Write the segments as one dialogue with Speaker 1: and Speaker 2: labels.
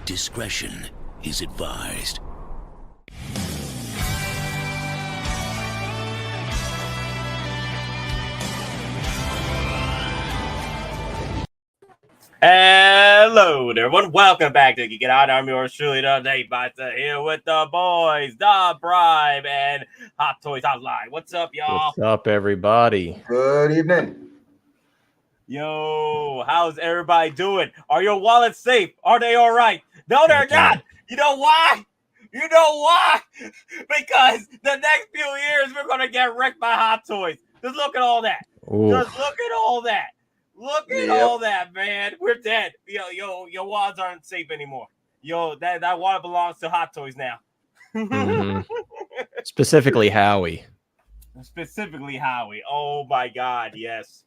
Speaker 1: Discretion is advised.
Speaker 2: Hello there, everyone. Welcome back to Geekin Out. I'm yours truly today, Bothan, here with the boys, DonPrime and Hot Toys Hotline. What's up, y'all?
Speaker 3: What's up, everybody?
Speaker 4: Good evening.
Speaker 2: Yo, how's everybody doing? Are your wallets safe? Are they all right? No, they're not. You know why? You know why? Because the next few years we're gonna get wrecked by Hot Toys. Just look at all that.
Speaker 3: Ooh.
Speaker 2: Just look at all that. Look at all that, man. We're dead. Yo, your wallets aren't safe anymore. Yo, that wallet belongs to Hot Toys now.
Speaker 3: Mm-hmm. Specifically Howie.
Speaker 2: Specifically Howie. Oh my God, yes.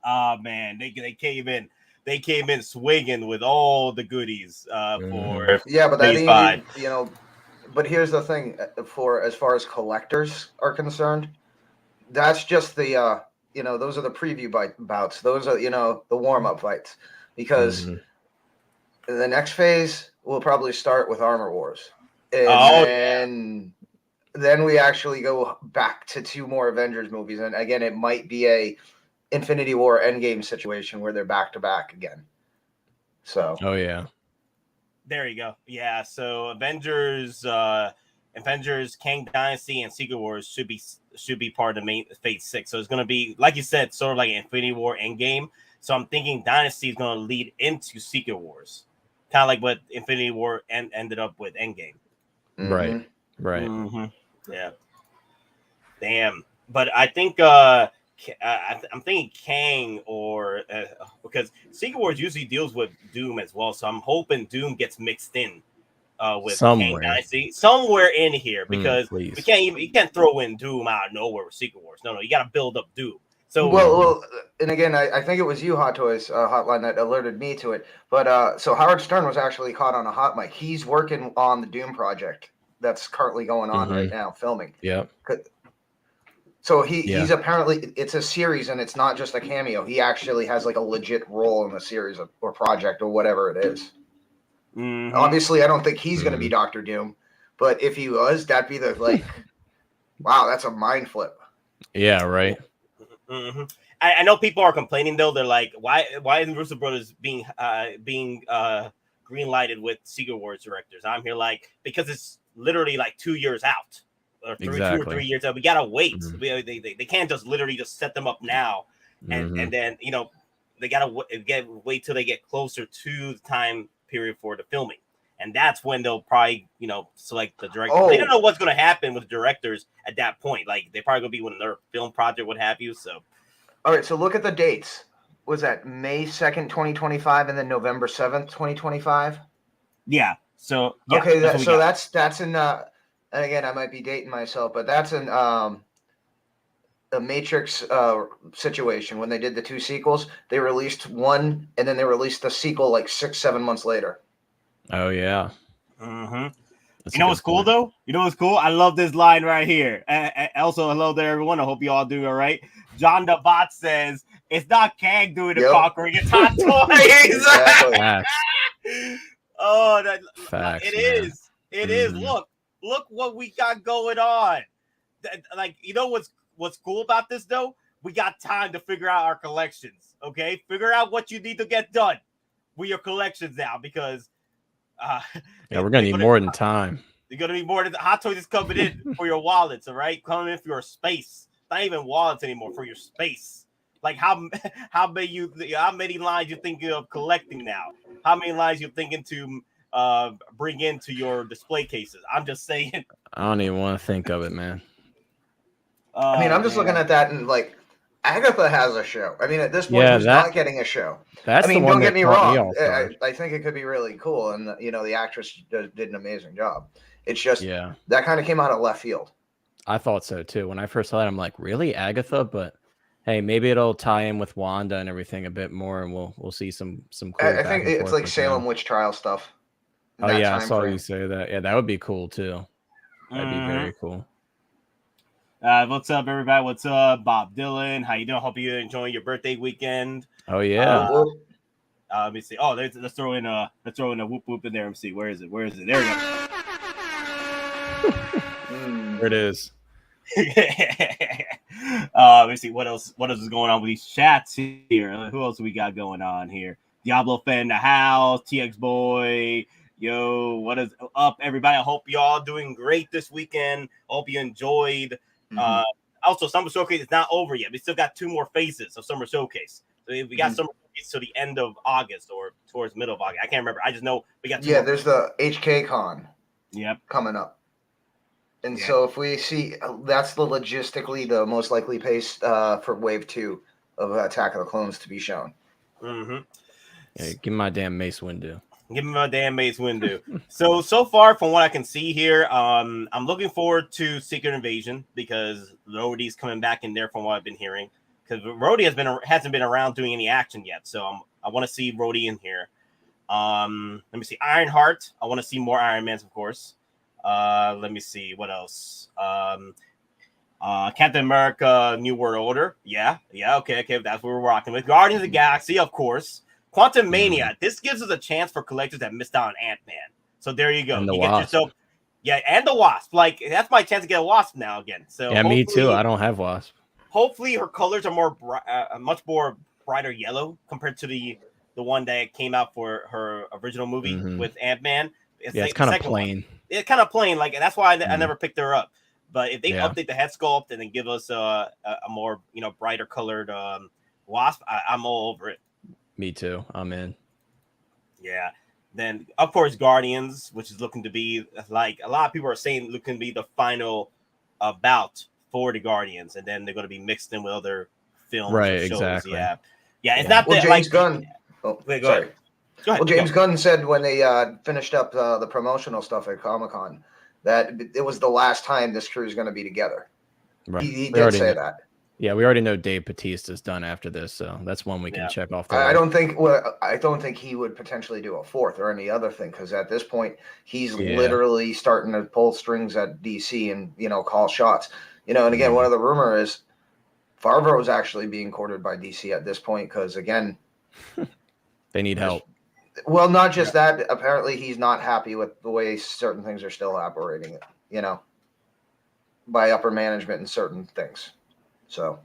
Speaker 2: Man, they came in. They came in swinging with all the goodies for
Speaker 4: but I think but here's the thing: for as far as collectors are concerned, that's just the those are the preview bouts. Those are the warm up fights, because the next phase will probably start with Armor Wars, and then we actually go back to 2 more Avengers movies, and again it might be a Infinity War Endgame situation where they're back to back again. So
Speaker 2: there you go. Yeah, so Avengers, Kang Dynasty, and Secret Wars should be part of the main Phase 6. So it's gonna be, like you said, sort of like Infinity War Endgame. So I'm thinking Dynasty is gonna lead into Secret Wars, kind of like what Infinity War ended up with Endgame.
Speaker 3: Right.
Speaker 2: Yeah. Damn. But I think I'm thinking Kang or because Secret Wars usually deals with Doom as well, so I'm hoping Doom gets mixed in with Kang Dynasty somewhere in here, because you can't throw in Doom out of nowhere with Secret Wars. No, you got to build up Doom. So
Speaker 4: well, and again, I think it was you, Hot Toys Hotline, that alerted me to it. But so Howard Stern was actually caught on a hot mic. He's working on the Doom project that's currently going on right now, filming.
Speaker 3: Yeah.
Speaker 4: So he's apparently, it's a series and it's not just a cameo. He actually has like a legit role in the series or project or whatever it is. Obviously, I don't think he's going to be Doctor Doom, but if he was, that'd be wow, that's a mind flip.
Speaker 3: Yeah, right.
Speaker 2: I know people are complaining though. They're like, why isn't Russo Brothers being green lighted with Secret Wars directors? I'm here like, because it's literally like 2 years out. Or 2 or 3 years out. We gotta wait. They can't just literally just set them up now, and then they gotta wait till they get closer to the time period for the filming, and that's when they'll probably select the director. They don't know what's gonna happen with the directors at that point. Like they probably gonna be with another film project, what have you. So,
Speaker 4: all right. So look at the dates. Was that May 2nd, 2025, and then November 7th, 2025?
Speaker 2: Yeah. So
Speaker 4: okay. That's in. And again, I might be dating myself, but that's an a Matrix situation. When they did the 2 sequels, they released one, and then they released the sequel like 6-7 months later.
Speaker 3: Oh yeah.
Speaker 2: You know what's cool though? You know what's cool? I love this line right here. Also, hello there, everyone. I hope you all doing all right. John the Bot says, "It's not Kang doing the conquering; it's Hot Toys."
Speaker 3: Exactly.
Speaker 2: Oh,
Speaker 3: Facts,
Speaker 2: it is. It is. Look what we got going on. Like, what's cool about this though? We got time to figure out our collections. Okay, figure out what you need to get done with your collections now, because
Speaker 3: we're gonna need more than time.
Speaker 2: You're gonna need more than Hot Toys is coming in for your wallets. All right, coming in for your space. Not even wallets anymore, for your space. Like how many lines you thinking of collecting now? How many lines you thinking to bring into your display cases? I'm just saying.
Speaker 3: I don't even want to think of it, man.
Speaker 4: I mean, I'm just looking at that, and like, Agatha has a show. I mean, at this point, who's not getting a show?
Speaker 3: That's
Speaker 4: I mean,
Speaker 3: the one
Speaker 4: don't get
Speaker 3: that
Speaker 4: me
Speaker 3: caught me
Speaker 4: wrong.
Speaker 3: off guard.
Speaker 4: I think it could be really cool, and the actress did an amazing job. It's just that kind of came out of left field.
Speaker 3: I thought so too. When I first saw it, I'm like, really, Agatha? But hey, maybe it'll tie in with Wanda and everything a bit more, and we'll see some cool.
Speaker 4: I think it's like Salem witch trial stuff.
Speaker 3: Oh yeah, I saw you say that. Yeah, that would be cool too. That'd be very cool.
Speaker 2: What's up, everybody? What's up, Bob Dylan? How you doing? Hope you're enjoying your birthday weekend.
Speaker 3: Oh yeah.
Speaker 2: Let me see. Oh, let's throw in a whoop whoop in there. Let me see. Where is it? There we go.
Speaker 3: There it is.
Speaker 2: Let me see what else is going on with these chats here. Who else we got going on here? Diablo fan in the house. TX boy. Yo, what is up, everybody? I hope y'all doing great this weekend. Hope you enjoyed. Also, Summer Showcase is not over yet. We still got 2 more phases of Summer Showcase. So we got Summer Showcase to the end of August or towards middle of August. I can't remember. I just know we got 2 more.
Speaker 4: There's the HK Con.
Speaker 2: Yep.
Speaker 4: Coming up. And so if we see, that's logistically the most likely pace for Wave 2 of Attack of the Clones to be shown.
Speaker 3: Yeah, give me my damn Mace Windu.
Speaker 2: Give me my damn Mace Windu. So far, from what I can see here, I'm looking forward to Secret Invasion because Rhodey's coming back in there from what I've been hearing. Because Rhodey hasn't been around doing any action yet, so I want to see Rhodey in here. Let me see Ironheart. I want to see more Iron Mans, of course. Let me see what else. Captain America: New World Order. Yeah. Okay. That's what we're rocking with. Guardians of the Galaxy, of course. Quantum Mania. This gives us a chance for collectors that missed out on Ant-Man. So there you go.
Speaker 3: And the
Speaker 2: you
Speaker 3: Wasp.
Speaker 2: Get yourself, and the Wasp. Like that's my chance to get a Wasp now again. So
Speaker 3: yeah, me too. I don't have Wasp.
Speaker 2: Hopefully, her colors are much more brighter yellow compared to the one that came out for her original movie with Ant-Man.
Speaker 3: It's kind of plain.
Speaker 2: It's kind of plain. Like that's why I never picked her up. But if they update the head sculpt and then give us a more brighter colored Wasp, I'm all over it.
Speaker 3: Me too. I'm in.
Speaker 2: Yeah. Then of course Guardians, which is looking to be like a lot of people are saying looking to be the final bout for the Guardians, and then they're going to be mixed in with other films.
Speaker 3: Right.
Speaker 2: shows.
Speaker 3: Exactly.
Speaker 2: Yeah. It's not that
Speaker 4: James Gunn. Oh,
Speaker 2: wait,
Speaker 4: sorry.
Speaker 2: Go ahead.
Speaker 4: Well, James Gunn said when they finished up the promotional stuff at Comic-Con that it was the last time this crew is going to be together.
Speaker 3: Right.
Speaker 4: He did say that.
Speaker 3: Yeah, we already know Dave Bautista's done after this, so that's one we can check off.
Speaker 4: I don't think he would potentially do a 4th or any other thing because at this point he's literally starting to pull strings at DC and call shots. And again, one of the rumor is Favreau is actually being courted by DC at this point because again,
Speaker 3: they need help.
Speaker 4: Well, not just that. Apparently, he's not happy with the way certain things are still operating. By upper management and certain things. So,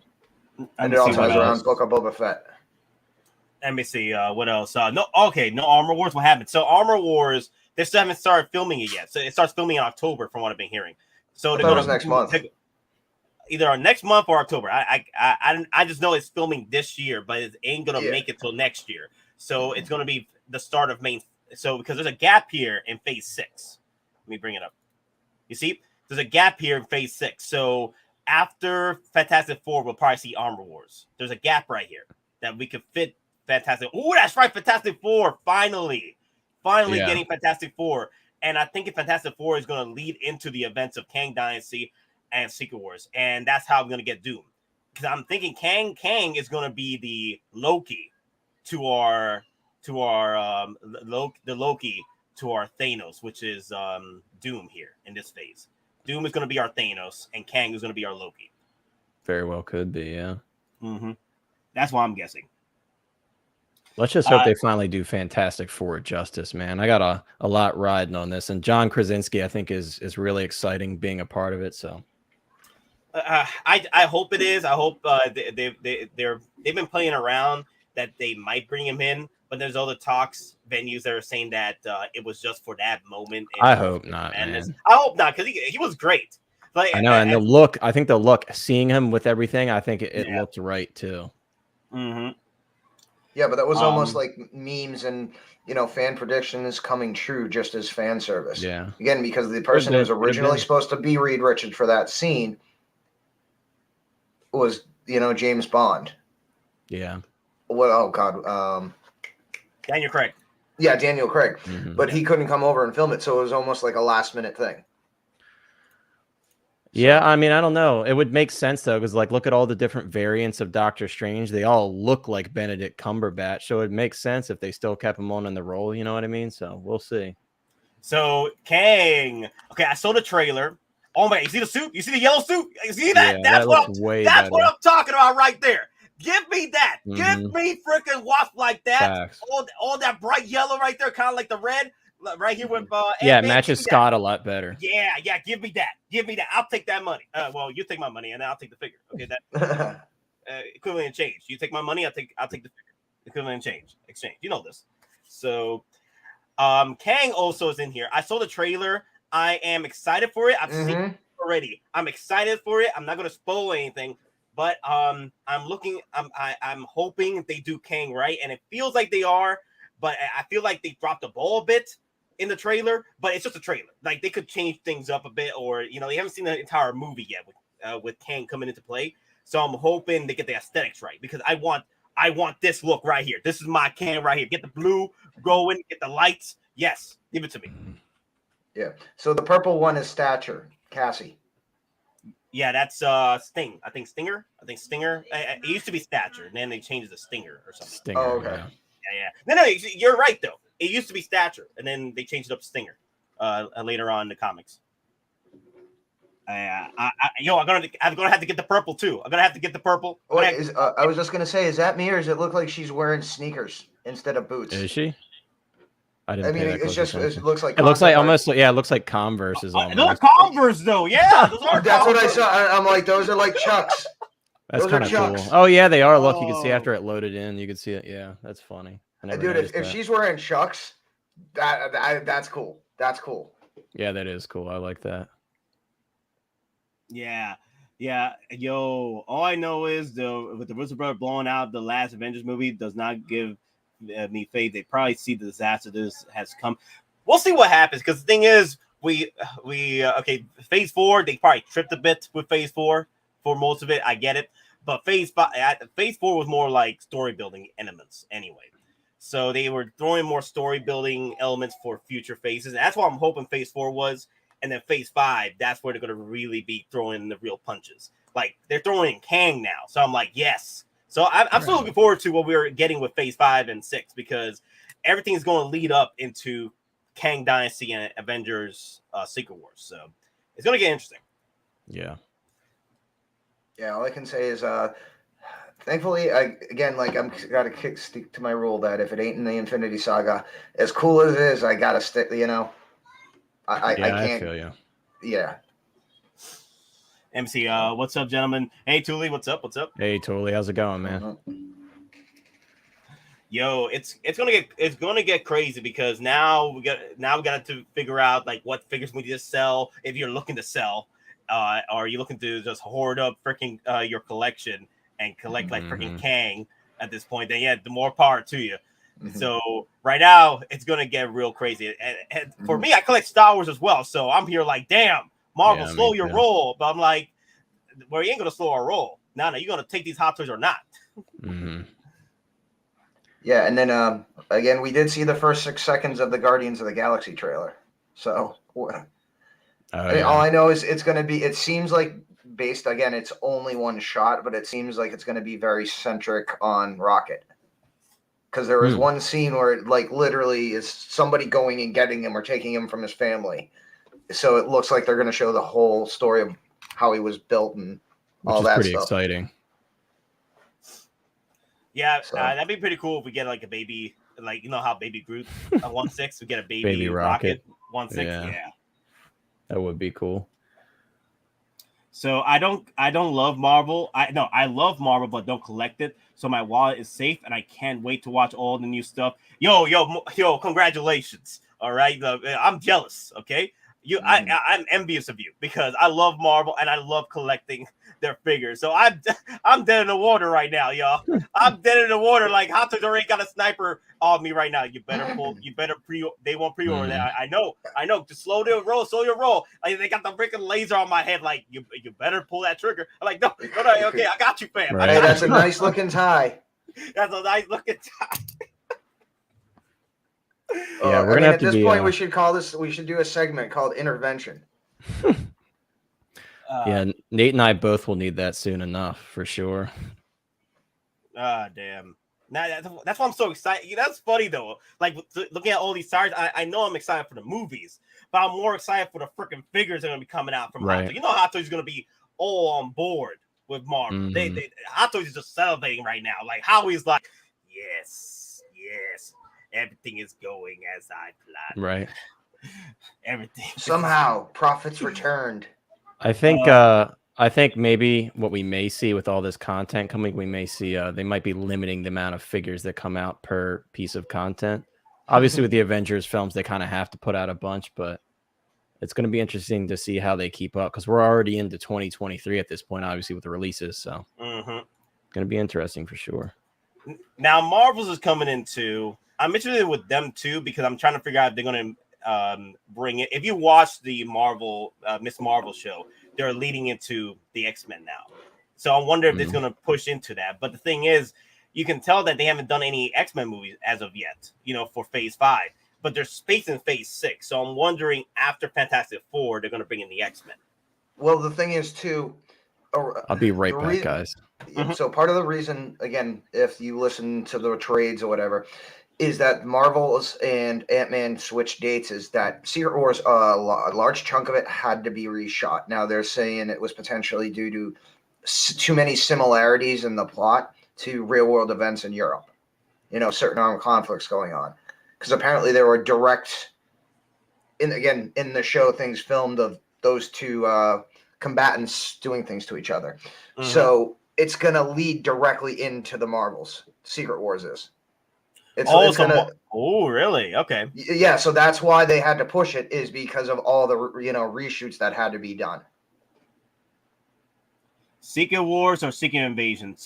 Speaker 4: and it all ties around Book of Boba Fett.
Speaker 2: Let me see what else. No Armor Wars. What happened? So Armor Wars, they still haven't started filming it yet. So it starts filming in October, from what I've been hearing. So they're going to
Speaker 4: next month,
Speaker 2: either next month or October. I just know it's filming this year, but it ain't going to make it till next year. So it's going to be the start of main. So because there's a gap here in Phase 6. Let me bring it up. You see, there's a gap here in Phase 6. So after Fantastic Four, we'll probably see Armor Wars. There's a gap right here that we could fit Fantastic. Oh, that's right, Fantastic Four. Finally getting Fantastic Four. And I think Fantastic Four is going to lead into the events of Kang Dynasty and Secret Wars, and that's how I'm going to get Doom. Because I'm thinking Kang is going to be the Loki to our Loki to our Thanos, which is Doom here in this phase. Doom is going to be our Thanos, and Kang is going to be our Loki.
Speaker 3: Very well could be, yeah.
Speaker 2: That's what I'm guessing.
Speaker 3: Let's just hope they finally do Fantastic Four justice, man. I got a lot riding on this, and John Krasinski, I think, is really exciting being a part of it. So,
Speaker 2: I hope it is. I hope they've been playing around that they might bring him in, but there's other venues that are saying that it was just for that moment.
Speaker 3: I hope not, man.
Speaker 2: I hope not, because he was great. Like,
Speaker 3: I know, and the look. I think the look, seeing him with everything, I think it looked right too.
Speaker 4: Yeah, but that was almost like memes and fan predictions coming true just as fan service.
Speaker 3: Yeah.
Speaker 4: Again, because the person who was originally supposed to be Reed Richards for that scene was James Bond.
Speaker 3: Yeah.
Speaker 4: What? Oh God.
Speaker 2: Daniel Craig.
Speaker 4: Yeah, Daniel Craig.
Speaker 3: Mm-hmm.
Speaker 4: But he couldn't come over and film it, so it was almost like a last-minute thing.
Speaker 3: Yeah, I mean, I don't know. It would make sense though, because like, look at all the different variants of Doctor Strange. They all look like Benedict Cumberbatch, so it makes sense if they still kept him on in the role. You know what I mean? So we'll see.
Speaker 2: So Kang. Okay, I saw the trailer. Oh man, you see the suit? You see the yellow suit? You see that?
Speaker 3: Yeah,
Speaker 2: That's what I'm talking about right there. Give me that. Give me freaking wasp like that. All that bright yellow right there, kind of like the red right here with
Speaker 3: yeah, it matches Scott a lot better.
Speaker 2: Yeah, give me that. Give me that. I'll take that money. Well, you take my money and I'll take the figure. Okay, that equivalent change. You take my money, I'll take the figure. Equivalent change. Exchange. You know this. So Kang also is in here. I saw the trailer. I am excited for it. I've seen it already. I'm excited for it. I'm not gonna spoil anything, but I'm hoping they do Kang right, and it feels like they are, but I feel like they dropped the ball a bit in the trailer, but it's just a trailer. Like they could change things up a bit, or they haven't seen the entire movie yet with Kang coming into play. So I'm hoping they get the aesthetics right, because I want this look right here. This is my Kang right here. Get the blue going, get the lights. Yes, give it to me.
Speaker 4: Yeah. So the purple one is Stature, Cassie.
Speaker 2: Yeah, that's Sting. I think Stinger. It used to be Stature, and then they changed it to Stinger or something.
Speaker 3: Stinger.
Speaker 4: Oh, okay.
Speaker 2: Yeah. No, you're right though. It used to be Stature, and then they changed it up to Stinger later on in the comics. I'm gonna have to get the purple too. I'm gonna have to get the purple.
Speaker 4: Wait, I was just gonna say, is that me, or does it look like she's wearing sneakers instead of boots?
Speaker 3: Is she? I mean,
Speaker 4: it looks like
Speaker 3: almost like, it looks like Converse's.
Speaker 2: Those are Converse though. Yeah, those are
Speaker 4: that's what I saw. I'm like, those are like Chucks.
Speaker 3: That's kind of cool. Oh yeah, they are. Look, you can see after it loaded in, you can see it. Yeah, that's funny.
Speaker 4: Dude, if she's wearing Chucks, that's cool. That's cool.
Speaker 3: Yeah, that is cool. I like that.
Speaker 2: Yeah. Yo, all I know is with the Russo Brothers blowing out the last Avengers movie does not give me faith. They probably see the disaster this has come. We'll see what happens, because the thing is, we phase 4, they probably tripped a bit with phase 4 for most of it. I get it, but phase 4 was more like story building elements anyway. So they were throwing more story building elements for future phases, and that's what I'm hoping phase 4 was. And then phase 5, that's where they're going to really be throwing the real punches. Like they're throwing in Kang now, so I'm like, yes. So I'm still looking forward to what we're getting with phase 5 and 6, because everything's going to lead up into Kang Dynasty and Avengers Secret Wars. So it's going to get interesting.
Speaker 3: Yeah.
Speaker 4: Yeah, all I can say is, thankfully, I'm got to stick to my rule that if it ain't in the Infinity Saga, as cool as it is, I got to stick. I can't.
Speaker 3: I feel you.
Speaker 4: Yeah.
Speaker 2: MC, what's up, gentlemen? Hey, Thule, what's up?
Speaker 3: Hey, Thule, how's it going, man?
Speaker 2: Yo, it's gonna get crazy, because now we got to figure out like what figures we need to sell, if you're looking to sell, or are you looking to just hoard up freaking your collection and collect like freaking Kang at this point? Then yeah, the more power to you. So right now it's gonna get real crazy, and for me, I collect Star Wars as well, so I'm here like, damn, Marvel, slow your roll. But I'm like, well, you ain't gonna slow our roll. No, you're gonna take these hot toys or not.
Speaker 4: Yeah, and then again, we did see the first 6 seconds of the Guardians of the Galaxy trailer. So all I know is it's gonna be. It seems like based again, it's only one shot, but it seems like it's gonna be very centric on Rocket. Because there was one scene where it like literally is somebody going and getting him or taking him from his family. So it looks like they're going to show the whole story of how he was built and all that stuff. Which is pretty
Speaker 3: exciting.
Speaker 2: Yeah, that'd be pretty cool if we get like a baby, like how Baby Groot 1/6, we get a baby Rocket 1/6. Yeah,
Speaker 3: that would be cool.
Speaker 2: So I don't love Marvel. I love Marvel, but don't collect it. So my wallet is safe, and I can't wait to watch all the new stuff. Yo, congratulations! All right, I'm jealous. Okay, I'm envious of you because I love Marvel and I love collecting their figures. So I'm dead in the water right now, y'all. I'm dead in the water. Like Hot Toys already got a sniper on me right now. You better pull. You better They won't pre-order that. I know. Just slow your roll. Like they got the freaking laser on my head. Like you better pull that trigger. I'm like no. Okay, I got you, fam.
Speaker 3: Right.
Speaker 4: Hey, that's a nice looking tie.
Speaker 2: That's a nice looking tie.
Speaker 3: Yeah, we're gonna have to
Speaker 4: at this
Speaker 3: be,
Speaker 4: point, we should call this. We should do a segment called Intervention.
Speaker 3: Yeah, Nate and I both will need that soon enough for sure.
Speaker 2: Damn. Now that's why I'm so excited. That's funny though. Like looking at all these stars, I know I'm excited for the movies, but I'm more excited for the freaking figures that are gonna be coming out from Hot Toys. You know, Hot Toys is gonna be all on board with Marvel. They Hot Toys is just salivating right now. Like Howie's like, yes, everything is going as I planned.
Speaker 3: Right.
Speaker 2: Everything.
Speaker 4: Somehow, profits returned.
Speaker 3: I think maybe what we may see with all this content coming, we may see they might be limiting the amount of figures that come out per piece of content. Obviously, with the Avengers films, they kind of have to put out a bunch, but it's going to be interesting to see how they keep up because we're already into 2023 at this point, obviously, with the releases. So it's going to be interesting for sure.
Speaker 2: Now, Marvel's is coming into. I'm interested with them too because I'm trying to figure out if they're going to bring it. If you watch the Marvel Miss Marvel show, they're leading into the X-Men now. So I wonder if it's going to push into that. But the thing is, you can tell that they haven't done any X-Men movies as of yet, for Phase 5. But there's space in Phase 6. So I'm wondering after Fantastic Four, they're going to bring in the X-Men.
Speaker 4: Well, the thing is too.
Speaker 3: I'll be right back, guys.
Speaker 4: So part of the reason, again, if you listen to the trades or whatever, is that Marvel's and Ant-Man switched dates is that Secret Wars, a large chunk of it had to be reshot. Now they're saying it was potentially due to too many similarities in the plot to real-world events in Europe. Certain armed conflicts going on. Because apparently there were direct, in the show, things filmed of those two combatants doing things to each other. So it's going to lead directly into the Marvels. Secret Wars is.
Speaker 2: Oh, really? Okay.
Speaker 4: Yeah, so that's why they had to push it is because of all the reshoots that had to be done.
Speaker 2: Secret Wars or Secret Invasion?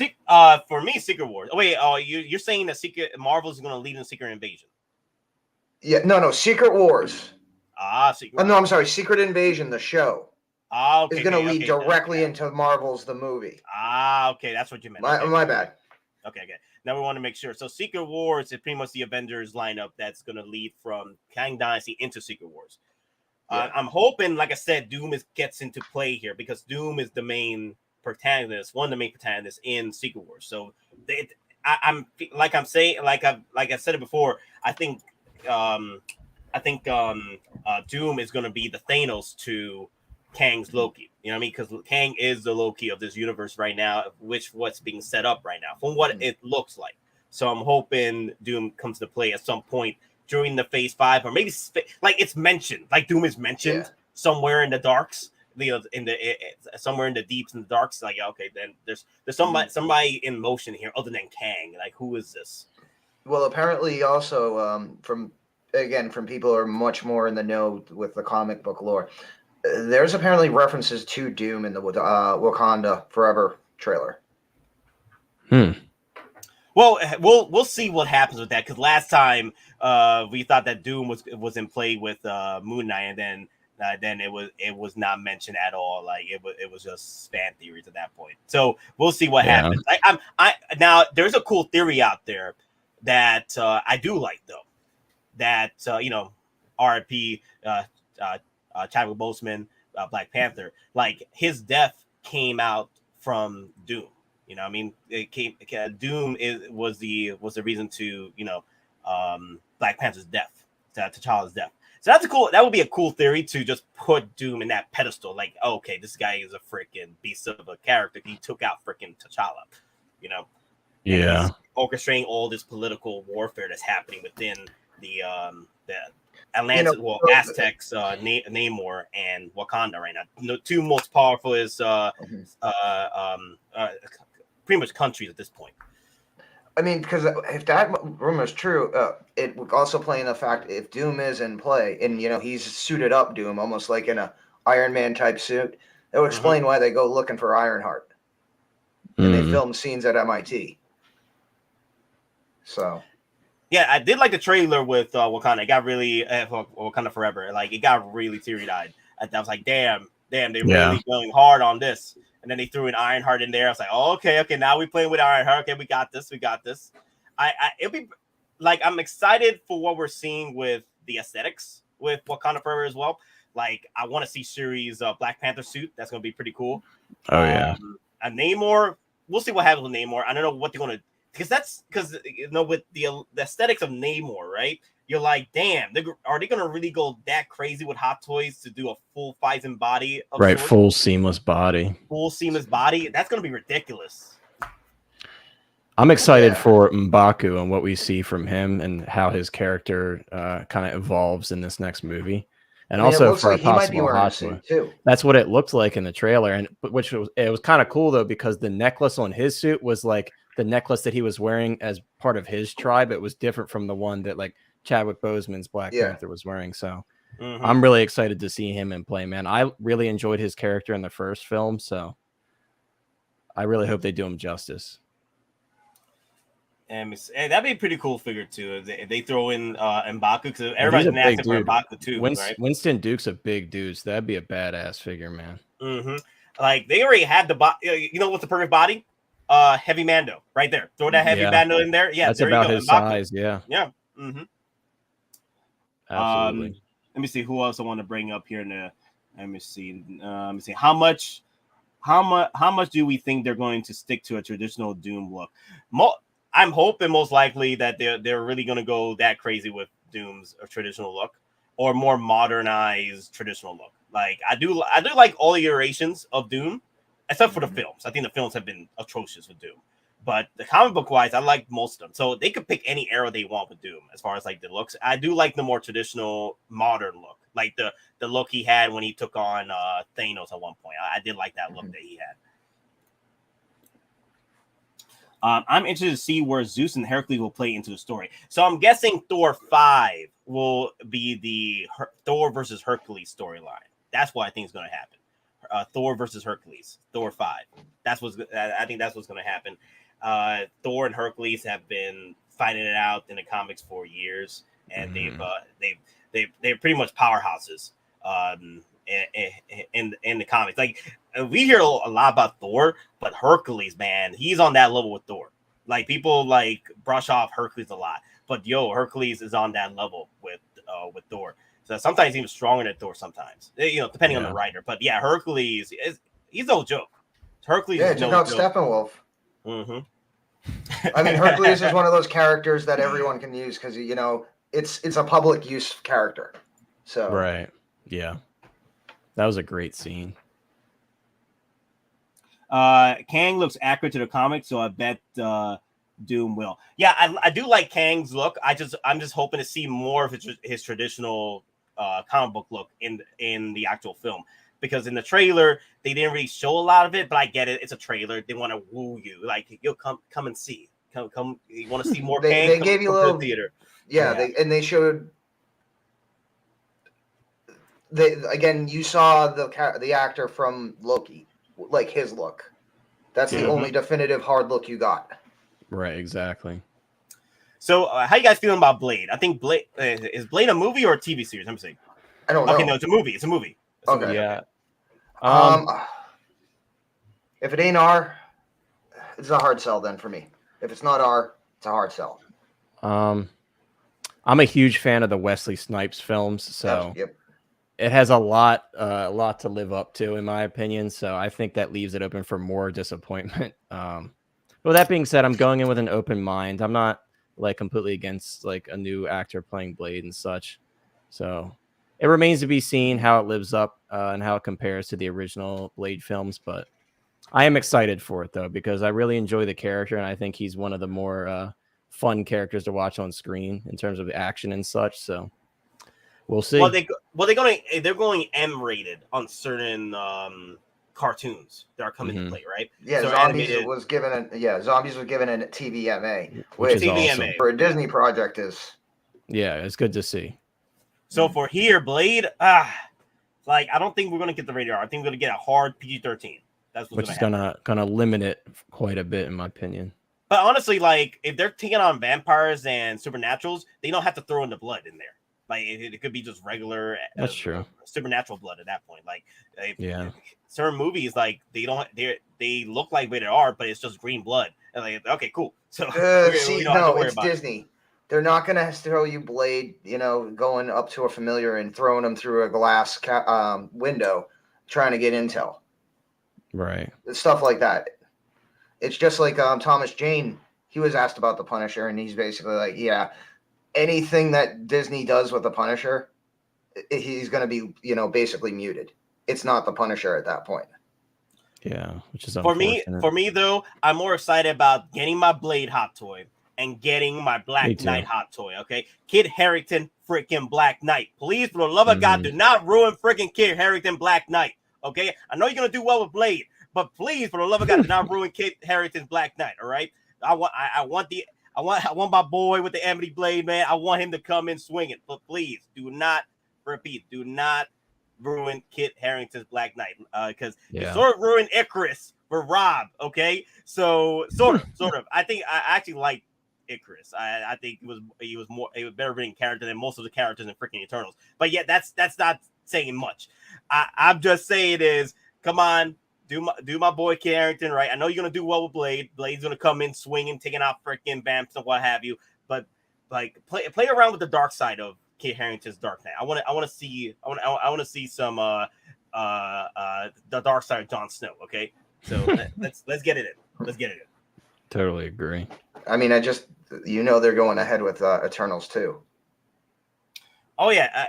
Speaker 2: For me, Secret Wars. Oh, wait, you're saying that Marvel's going to lead in Secret Invasion?
Speaker 4: Yeah, no, Secret Wars.
Speaker 2: Secret.
Speaker 4: No, I'm sorry, Secret Invasion, the show.
Speaker 2: Okay.
Speaker 4: Is going to lead directly into Marvel's the movie.
Speaker 2: Okay, that's what you meant.
Speaker 4: My bad.
Speaker 2: Okay. Now we want to make sure. So Secret Wars is pretty much the Avengers lineup that's going to lead from Kang Dynasty into Secret Wars. Yeah. I'm hoping, like I said, Doom gets into play here because Doom is the main protagonist, one of the main protagonists in Secret Wars. So I said it before. I think Doom is going to be the Thanos to Kang's Loki. You know what I mean? Because Kang is the Loki of this universe right now, what's being set up right now, from what it looks like. So I'm hoping Doom comes to play at some point during the Phase 5, or maybe like it's mentioned, like Doom is mentioned somewhere in the darks, somewhere in the deeps and the darks. Like, okay, then there's somebody in motion here other than Kang. Like, who is this?
Speaker 4: Well, apparently, also from people who are much more in the know with the comic book lore. There's apparently references to Doom in the Wakanda Forever trailer.
Speaker 2: Well, we'll see what happens with that because last time we thought that Doom was in play with Moon Knight, and then it was not mentioned at all. Like it was just fan theories at that point. So we'll see what happens. Now there's a cool theory out there that I do like though. That RIP. Chadwick Boseman, Black Panther, like his death came out from Doom. You know what I mean? Doom was the reason to Black Panther's death, T'Challa's death. So that would be a cool theory to just put Doom in that pedestal. Like, okay, this guy is a freaking beast of a character. He took out freaking T'Challa. Yeah, orchestrating all this political warfare that's happening within the Atlantis, Aztecs, Namor, and Wakanda right now. The two most powerful is pretty much countries at this point.
Speaker 4: I mean, because if that rumor is true, it would also play in the fact if Doom is in play and he's suited up Doom almost like in a Iron Man type suit, that would explain why they go looking for Ironheart and they film scenes at MIT. So.
Speaker 2: Yeah, I did like the trailer with Wakanda. It got really Wakanda Forever. Like, it got really teary-eyed. I was like, damn, they're really going hard on this. And then they threw an Ironheart in there. I was like, oh, okay, now we playing with Ironheart. Okay, we got this. It'll be like, I'm excited for what we're seeing with the aesthetics with Wakanda Forever as well. Like, I want to see Shuri's Black Panther suit. That's gonna be pretty cool.
Speaker 3: Oh yeah.
Speaker 2: And Namor, we'll see what happens with Namor. I don't know what they're gonna. Because with the aesthetics of Namor, right? You're like, damn, are they gonna really go that crazy with Hot Toys to do a full Phison body?
Speaker 3: Right, full seamless body.
Speaker 2: That's gonna be ridiculous.
Speaker 3: I'm excited for M'Baku and what we see from him and how his character kind of evolves in this next movie. And also for a possible Hot Toy too. That's what it looked like in the trailer, and it was kind of cool though, because the necklace on his suit was like the necklace that he was wearing as part of his tribe. It was different from the one that like Chadwick Boseman's Black Panther was wearing. So I'm really excited to see him in play, man. I really enjoyed his character in the first film, so I really hope they do him justice.
Speaker 2: And that'd be a pretty cool figure too. If they throw in M'Baku, because everybody's been asking for M'Baku too, right?
Speaker 3: Winston Duke's a big dude, so that'd be a badass figure, man.
Speaker 2: Like, they already had the body. You know what's the perfect body? Heavy Mando right there. Throw that Heavy Mando in there. Yeah,
Speaker 3: that's about his size. Yeah.
Speaker 2: Absolutely. Let me see who else I want to bring up here. Let me see. How much do we think they're going to stick to a traditional Doom look? I'm hoping most likely that they're really going to go that crazy with Doom's traditional look, or more modernized traditional look. Like, I do like all the iterations of Doom, except for the films. I think the films have been atrocious with Doom, but the comic book wise, I like most of them. So they could pick any era they want with Doom as far as like the looks. I do like the more traditional modern look, like the look he had when he took on Thanos at one point. I did like that look that he had. I'm interested to see where Zeus and Hercules will play into the story. So I'm guessing Thor 5 will be the Thor versus Hercules storyline. That's what I think is going to happen. Thor versus Hercules, Thor 5. I think that's what's going to happen. Thor and Hercules have been fighting it out in the comics for years, and they're pretty much powerhouses in the comics. Like, we hear a lot about Thor, but Hercules, man, he's on that level with Thor. Like, people like brush off Hercules a lot, but Hercules is on that level with Thor. So sometimes even stronger than Thor. Sometimes, depending on the writer. But yeah, Hercules he's no joke. Hercules,
Speaker 4: check out Steppenwolf. I mean, Hercules is one of those characters that everyone can use because it's a public use character. So
Speaker 3: yeah, that was a great scene.
Speaker 2: Kang looks accurate to the comics, so I bet Doom will. Yeah, I do like Kang's look. I'm just hoping to see more of his traditional comic book look in the actual film, because in the trailer they didn't really show a lot of it. But I get it; it's a trailer. They want to woo you, like, you'll come and see. Come. You want to see more Kang?
Speaker 4: They gave you a little theater. Yeah, they showed. Again, you saw the actor from Loki, like his look. That's the only definitive hard look you got.
Speaker 3: Right, exactly.
Speaker 2: So, how you guys feeling about Blade? I think Blade is Blade a movie or a TV series? Let me see.
Speaker 4: I don't know.
Speaker 2: Okay, no, it's a movie. It's a movie.
Speaker 4: Okay.
Speaker 3: Yeah.
Speaker 4: If it ain't R, it's a hard sell then for me. If it's not R, it's a hard sell.
Speaker 3: I'm a huge fan of the Wesley Snipes films, so it has a lot to live up to, in my opinion. So I think that leaves it open for more disappointment. With that being said, I'm going in with an open mind. I'm not like completely against like a new actor playing Blade and such. So it remains to be seen how it lives up and how it compares to the original Blade films. But I am excited for it, though, because I really enjoy the character, and I think he's one of the more fun characters to watch on screen in terms of the action and such. So we'll see.
Speaker 2: They're going M-rated on certain cartoons that are coming to play, right?
Speaker 4: Yeah,
Speaker 2: so
Speaker 4: Zombies was given a TVMA, which
Speaker 2: TVMA
Speaker 4: for a Disney project is.
Speaker 3: Yeah, it's good to see.
Speaker 2: So for here, Blade, like I don't think we're gonna get the rated R. I think we're gonna get a hard PG-13. That's what's
Speaker 3: gonna limit it quite a bit, in my opinion.
Speaker 2: But honestly, like if they're taking on vampires and supernaturals, they don't have to throw in the blood in there. Like it could be just regular.
Speaker 3: That's true.
Speaker 2: Supernatural blood at that point. Like
Speaker 3: yeah,
Speaker 2: certain movies like they look like rated R, but it's just green blood. And like okay, cool. So
Speaker 4: it's Disney. They're not gonna throw you Blade, going up to a familiar and throwing them through a glass window, trying to get intel.
Speaker 3: Right.
Speaker 4: Stuff like that. It's just like Thomas Jane. He was asked about the Punisher, and he's basically like, yeah, anything that Disney does with the Punisher, he's going to be, basically muted. It's not the Punisher at that point.
Speaker 3: Yeah, which is
Speaker 2: for me though, I'm more excited about getting my Blade hot toy and getting my Black Knight hot toy. Okay, Kid Harington, freaking Black Knight. Please, for the love of God, do not ruin freaking Kid Harington Black Knight. Okay, I know you're gonna do well with Blade, but please, for the love of God, do not ruin Kid Harington's Black Knight. All right, I want my boy with the Amity Blade, man. I want him to come in swinging, but please do not ruin Kit Harington's Black Knight, because you sort of ruined Icarus for Rob. Okay, so sort of. I think I actually like Icarus. I think he was a better written character than most of the characters in freaking Eternals. But yeah, that's not saying much. I'm just saying is, come on, do my boy Kit Harington right. I know you're gonna do well with Blade. Blade's gonna come in swinging, taking out freaking vamps and what have you. But like play around with the dark side of Kit Harington's Dark Knight. I want to see some the dark side of Jon Snow. Okay, so let's get it in. Let's get it in.
Speaker 3: Totally agree.
Speaker 4: I mean, they're going ahead with Eternals too.
Speaker 2: Oh yeah,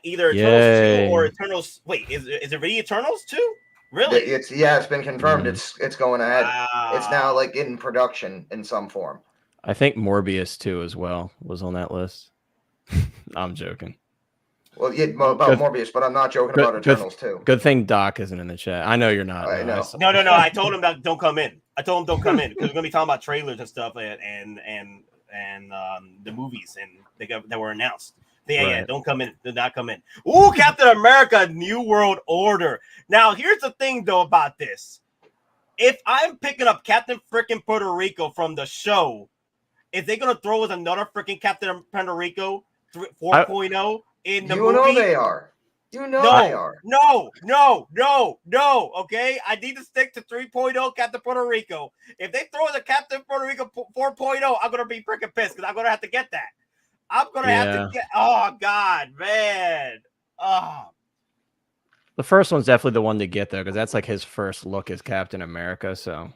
Speaker 2: either Eternals 2 or Eternals. Wait, is it really Eternals 2? Really?
Speaker 4: It's been confirmed. It's going ahead. It's now like in production in some form.
Speaker 3: I think Morbius too as well was on that list. I'm joking.
Speaker 4: Well, yeah, about Morbius, but I'm not joking about Eternals too.
Speaker 3: Good thing Doc isn't in the chat. I know you're not.
Speaker 4: I know.
Speaker 2: No. I told him that don't come in. I told him don't come in because we're gonna be talking about trailers and stuff and the movies that were announced. Yeah, don't come in. Do not come in. Ooh, Captain America: New World Order. Now, here's the thing though about this. If I'm picking up Captain freaking Puerto Rico from the show, is they gonna throw us another freaking Captain Puerto Rico 4.0 in the movie?
Speaker 4: You know they are. They are.
Speaker 2: No. Okay, I need to stick to 3.0 Captain Puerto Rico. If they throw us a Captain Puerto Rico 4.0, I'm gonna be freaking pissed because I'm gonna have to get that. I'm gonna have to get. Oh God, man. Oh.
Speaker 3: The first one's definitely the one to get though, because that's like his first look as Captain America. So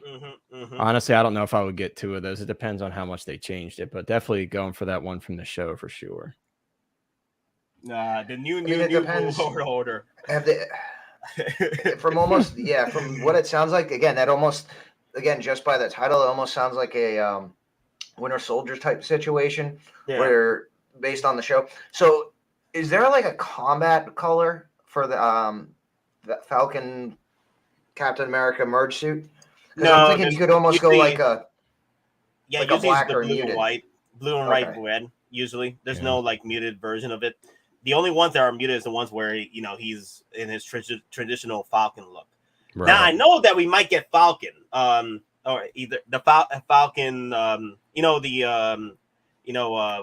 Speaker 3: honestly, I don't know if I would get two of those. It depends on how much they changed it, but definitely going for that one from the show for sure.
Speaker 2: The new World Order.
Speaker 4: From what it sounds like, just by the title, it almost sounds like a Winter Soldier type situation, where based on the show. So, is there like a combat color for the Falcon Captain America merge suit?
Speaker 2: No,
Speaker 4: I'm thinking you could almost go like a black or
Speaker 2: blue and white, blue and white red. Usually, there's no like muted version of it. The only ones that are muted is the ones where he's in his traditional Falcon look. Right. Now I know that we might get Falcon, or either the Falcon,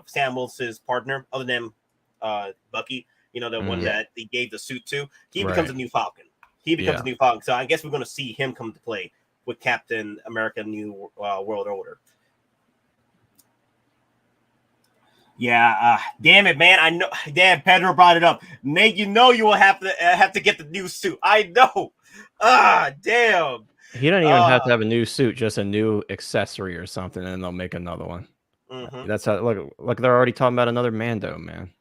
Speaker 2: Sam Wilson's partner, other than Bucky. The one that he gave the suit to. He becomes a new Falcon. A new Falcon. So I guess we're going to see him come to play with Captain America: New World Order. Yeah, damn it, man. I know. Damn, Pedro brought it up. Nate, you will have to get the new suit. I know. Damn.
Speaker 3: He don't even have to have a new suit, just a new accessory or something, and they'll make another one. That's how. Look, they're already talking about another Mando, man.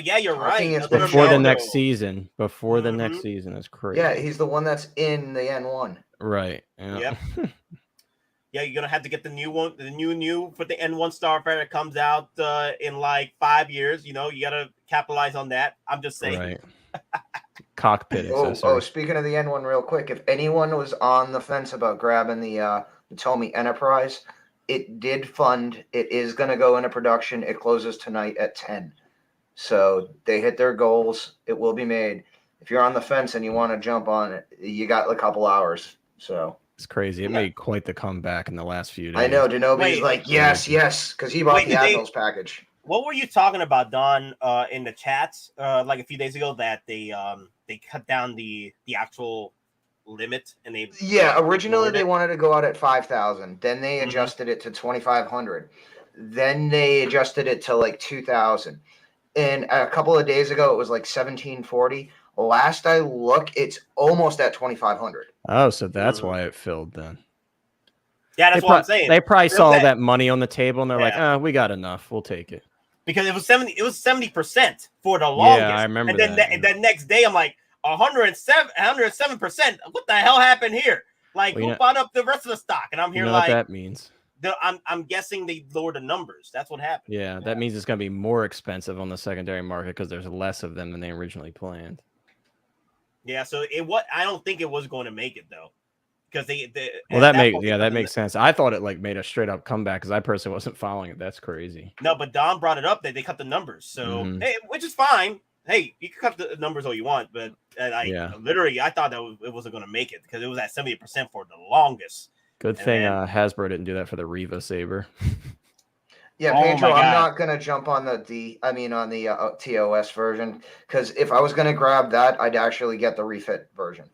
Speaker 2: Yeah, you're right.
Speaker 3: Before the next season. Before the next season is crazy.
Speaker 4: Yeah, he's the one that's in the N-1.
Speaker 3: Right. Yeah.
Speaker 2: Yep. Yeah, you're gonna have to get the new one, the new for the N-1 Starfighter that comes out in like 5 years. You gotta capitalize on that. I'm just saying.
Speaker 3: Right. cockpit
Speaker 4: Oh,
Speaker 3: accessory.
Speaker 4: speaking of the N1 real quick, if anyone was on the fence about grabbing the Tomy Enterprise, it did fund. It is going to go into production. It closes tonight at 10. So they hit their goals. It will be made. If you're on the fence and you want to jump on it, you got a couple hours. So
Speaker 3: It's crazy. It made quite the comeback in the last few days.
Speaker 4: I know. Denobi's like, yes, because he bought the Admiral's package.
Speaker 2: What were you talking about, Don, in the chats like a few days ago that they cut down the actual limit and they
Speaker 4: originally they wanted to go out at 5,000. Then they adjusted it to 2,500. Then they adjusted it to like 2,000. And a couple of days ago it was like 1,740. Last I look, it's almost at 2,500.
Speaker 3: Oh, so that's why it filled then.
Speaker 2: Yeah, that's what I'm saying.
Speaker 3: They probably saw all that money on the table and they're like, we got enough. We'll take it.
Speaker 2: Because it was 70% for the longest.
Speaker 3: Yeah, I remember
Speaker 2: and then
Speaker 3: that.
Speaker 2: And then next day I'm like 107%. What the hell happened here? Like who bought up the rest of the stock? And I'm here like
Speaker 3: what that means.
Speaker 2: I'm guessing they lowered the numbers. That's what happened.
Speaker 3: Yeah, that means it's going to be more expensive on the secondary market because there's less of them than they originally planned.
Speaker 2: Yeah, so I don't think it was going to make it though. Because
Speaker 3: that makes sense. I thought it like made a straight up comeback because I personally wasn't following it. That's crazy.
Speaker 2: No, but Don brought it up that they cut the numbers, so hey, which is fine. Hey, you can cut the numbers all you want, but literally, I thought that it wasn't going to make it because it was at 70% for the longest.
Speaker 3: Good thing Hasbro didn't do that for the Reva Saber.
Speaker 4: Yeah, Pedro, I'm not going to jump on the TOS version because if I was going to grab that, I'd actually get the refit version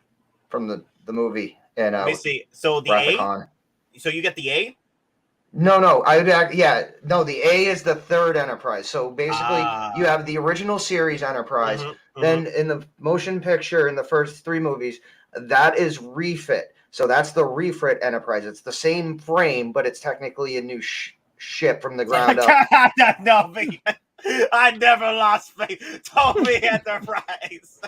Speaker 4: from the movie. And
Speaker 2: let me see. So the
Speaker 4: Graphicon.
Speaker 2: A. So you get the A?
Speaker 4: No. The A is the third Enterprise. So basically, you have the original series Enterprise. Then in the motion picture, in the first 3 movies, that is refit. So that's the refit Enterprise. It's the same frame, but it's technically a new ship from the ground up.
Speaker 2: No, I never lost faith. Tomy Enterprise.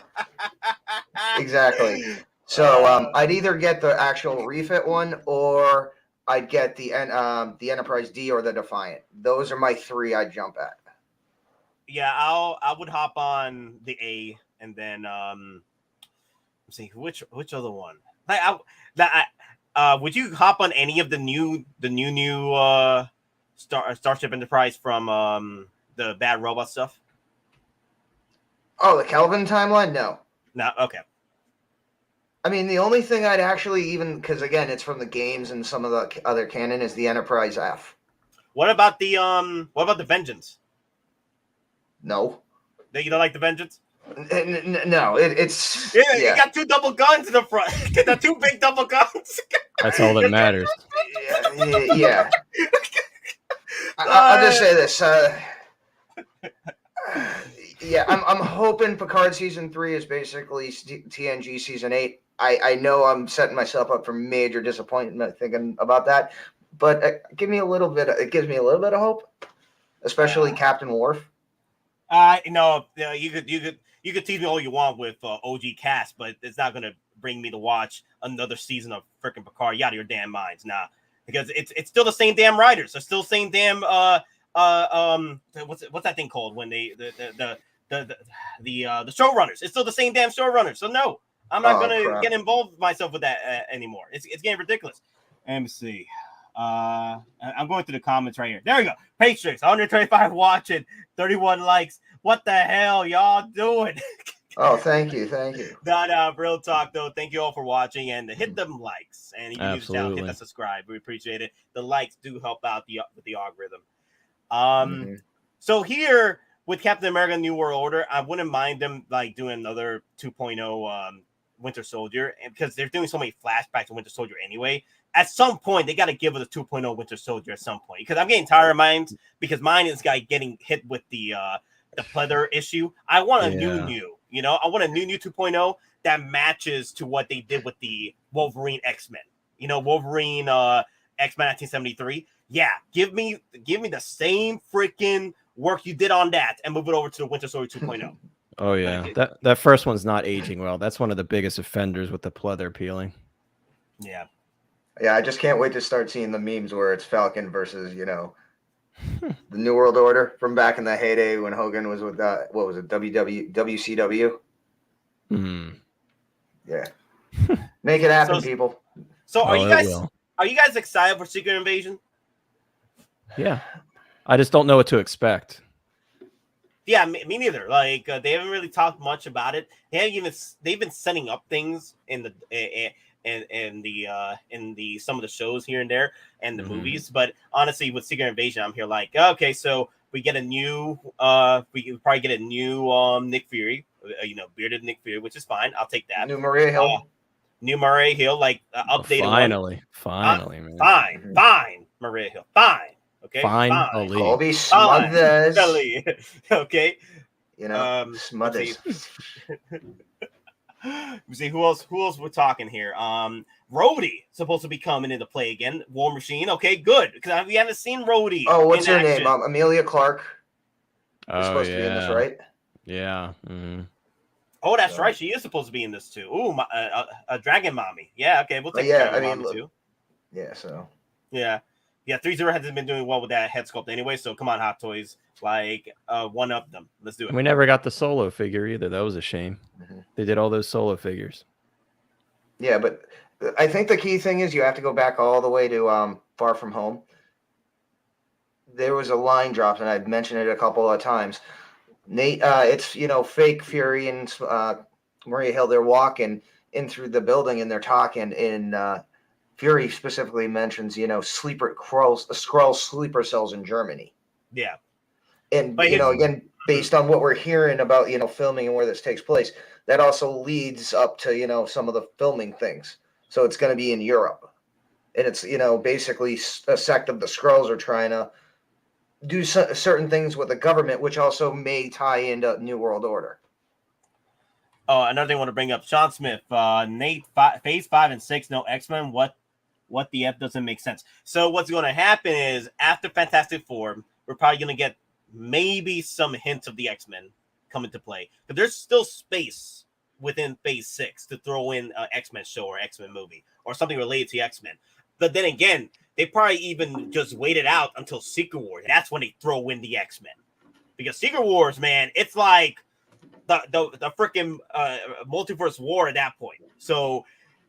Speaker 4: Exactly. So I'd either get the actual refit one, or I'd get the Enterprise D or the Defiant. Those are my 3 I'd jump at.
Speaker 2: Yeah, I would hop on the A, and then let's see which other one. Would you hop on any of the new Starship Enterprise from the Bad Robot stuff?
Speaker 4: Oh, the Kelvin timeline? No.
Speaker 2: Okay.
Speaker 4: I mean, the only thing I'd actually because again, it's from the games and some of the other canon is the Enterprise F.
Speaker 2: What about the Vengeance?
Speaker 4: No.
Speaker 2: You don't like the Vengeance?
Speaker 4: No, it's
Speaker 2: You got 2 double guns in the front. The 2 big double guns.
Speaker 3: That's all that matters.
Speaker 4: Yeah. I'll just say this. I'm hoping Picard season 3 is basically TNG season 8. I know I'm setting myself up for major disappointment thinking about that, but it gives me a little bit of hope, especially Captain Worf.
Speaker 2: You could tease me all you want with OG cast, but it's not gonna bring me to watch another season of freaking Picard. You out of your damn minds, because it's still the same damn writers. It's still the same damn what's that thing called when they the showrunners? It's still the same damn showrunners. So no, I'm not gonna get involved myself with that anymore. It's getting ridiculous. Let me see. I'm going through the comments right here. There we go. Peytstrick, 125 watching, 31 likes. What the hell y'all doing?
Speaker 4: Oh, thank you.
Speaker 2: Real talk though. Thank you all for watching and hit them likes and you can use the channel, hit the subscribe. We appreciate it. The likes do help out with the algorithm. So here with Captain America: New World Order, I wouldn't mind them like doing another 2.0 Winter Soldier, because they're doing so many flashbacks of Winter Soldier anyway. At some point, they got to give us a 2.0 Winter Soldier at some point, because I'm getting tired of mine, because mine is getting hit with the pleather issue. I want a new, I want a new 2.0 that matches to what they did with the Wolverine X-Men. Wolverine X-Men 1973. Yeah, give me the same freaking work you did on that and move it over to the Winter Soldier 2.0.
Speaker 3: Oh yeah, that first one's not aging well. That's one of the biggest offenders with the pleather peeling.
Speaker 2: Yeah,
Speaker 4: I just can't wait to start seeing the memes where it's Falcon versus the New World Order from back in the heyday when Hogan was with WCW. Yeah. Make it happen, people.
Speaker 2: So are you guys
Speaker 3: will.
Speaker 2: are you guys excited for Secret Invasion?
Speaker 3: Yeah. I just don't know what to expect.
Speaker 2: Yeah, me neither. Like they haven't really talked much about it. They've been setting up things in the some of the shows here and there and the movies. But honestly, with Secret Invasion, I'm here like, okay, so we get a new we probably get a new Nick Fury, bearded Nick Fury, which is fine. I'll take that.
Speaker 4: New Maria Hill.
Speaker 2: Like updated.
Speaker 3: Finally, man.
Speaker 2: Fine, Maria Hill, fine. Okay,
Speaker 3: fine.
Speaker 4: Colby Smothers.
Speaker 2: Okay.
Speaker 4: Smothers.
Speaker 2: We see who else we're talking here. Rhodey supposed to be coming into play again. War Machine. Okay, good. Because we haven't seen Rhodey.
Speaker 4: Oh, what's her name? Amelia Clark.
Speaker 3: Is
Speaker 4: supposed to be in this, right?
Speaker 3: Yeah.
Speaker 2: Oh, that's right. She is supposed to be in this too. Ooh, a Dragon Mommy. Yeah, okay. We'll take Dragon Mommy too.
Speaker 4: Yeah, so.
Speaker 2: Yeah. 3-0 hasn't been doing well with that head sculpt anyway, so come on, Hot Toys. Like, one up them. Let's do it.
Speaker 3: We never got the Solo figure either. That was a shame. They did all those Solo figures.
Speaker 4: Yeah, but I think the key thing is you have to go back all the way to Far From Home. There was a line dropped, and I've mentioned it a couple of times. Nate, it's, fake Fury and Maria Hill. They're walking in through the building, and they're talking in Fury specifically mentions, Skrull sleeper cells in Germany.
Speaker 2: Yeah.
Speaker 4: And, again, based on what we're hearing about, filming and where this takes place, that also leads up to, some of the filming things. So it's going to be in Europe. And it's, basically a sect of the Skrulls are trying to do certain things with the government, which also may tie into New World Order.
Speaker 2: Oh, another thing I want to bring up, Sean Smith, Nate, Phase 5 and 6, no X-Men, what the F doesn't make sense. So what's going to happen is after Fantastic Four, we're probably going to get maybe some hints of the X-Men come into play. But there's still space within Phase 6 to throw in an X-Men show or X-Men movie or something related to X-Men. But then again, they probably even just waited out until Secret Wars. That's when they throw in the X-Men. Because Secret Wars, man, it's like the freaking multiverse war at that point. So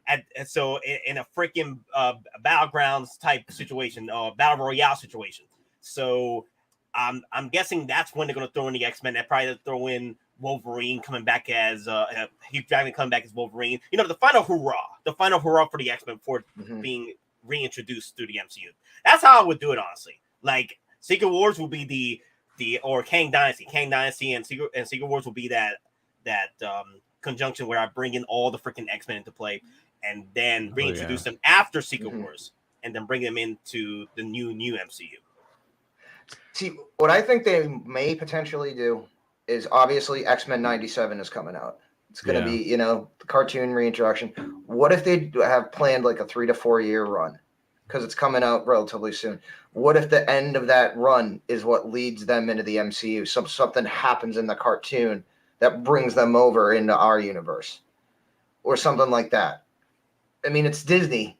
Speaker 2: in a freaking battlegrounds type situation, battle royale situation. So I'm guessing that's when they're gonna throw in the X-Men. They're probably throw in Wolverine coming back as Hugh Jackman coming back as Wolverine. The final hurrah for the X-Men before being reintroduced through the MCU. That's how I would do it, honestly. Like Secret Wars will be or Kang Dynasty and Secret Wars will be that conjunction where I bring in all the freaking X-Men into play and then reintroduce them after Secret Wars and then bring them into the new MCU.
Speaker 4: See, what I think they may potentially do is obviously X-Men 97 is coming out. It's going to be, the cartoon reintroduction. What if they have planned like a 3 to 4 year run? Because it's coming out relatively soon. What if the end of that run is what leads them into the MCU? Something happens in the cartoon that brings them over into our universe or something like that. I mean, it's Disney.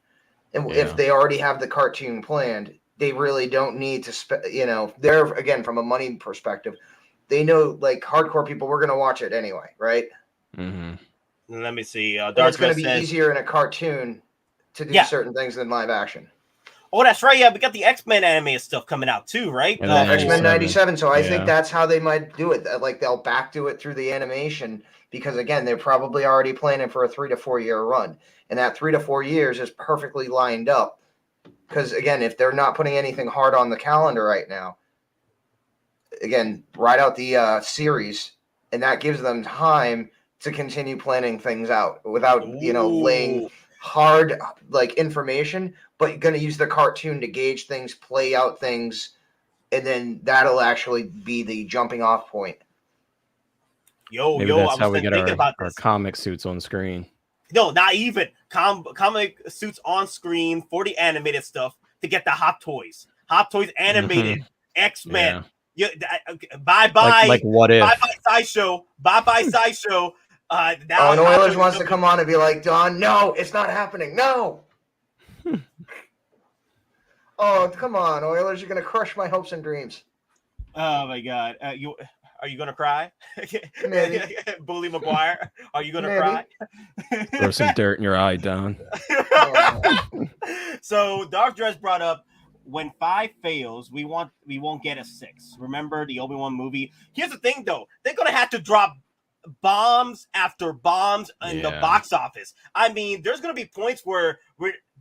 Speaker 4: And if they already have the cartoon planned, they really don't need to they're, again, from a money perspective, they know, like, hardcore people, we're going to watch it anyway, right?
Speaker 2: Let me see.
Speaker 4: It's going to be easier in a cartoon to do certain things than live action.
Speaker 2: Oh, that's right. Yeah, we got the X-Men animated stuff coming out too, right?
Speaker 4: X-Men 97. So I think that's how they might do it. Like, they'll back do it through the animation because, again, they're probably already planning for a 3 to 4 year run. And that 3 to 4 years is perfectly lined up. Because, again, if they're not putting anything hard on the calendar right now, again, write out the series, and that gives them time to continue planning things out without, laying hard, like, information, but going to use the cartoon to gauge things, play out things, and then that'll actually be the jumping off point.
Speaker 3: Maybe that's how we get our comic suits on screen.
Speaker 2: No, not even comic suits on screen for the animated stuff to get the Hot Toys animated X-Men. Bye
Speaker 3: like what if?
Speaker 2: Bye Sideshow. Sideshow.
Speaker 4: And Oilers wants to come on and be like, Don, no, it's not happening. No. Oh, come on, Oilers! You're gonna crush my hopes and dreams.
Speaker 2: Oh my God! Are you gonna cry?
Speaker 4: Maybe.
Speaker 2: Bully Maguire, are you gonna
Speaker 4: Maybe.
Speaker 2: cry?
Speaker 3: Throw some dirt in your eye, Don.
Speaker 2: So Dark Dress brought up, when 5 fails, we won't get a 6. Remember the Obi-Wan movie? Here's the thing, though. They're going to have to drop bombs after bombs in the box office. I mean, there's going to be points where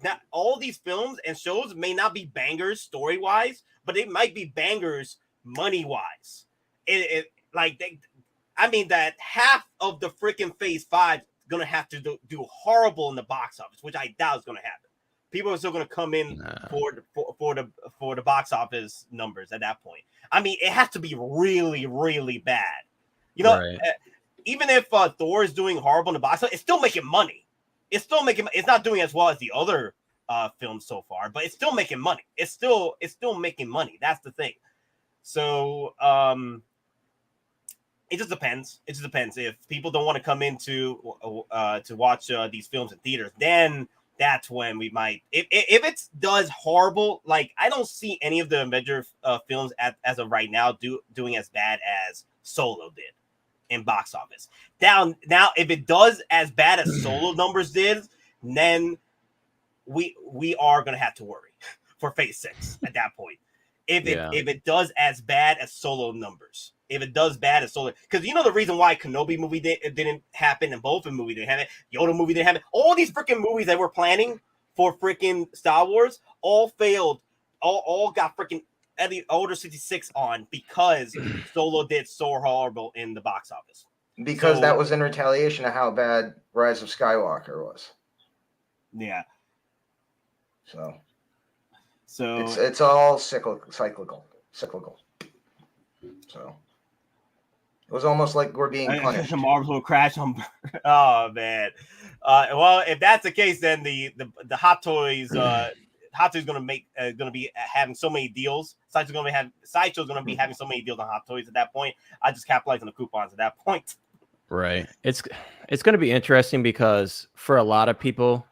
Speaker 2: not all these films and shows may not be bangers story-wise, but it might be bangers money-wise. I mean, that half of the freaking Phase 5 is going to have to do horrible in the box office, which I doubt is going to happen. People are still going to come in for the box office numbers at that point. I mean, it has to be really, really bad. You know, even if Thor is doing horrible in the box office, it's still making money. It's not doing as well as the other films so far, but it's still making money. It's still making money. That's the thing. So it just depends. It just depends. If people don't want to come in to watch these films in theaters, then that's when we might. If it does horrible, like I don't see any of the Avengers films as of right now doing as bad as Solo did in box office. Now, if it does as bad as Solo numbers did, then we are gonna have to worry for Phase 6 at that point. If it does as bad as Solo numbers. If it does bad as Solo, because you know the reason why Kenobi movie didn't happen and Boba Fett movie didn't happen, Yoda movie didn't happen, all these freaking movies that we're planning for freaking Star Wars all failed, all got freaking Order 66 on because Solo did so horrible in the box office.
Speaker 4: Because that was in retaliation of how bad Rise of Skywalker was.
Speaker 2: Yeah.
Speaker 4: So
Speaker 2: So
Speaker 4: it's all cyclical. So it was almost like we're being punished.
Speaker 2: Marvel will crash on. Oh man. Well, if that's the case, then the Hot Toys gonna be having so many deals. Sideshow's gonna be having so many deals on Hot Toys at that point. I just capitalize on the coupons at that point.
Speaker 3: Right. It's gonna be interesting because for a lot of people,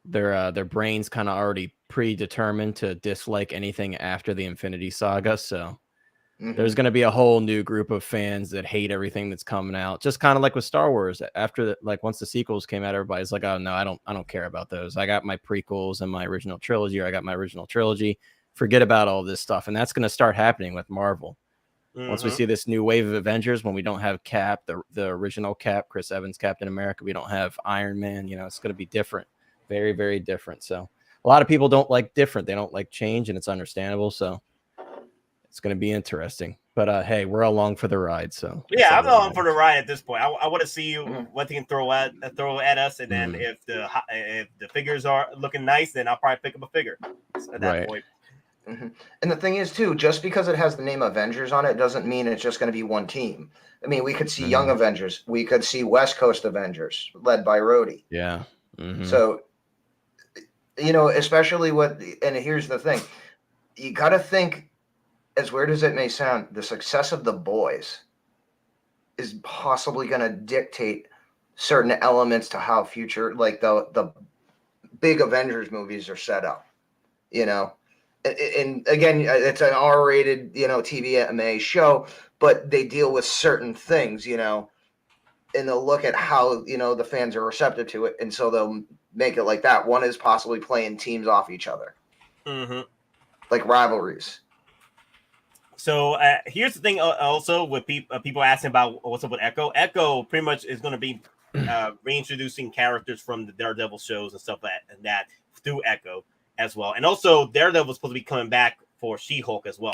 Speaker 3: their brains kind of already predetermined to dislike anything after the Infinity Saga. So there's going to be a whole new group of fans that hate everything that's coming out. Just kind of like with Star Wars. After once the sequels came out, everybody's like, "Oh no, I don't care about those. I got my prequels and my original trilogy, or I got my original trilogy. Forget about all this stuff." And that's going to start happening with Marvel. Once we see this new wave of Avengers, when we don't have Cap, the original Cap, Chris Evans, Captain America, we don't have Iron Man. You know, it's going to be different, very, very different. So a lot of people don't like different. They don't like change, and it's understandable. So it's going to be interesting, but hey, we're along for the ride. So
Speaker 2: yeah, I'm along for the ride at this point. I want to see what they can throw at us, and then if the figures are looking nice, then I'll probably pick up a figure at that point.
Speaker 4: And the thing is, too, just because it has the name Avengers on it doesn't mean it's just going to be one team. I mean, we could see Young Avengers, we could see West Coast Avengers led by Rhodey.
Speaker 3: Yeah.
Speaker 4: So, you know, especially and here's the thing, you got to think. As weird as it may sound, the success of The Boys is possibly going to dictate certain elements to how future, like the big Avengers movies are set up, you know. And again, it's an R-rated, you know, TVMA show, but they deal with certain things, you know, and they'll look at how, you know, the fans are receptive to it, and so they'll make it like that. One is possibly playing teams off each other, like rivalries.
Speaker 2: So here's the thing also with people asking about what's up with Echo. Echo pretty much is going to be reintroducing characters from the Daredevil shows and stuff like that through Echo as well. And also Daredevil is supposed to be coming back for She-Hulk as well.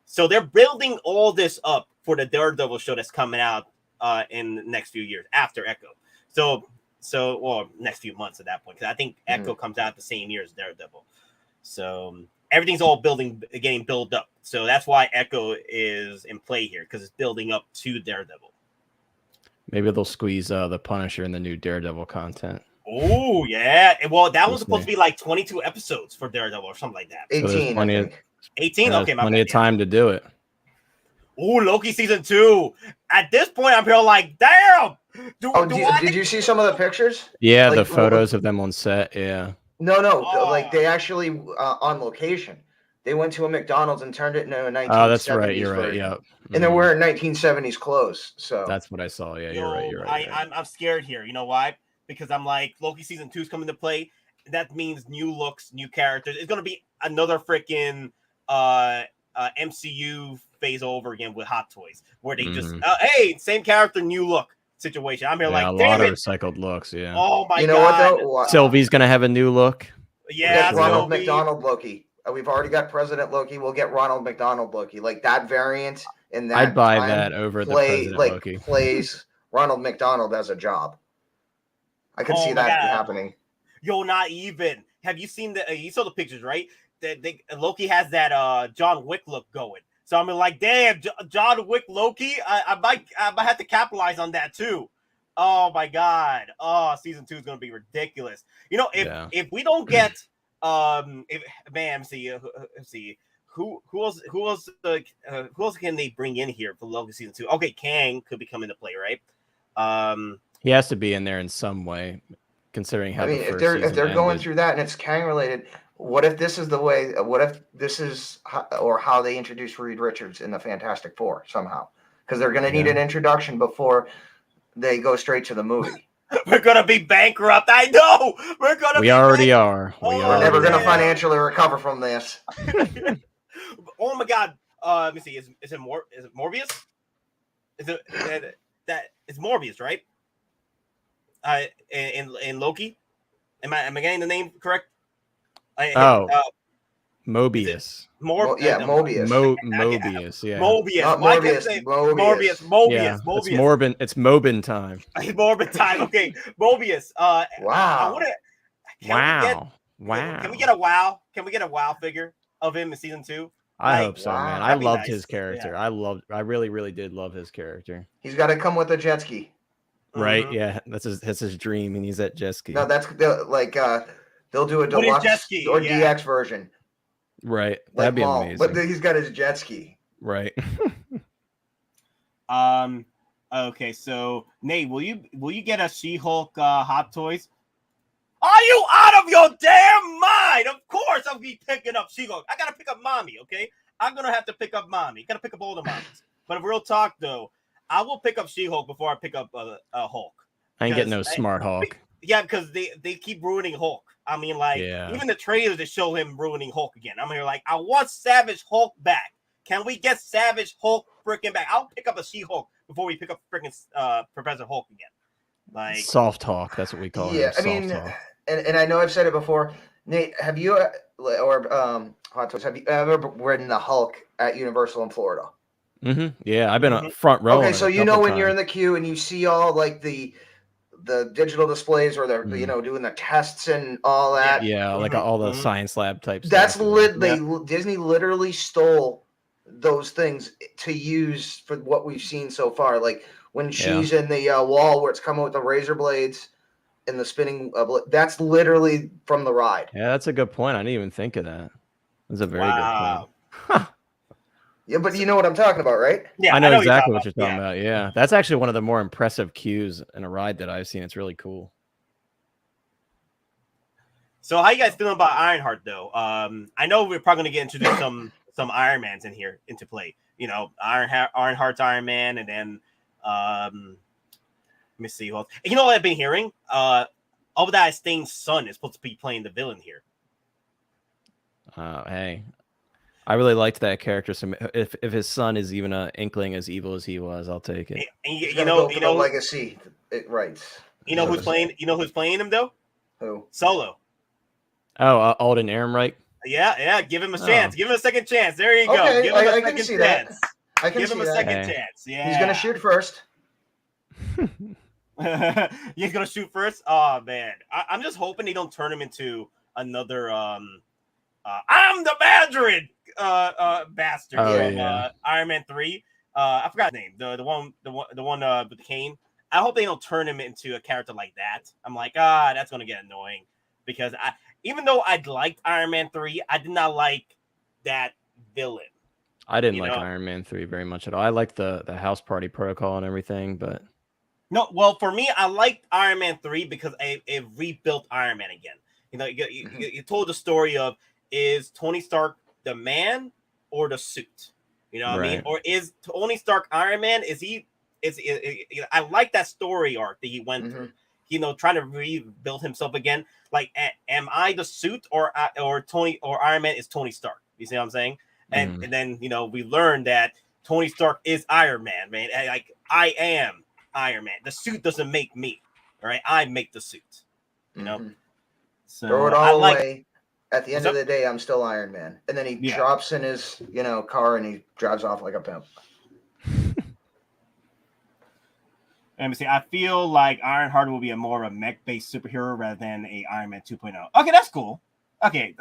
Speaker 2: So they're building all this up for the Daredevil show that's coming out in the next few years after Echo. So next few months at that point, because I think Echo comes out the same year as Daredevil. So everything's all getting built up. So that's why Echo is in play here, because it's building up to Daredevil.
Speaker 3: Maybe they'll squeeze the Punisher in the new Daredevil content.
Speaker 2: Oh, yeah. Well, that was supposed to be like 22 episodes for Daredevil or something like that.
Speaker 4: 18, I think.
Speaker 2: 18? Okay, my bad.
Speaker 3: Plenty of time to do it.
Speaker 2: Oh, Loki season 2. At this point, I'm here like, damn!
Speaker 4: Did you see some of the pictures?
Speaker 3: Yeah, the photos of them on set, yeah.
Speaker 4: No, like they actually on location. They went to a McDonald's and turned it into a 1970s
Speaker 3: Oh, that's right. You're right.
Speaker 4: version.
Speaker 3: Yeah.
Speaker 4: And they're wearing 1970s clothes. So
Speaker 3: That's what I saw. Yeah, you're right. You're right.
Speaker 2: I'm scared here. You know why? Because I'm like, Loki season 2 is coming to play. That means new looks, new characters. It's gonna be another freaking MCU phase over again with Hot Toys, where they just hey, same character, new look situation. I'm here like,
Speaker 3: a
Speaker 2: damn
Speaker 3: lot of
Speaker 2: it.
Speaker 3: recycled looks. Yeah.
Speaker 2: Oh my
Speaker 4: you know
Speaker 2: god.
Speaker 4: what though?
Speaker 3: Sylvie's gonna have a new look.
Speaker 2: Yeah,
Speaker 4: Ronald
Speaker 2: Sylvie.
Speaker 4: McDonald Loki. We've already got President Loki. We'll get Ronald McDonald Loki. Like that variant in that.
Speaker 3: I'd buy
Speaker 4: time
Speaker 3: that over the President Loki.
Speaker 4: Plays Ronald McDonald as a job. I could see that happening.
Speaker 2: Yo, not even. Have you seen the? You saw the pictures, right? Loki has that John Wick look going. So I'm like, damn, John Wick Loki. I might have to capitalize on that too. Oh my god. Oh, season 2 is gonna be ridiculous. You know, if we don't get let's see. Who else can they bring in here for Loki season 2? Okay, Kang could be coming to play, right?
Speaker 3: He has to be in there in some way, considering how.
Speaker 4: if they're going through that and it's Kang related, what if this is the way? What if this is how they introduce Reed Richards in the Fantastic Four somehow? Because they're going to need an introduction before they go straight to the movie.
Speaker 2: We're gonna be bankrupt. I know. We
Speaker 3: already are.
Speaker 4: We're never gonna financially recover from this.
Speaker 2: Oh my god. Let me see. Is it Morbius? Is it that it's Morbius, right? In Loki. Am I getting the name correct?
Speaker 3: Mobius.
Speaker 4: Mobius.
Speaker 3: Mobius. Yeah.
Speaker 2: Mobius.
Speaker 4: Why can't I say
Speaker 2: Mobius.
Speaker 3: Yeah, Mobius. It's Mobin time.
Speaker 2: Morbin time. Okay. Mobius.
Speaker 4: Wow.
Speaker 3: Wow.
Speaker 2: Can we get a wow? Can we get a wow figure of him in season 2?
Speaker 3: I hope so, man. I loved his character.
Speaker 2: Yeah.
Speaker 3: I really did love his character.
Speaker 4: He's got to come with a jet ski.
Speaker 3: Right? Yeah. That's his dream, and he's at jet ski.
Speaker 4: No, that's they'll do a deluxe or DX version.
Speaker 3: Right. That'd be amazing.
Speaker 4: But he's got his jet ski.
Speaker 3: Right.
Speaker 2: Okay, so Nate, will you get a She-Hulk Hot Toys? Are you out of your damn mind? Of course I'll be picking up She-Hulk. I gotta pick up mommy, okay? I'm gonna have to pick up mommy. Gotta pick up all the mommies. But real talk though, I will pick up She-Hulk before I pick up Hulk.
Speaker 3: I ain't getting no smart Hulk.
Speaker 2: Yeah, because they keep ruining Hulk. I mean, like, even the trailers that show him ruining Hulk again. I'm here like, I want Savage Hulk back. Can we get Savage Hulk freaking back? I'll pick up a She-Hulk before we pick up freaking Professor Hulk again. Like
Speaker 3: soft Hulk, that's what we call it.
Speaker 4: Yeah, I mean, and I know I've said it before. Nate, have you Hot Toys, have you ever ridden the Hulk at Universal in Florida?
Speaker 3: Mm-hmm. Yeah, I've been a front row.
Speaker 4: Okay, so you know when you're in the queue and you see all like the digital displays where they're doing the tests and all that.
Speaker 3: Yeah, like all the science lab types.
Speaker 4: That's Disney literally stole those things to use for what we've seen so far. Like when she's in the wall where it's coming with the razor blades and the spinning. That's literally from the ride.
Speaker 3: Yeah, that's a good point. I didn't even think of that. That's a very good point.
Speaker 4: Yeah, but you know what I'm talking about, right?
Speaker 3: Yeah, I know exactly what you're talking about. Yeah, that's actually one of the more impressive cues in a ride that I've seen. It's really cool.
Speaker 2: So, how you guys feeling about Ironheart, though? I know we're probably going to get introduced some Iron Mans in here into play. You know, Ironheart's Iron Man, and then let me see who else. You know what I've been hearing? Obadiah Stane's son is supposed to be playing the villain here.
Speaker 3: Hey. I really liked that character. So if his son is even an inkling as evil as he was, I'll take it.
Speaker 2: And you know
Speaker 4: legacy. Right.
Speaker 2: You know who's playing? You know who's playing him though?
Speaker 4: Who?
Speaker 2: Solo.
Speaker 3: Oh, Alden Ehrenreich.
Speaker 2: Yeah. Give him a chance. Give him a second chance. There you go.
Speaker 4: Okay,
Speaker 2: give him
Speaker 4: I can see that. I can
Speaker 2: give him a second chance. Yeah.
Speaker 4: He's gonna shoot first.
Speaker 2: He's gonna shoot first. Oh man, I'm just hoping they don't turn him into another. I'm the Mandarin. Bastard from Iron Man 3. I forgot his name. The one with the cane. I hope they don't turn him into a character like that. I'm like, that's gonna get annoying because even though I liked Iron Man 3, I did not like that villain.
Speaker 3: I didn't like Iron Man 3 very much at all. I liked the house party protocol and everything, but
Speaker 2: no. Well, for me, I liked Iron Man 3 because it rebuilt Iron Man again. You know, you told the story of is Tony Stark the man or the suit? You know what I mean?
Speaker 3: Right.
Speaker 2: Or is Tony Stark Iron Man? I like that story arc that he went through. You know, trying to rebuild himself again. Like, am I the suit or Iron Man is Tony Stark? You see what I'm saying? And then, you know, we learned that Tony Stark is Iron Man, man. And, like, I am Iron Man. The suit doesn't make me. All right, I make the suit. You know. So
Speaker 4: throw it all away. At the end of the day, I'm still Iron Man. And then he drops in his, you know, car and he drives off like a pimp.
Speaker 2: Let me see. I feel like Ironheart will be a more of a mech-based superhero rather than a Iron Man 2.0. Okay, that's cool. Okay,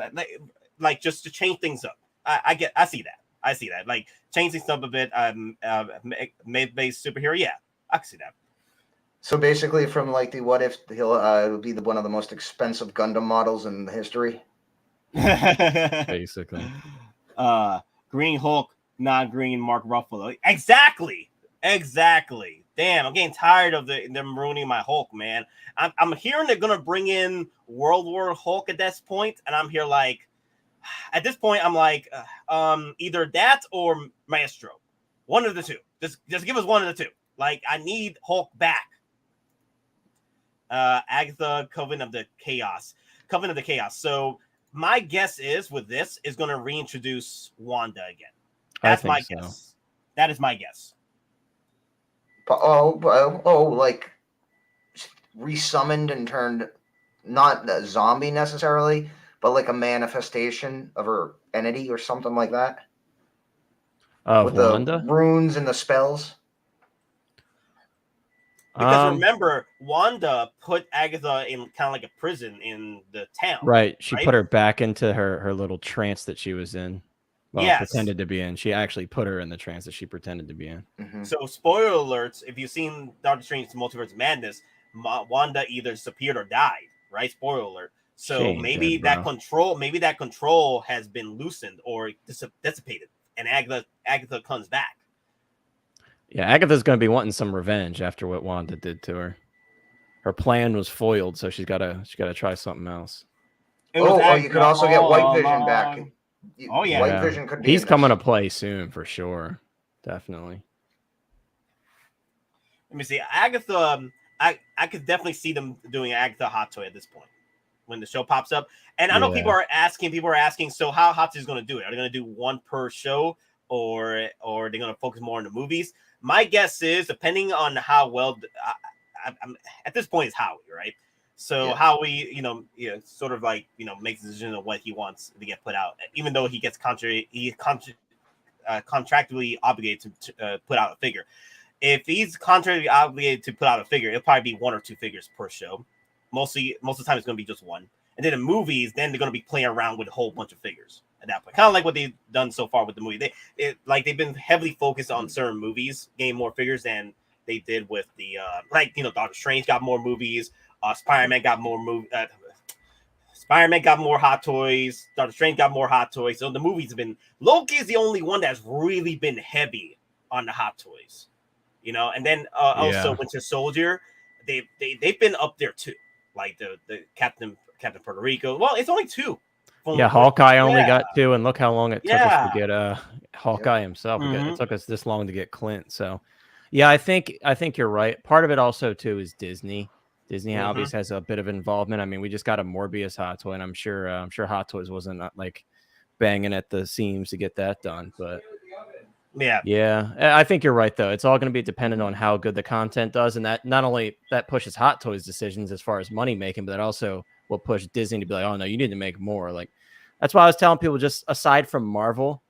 Speaker 2: like just to change things up. I see that. I see that. Like changing stuff a bit. Mech-based superhero. Yeah, I can see that.
Speaker 4: So basically, from like the what if he'll be one of the most expensive Gundam models in history.
Speaker 3: Basically.
Speaker 2: Green Hulk, not green Mark Ruffalo. Exactly. Damn, I'm getting tired of them ruining my Hulk, man. I'm hearing they're gonna bring in World War Hulk at this point, and I'm here like, at this point, I'm like, either that or Maestro, one of the two. Just give us one of the two. Like, I need Hulk back. Agatha, Coven of the Chaos. So my guess is with this is gonna reintroduce Wanda again. That's my guess. That is my guess.
Speaker 4: Like resummoned and turned not a zombie necessarily, but like a manifestation of her entity or something like that. With
Speaker 3: Wanda?
Speaker 4: The runes and the spells.
Speaker 2: Because remember, Wanda put Agatha in kind of like a prison in the town.
Speaker 3: Right. She put her back into her little trance that she was in. Well, pretended to be in. She actually put her in the trance that she pretended to be in.
Speaker 2: So, spoiler alerts, if you've seen Doctor Strange's Multiverse of Madness, Wanda either disappeared or died, right? Spoiler alert. So maybe that control has been loosened or dissipated, and Agatha comes back.
Speaker 3: Yeah, Agatha's going to be wanting some revenge after what Wanda did to her. Her plan was foiled, so she's got to try something else.
Speaker 4: You could also get White Vision back. White Vision could be.
Speaker 3: He's coming to play soon for sure. Definitely.
Speaker 2: Let me see. Agatha, I could definitely see them doing Agatha Hot Toy at this point when the show pops up. And I know people are asking, so how Hot Toy is going to do it? Are they going to do one per show or are they going to focus more on the movies? My guess is, depending on how well, I'm at this point, it's Howie, right? So Howie, sort of like, makes the decision of what he wants to get put out, even though he gets contractually obligated to put out a figure. If he's contractually obligated to put out a figure, it'll probably be 1 or 2 figures per show. Most of the time, it's going to be just one. And then in movies, then they're going to be playing around with a whole bunch of figures at that point. Kind of like what they've done so far with the movie. They've been heavily focused on certain movies, getting more figures than they did with the Doctor Strange got more movies. Spider-Man got more Spider-Man got more Hot Toys. Doctor Strange got more Hot Toys. So the movies have been. Loki is the only one that's really been heavy on the Hot Toys, And then also Winter Soldier, they've been up there too, like the Captain Puerto Rico. Well, it's only 2.
Speaker 3: Hawkeye only got 2, and look how long it took us to get Hawkeye himself. It took us this long to get Clint. So, I think you're right. Part of it also too is Disney. Disney obviously has a bit of involvement. I mean, we just got a Morbius Hot Toy, and I'm sure Hot Toys wasn't like banging at the seams to get that done. But I think you're right though. It's all going to be dependent on how good the content does, and that not only that pushes Hot Toys decisions as far as money making, but that also will push Disney to be like, oh no, you need to make more. Like that's why I was telling people, just aside from Marvel,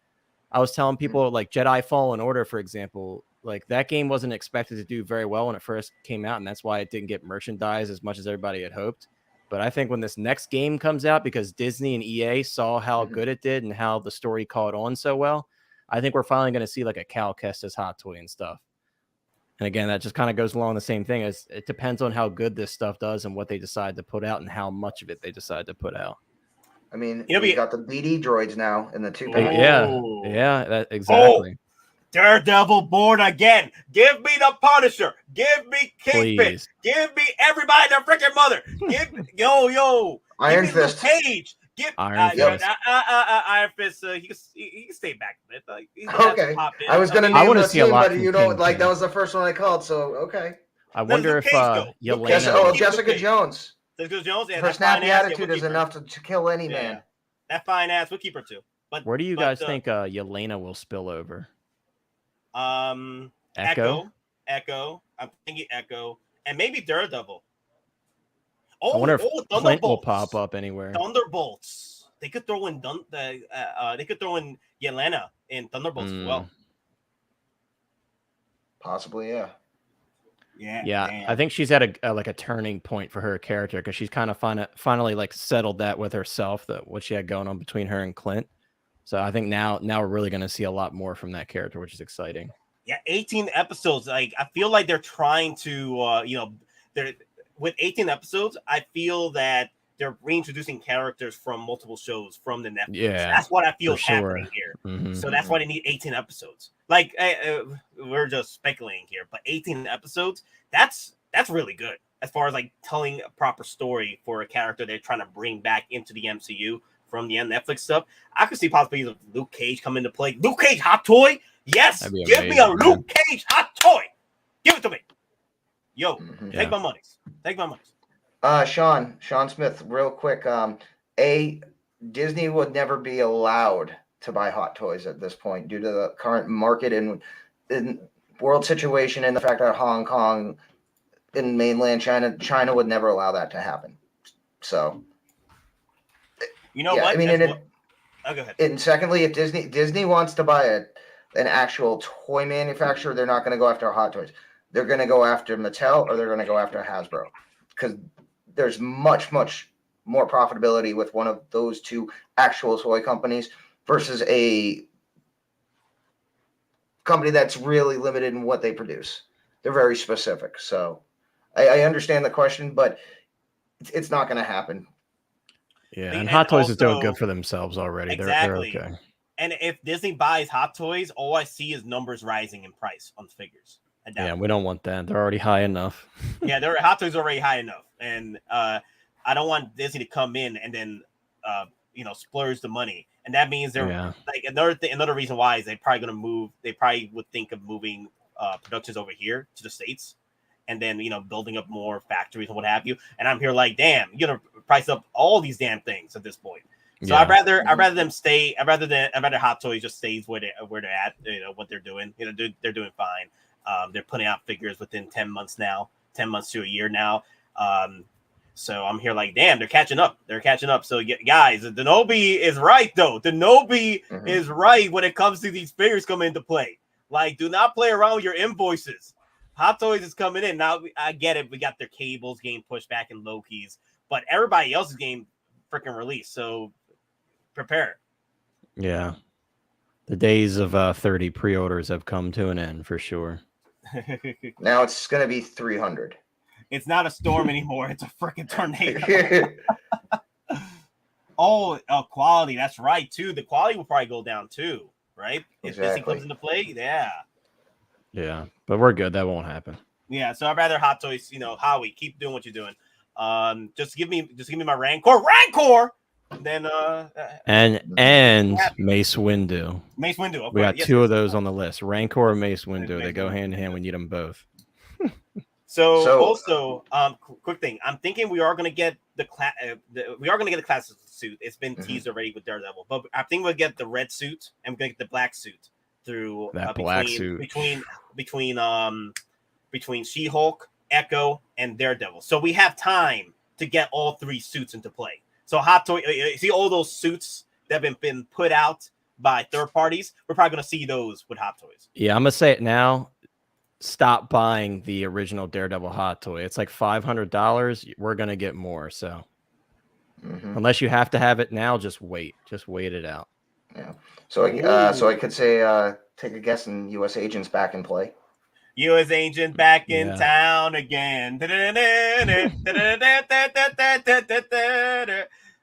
Speaker 3: I was telling people like Jedi Fallen Order, for example. Like that game wasn't expected to do very well when it first came out, and that's why it didn't get merchandise as much as everybody had hoped. But I think when this next game comes out, because Disney and EA saw how good it did and how the story caught on so well, I think we're finally going to see like a Cal Kestis Hot Toy and stuff. And again, that just kind of goes along the same thing as it depends on how good this stuff does and what they decide to put out and how much of it they decide to put out.
Speaker 4: I mean, we got the BD droids now in the 2-pack.
Speaker 3: Exactly.
Speaker 2: Oh. Daredevil born again. Give me the Punisher. Give me Kingpin. Give me everybody their freaking mother. Give yo.
Speaker 4: Iron
Speaker 2: give me
Speaker 4: Fist.
Speaker 2: Luke Cage.
Speaker 3: Iron Fist.
Speaker 2: Iron Fist. He can stay back a bit. Like,
Speaker 4: Okay. I was gonna name the
Speaker 3: see a
Speaker 4: team,
Speaker 3: lot
Speaker 4: but
Speaker 3: from
Speaker 4: you know,
Speaker 3: King
Speaker 4: like that
Speaker 3: too.
Speaker 4: was the first one I called. So okay.
Speaker 3: I wonder if Yelena.
Speaker 4: Jessica Jones.
Speaker 2: Jessica Jones. Yeah,
Speaker 4: Her snappy attitude is enough to kill any man.
Speaker 2: That fine ass. We'll keep her too. But
Speaker 3: where do you guys think Yelena will spill over?
Speaker 2: Echo. I'm thinking Echo, and maybe Daredevil.
Speaker 3: I wonder if Clint will pop up anywhere.
Speaker 2: Thunderbolts. They could throw in they could throw in Yelena in Thunderbolts as well.
Speaker 4: Possibly, yeah.
Speaker 3: Yeah. Damn. I think she's at a turning point for her character because she's kind of finally like settled that with herself, that what she had going on between her and Clint. So I think now we're really going to see a lot more from that character, which is exciting.
Speaker 2: Yeah, 18 episodes. Like I feel like they're trying to, they're with 18 episodes. I feel that they're reintroducing characters from multiple shows from the Netflix.
Speaker 3: Yeah,
Speaker 2: that's what I feel is happening here.
Speaker 3: Mm-hmm.
Speaker 2: So that's why they need 18 episodes. Like we're just speculating here, but 18 episodes. That's really good as far as like telling a proper story for a character they're trying to bring back into the MCU from the Netflix stuff. I could see possibilities of Luke Cage come into play. Luke Cage hot toy. Yes, give me a Luke Cage hot toy. Give it to me. Yo, take my monies. Take my monies.
Speaker 4: Sean Smith, real quick. Disney would never be allowed to buy hot toys at this point due to the current market and world situation and the fact that Hong Kong in mainland China would never allow that to happen. So,
Speaker 2: you know what?
Speaker 4: I mean,
Speaker 2: go ahead.
Speaker 4: And secondly, if Disney wants to buy an actual toy manufacturer, they're not going to go after hot toys. They're going to go after Mattel or they're going to go after Hasbro because there's much more profitability with one of those two actual toy companies versus a company that's really limited in what they produce. They're very specific. So I understand the question, but it's not going to happen.
Speaker 3: Yeah, and Hot Toys is doing good for themselves already.
Speaker 2: Exactly.
Speaker 3: They're okay.
Speaker 2: And if Disney buys Hot Toys, all I see is numbers rising in price on figures.
Speaker 3: Yeah, we don't want that. They're already high enough.
Speaker 2: Yeah, Hot Toys are already high enough. And I don't want Disney to come in and then splurge the money. And that means they're like another reason why is they're probably going to move. They probably would think of moving productions over here to the States and then, building up more factories and what have you. And I'm here like, damn, you're going to price up all these damn things at this point. So I'd rather them stay. I'd rather Hot Toys just stays where they're at. What they're doing. They're doing fine. They're putting out figures within 10 months now, 10 months to a year now. So I'm here like, damn, they're catching up. So guys, Denobi is right though. Denobi is right when it comes to these figures coming into play. Like, do not play around with your invoices. Hot Toys is coming in now. I get it. We got their Cables game pushed back in Loki's, but everybody else's game freaking released. So prepare.
Speaker 3: Yeah. The days of 30 pre-orders have come to an end for sure.
Speaker 4: Now it's going to be 300.
Speaker 2: It's not a storm anymore. It's a freaking tornado. Quality. That's right, too. The quality will probably go down, too, right? If Disney comes into play, yeah.
Speaker 3: Yeah, but we're good. That won't happen.
Speaker 2: Yeah, so I'd rather Hot Toys, Howie, keep doing what you're doing. Just give me my Rancor. Then
Speaker 3: and Mace Windu.
Speaker 2: Mace Windu.
Speaker 3: We got two of those on the list. Rancor and Mace Windu. They go hand in hand. We need them both.
Speaker 2: So also, quick thing. I'm thinking we are going to get the classic suit. It's been teased already with Daredevil, but I think we'll get the red suit and we're going to get the black suit through
Speaker 3: that black suit
Speaker 2: between She-Hulk, Echo, and Daredevil. So we have time to get all three suits into play. So Hot Toy, see all those suits that have been put out by third parties. We're probably going to see those with Hot Toys.
Speaker 3: Yeah, I'm going to say it now. Stop buying the original Daredevil hot toy. It's like $500. We're going to get more. So unless you have to have it now, just wait it out.
Speaker 4: Yeah. So I could say, take a guess, and U.S. Agent's back in play.
Speaker 2: U.S. Agent back in town again.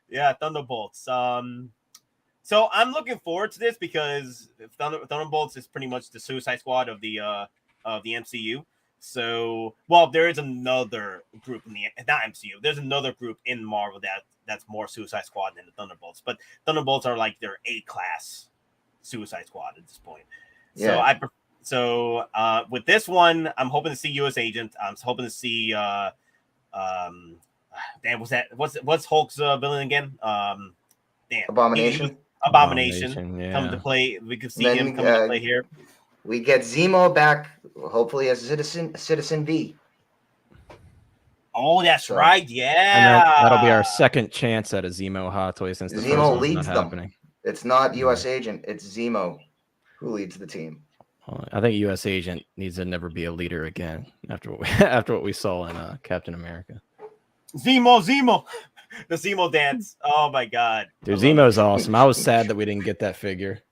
Speaker 2: Yeah, Thunderbolts. So I'm looking forward to this because Thunderbolts is pretty much the Suicide Squad of the MCU. So, well, there is another group in the not MCU. There's another group in Marvel that's more Suicide Squad than the Thunderbolts. But Thunderbolts are like their A-class Suicide Squad at this point.
Speaker 4: Yeah.
Speaker 2: So with this one, I'm hoping to see U.S. Agent. I'm hoping to see what's Hulk's villain again?
Speaker 4: Abomination.
Speaker 2: Abomination
Speaker 3: yeah.
Speaker 2: coming to play. We could see him coming to play here.
Speaker 4: We get Zemo back, hopefully as Citizen V.
Speaker 2: Oh, that's right. Yeah,
Speaker 3: and that'll be our second chance at a Zemo Hot Toy since the
Speaker 4: Zemo
Speaker 3: first one's
Speaker 4: leads
Speaker 3: not
Speaker 4: them.
Speaker 3: happening.
Speaker 4: It's not U.S. Agent. It's Zemo who leads the team.
Speaker 3: Well, I think U.S. Agent needs to never be a leader again after what we saw in Captain America.
Speaker 2: Zemo, the Zemo dance. Oh my God,
Speaker 3: dude, Zemo's awesome. I was sad that we didn't get that figure.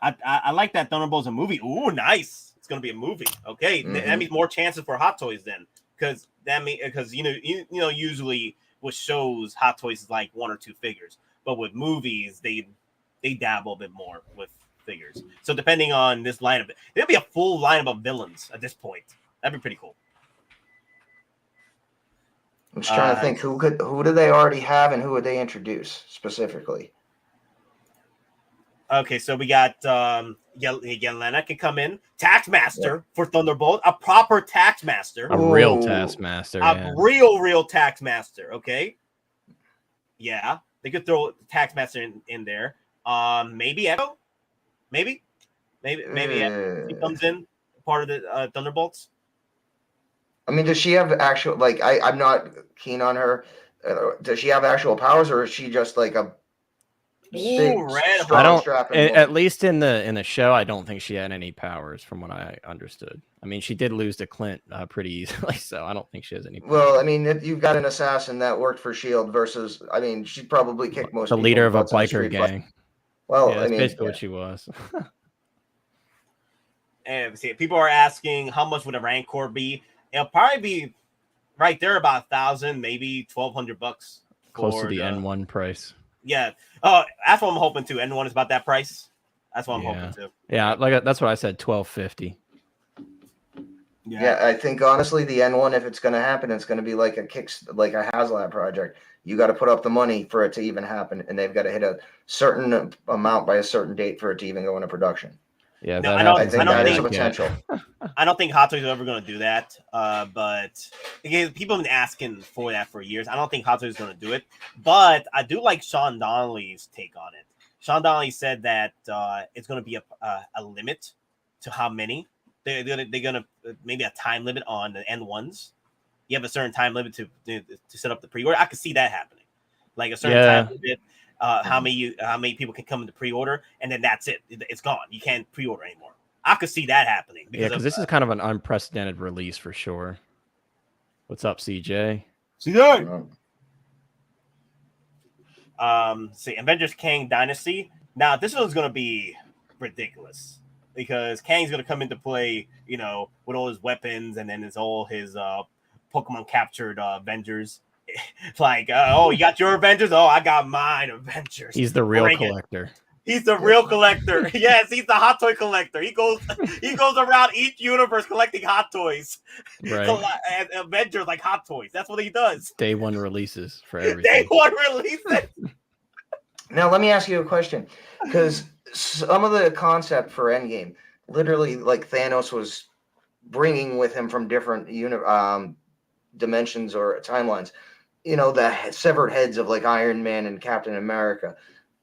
Speaker 2: I like that Thunderbolts a movie. Ooh, nice. It's gonna be a movie. Okay, that means more chances for Hot Toys then, because you know usually with shows Hot Toys is like 1 or 2 figures, but with movies they dabble a bit more with figures. So depending on this lineup, it'll be a full lineup of villains at this point. That'd be pretty cool.
Speaker 4: I'm just trying to think who do they already have and who would they introduce specifically?
Speaker 2: Okay, so we got Yelena can come in. Taskmaster for Thunderbolt, a proper Taskmaster.
Speaker 3: A real Taskmaster.
Speaker 2: A real Taskmaster, okay? Yeah, they could throw Taskmaster in there. Maybe Echo? Maybe Echo. He comes in, part of the Thunderbolts.
Speaker 4: I mean, does she have actual, like, I'm not keen on her. Does she have actual powers, or is she just like a big,
Speaker 3: I don't. At least in the show, I don't think she had any powers, from what I understood. I mean, she did lose to Clint pretty easily, so I don't think she has any powers.
Speaker 4: Well, I mean, if you've got an assassin that worked for Shield versus, I mean, she'd probably kick most.
Speaker 3: The leader of a biker gang.
Speaker 4: Well,
Speaker 3: yeah,
Speaker 4: I mean,
Speaker 3: basically what she was.
Speaker 2: And see, people are asking how much would a Rancor be? It'll probably be right there about 1,000, maybe $1,200.
Speaker 3: Close to the N-1 price.
Speaker 2: Yeah. Oh, that's what I'm hoping to. N-1 is about that price. That's what I'm hoping to.
Speaker 3: Yeah, that's what I said. $1,250.
Speaker 4: Yeah, I think honestly, the N-1, if it's going to happen, it's going to be like a HasLab project. You got to put up the money for it to even happen, and they've got to hit a certain amount by a certain date for it to even go into production.
Speaker 3: Yeah,
Speaker 2: no,
Speaker 4: I think that is a potential.
Speaker 2: I don't think Hot Toys are ever going to do that. But again, people have been asking for that for years. I don't think Hot Toys is going to do it. But I do like Sean Donnelly's take on it. Sean Donnelly said that it's going to be a limit to how many. They're gonna maybe a time limit on the N1s. You have a certain time limit to set up the pre-order. I could see that happening, like a certain time limit. How many people can come into pre-order, and then that's it. It's gone. You can't pre-order anymore. I could see that happening.
Speaker 3: Because this is kind of an unprecedented release for sure. What's up, CJ?
Speaker 2: CJ. See, Avengers Kang Dynasty. Now this one's gonna be ridiculous because Kang's gonna come into play, with all his weapons, and then all his Pokemon captured Avengers. Like, oh, you got your Avengers? Oh, I got mine Avengers.
Speaker 3: He's the real collector.
Speaker 2: He's the real collector. Yes, he's the hot toy collector. He goes around each universe collecting hot toys.
Speaker 3: Right.
Speaker 2: And Avengers like hot toys. That's what he does.
Speaker 3: Day one releases for everything.
Speaker 2: Day one releases.
Speaker 4: Now, let me ask you a question. Because some of the concept for EndGame, literally, like Thanos was bringing with him from different dimensions or timelines, the severed heads of like Iron Man and Captain America.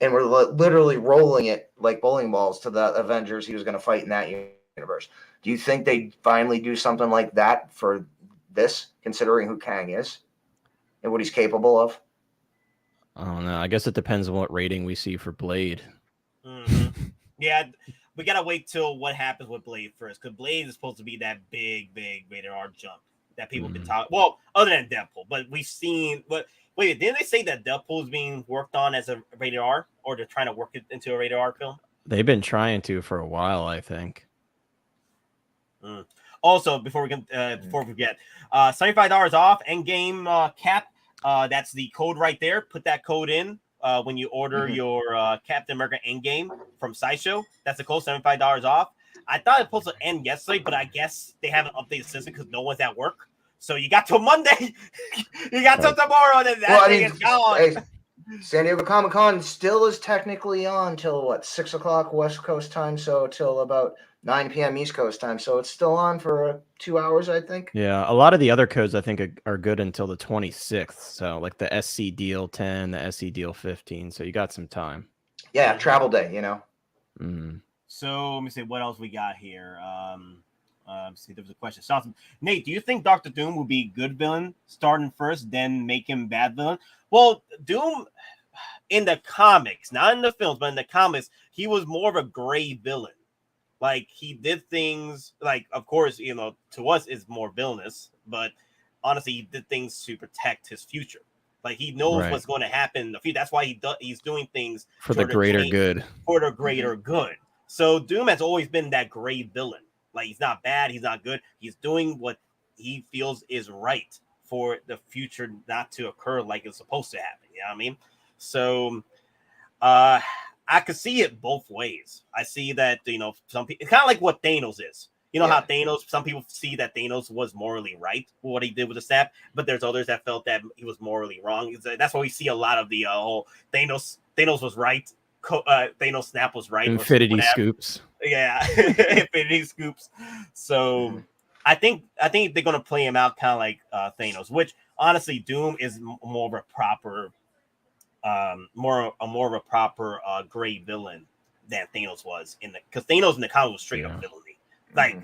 Speaker 4: And we're literally rolling it like bowling balls to the Avengers he was going to fight in that universe. Do you think they finally do something like that for this, considering who Kang is and what he's capable of?
Speaker 3: I don't know. I guess it depends on what rating we see for Blade.
Speaker 2: Mm-hmm. Yeah, we got to wait till what happens with Blade first, because Blade is supposed to be that big rated R jump that people been talking. Well, other than Deadpool, but we've seen. But wait, didn't they say that Deadpool is being worked on as a rated R, or they're trying to work it into a rated R film?
Speaker 3: They've been trying to for a while, I think.
Speaker 2: Also, before we forget, $75 off EndGame cap. That's the code right there. Put that code in when you order your Captain America EndGame from Sideshow. That's the code, $75 off. I thought it was supposed to end yesterday, but I guess they haven't updated the system because no one's at work. So you got till Monday. You got till tomorrow, and then that thing is gone.
Speaker 4: Hey, San Diego Comic-Con still is technically on till what, 6 o'clock West Coast time, so till about 9 p.m. East Coast time. So it's still on for 2 hours, I think.
Speaker 3: Yeah, a lot of the other codes I think are good until the 26th. So like the SC deal 10, the SC deal 15. So you got some time.
Speaker 4: Yeah, travel day, you know.
Speaker 3: Mm.
Speaker 2: So let me see what else we got here. See, there was a question. Nate, do you think Dr. Doom will be good villain starting first, then make him bad villain? Well, Doom in the comics, not in the films, but in the comics, he was more of a gray villain. Like he did things like, of course, you know, to us is more villainous, but honestly, he did things to protect his future. Like he knows what's going to happen in the future. That's why he's doing things
Speaker 3: for the greater good.
Speaker 2: For the greater good. So Doom has always been that gray villain. Like he's not bad, he's not good. He's doing what he feels is right for the future not to occur like it's supposed to happen. You know what I mean? So I could see it both ways. I see that, you know, some people, it's kind of like what Thanos is. You know how Thanos, some people see that Thanos was morally right for what he did with the snap, but there's others that felt that he was morally wrong. That's why we see a lot of the whole Thanos was right. Thanos snap was right.
Speaker 3: Infinity scoops.
Speaker 2: Yeah, Infinity scoops. So I think they're gonna play him out kind of like Thanos, which honestly, Doom is more of a proper, more of a proper gray villain than Thanos was because Thanos in the comic was straight up villainy. Like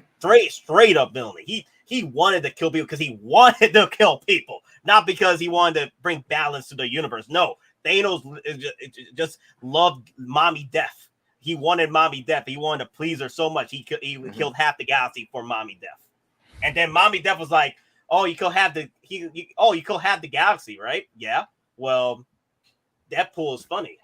Speaker 2: straight up villainy. He wanted to kill people because he wanted to kill people, not because he wanted to bring balance to the universe. No, Thanos just loved Mommy Death. He wanted Mommy Death. He wanted to please her so much. He killed half the galaxy for Mommy Death. And then Mommy Death was like, "Oh, you killed half the galaxy, right? Yeah. Well, Deadpool is funny."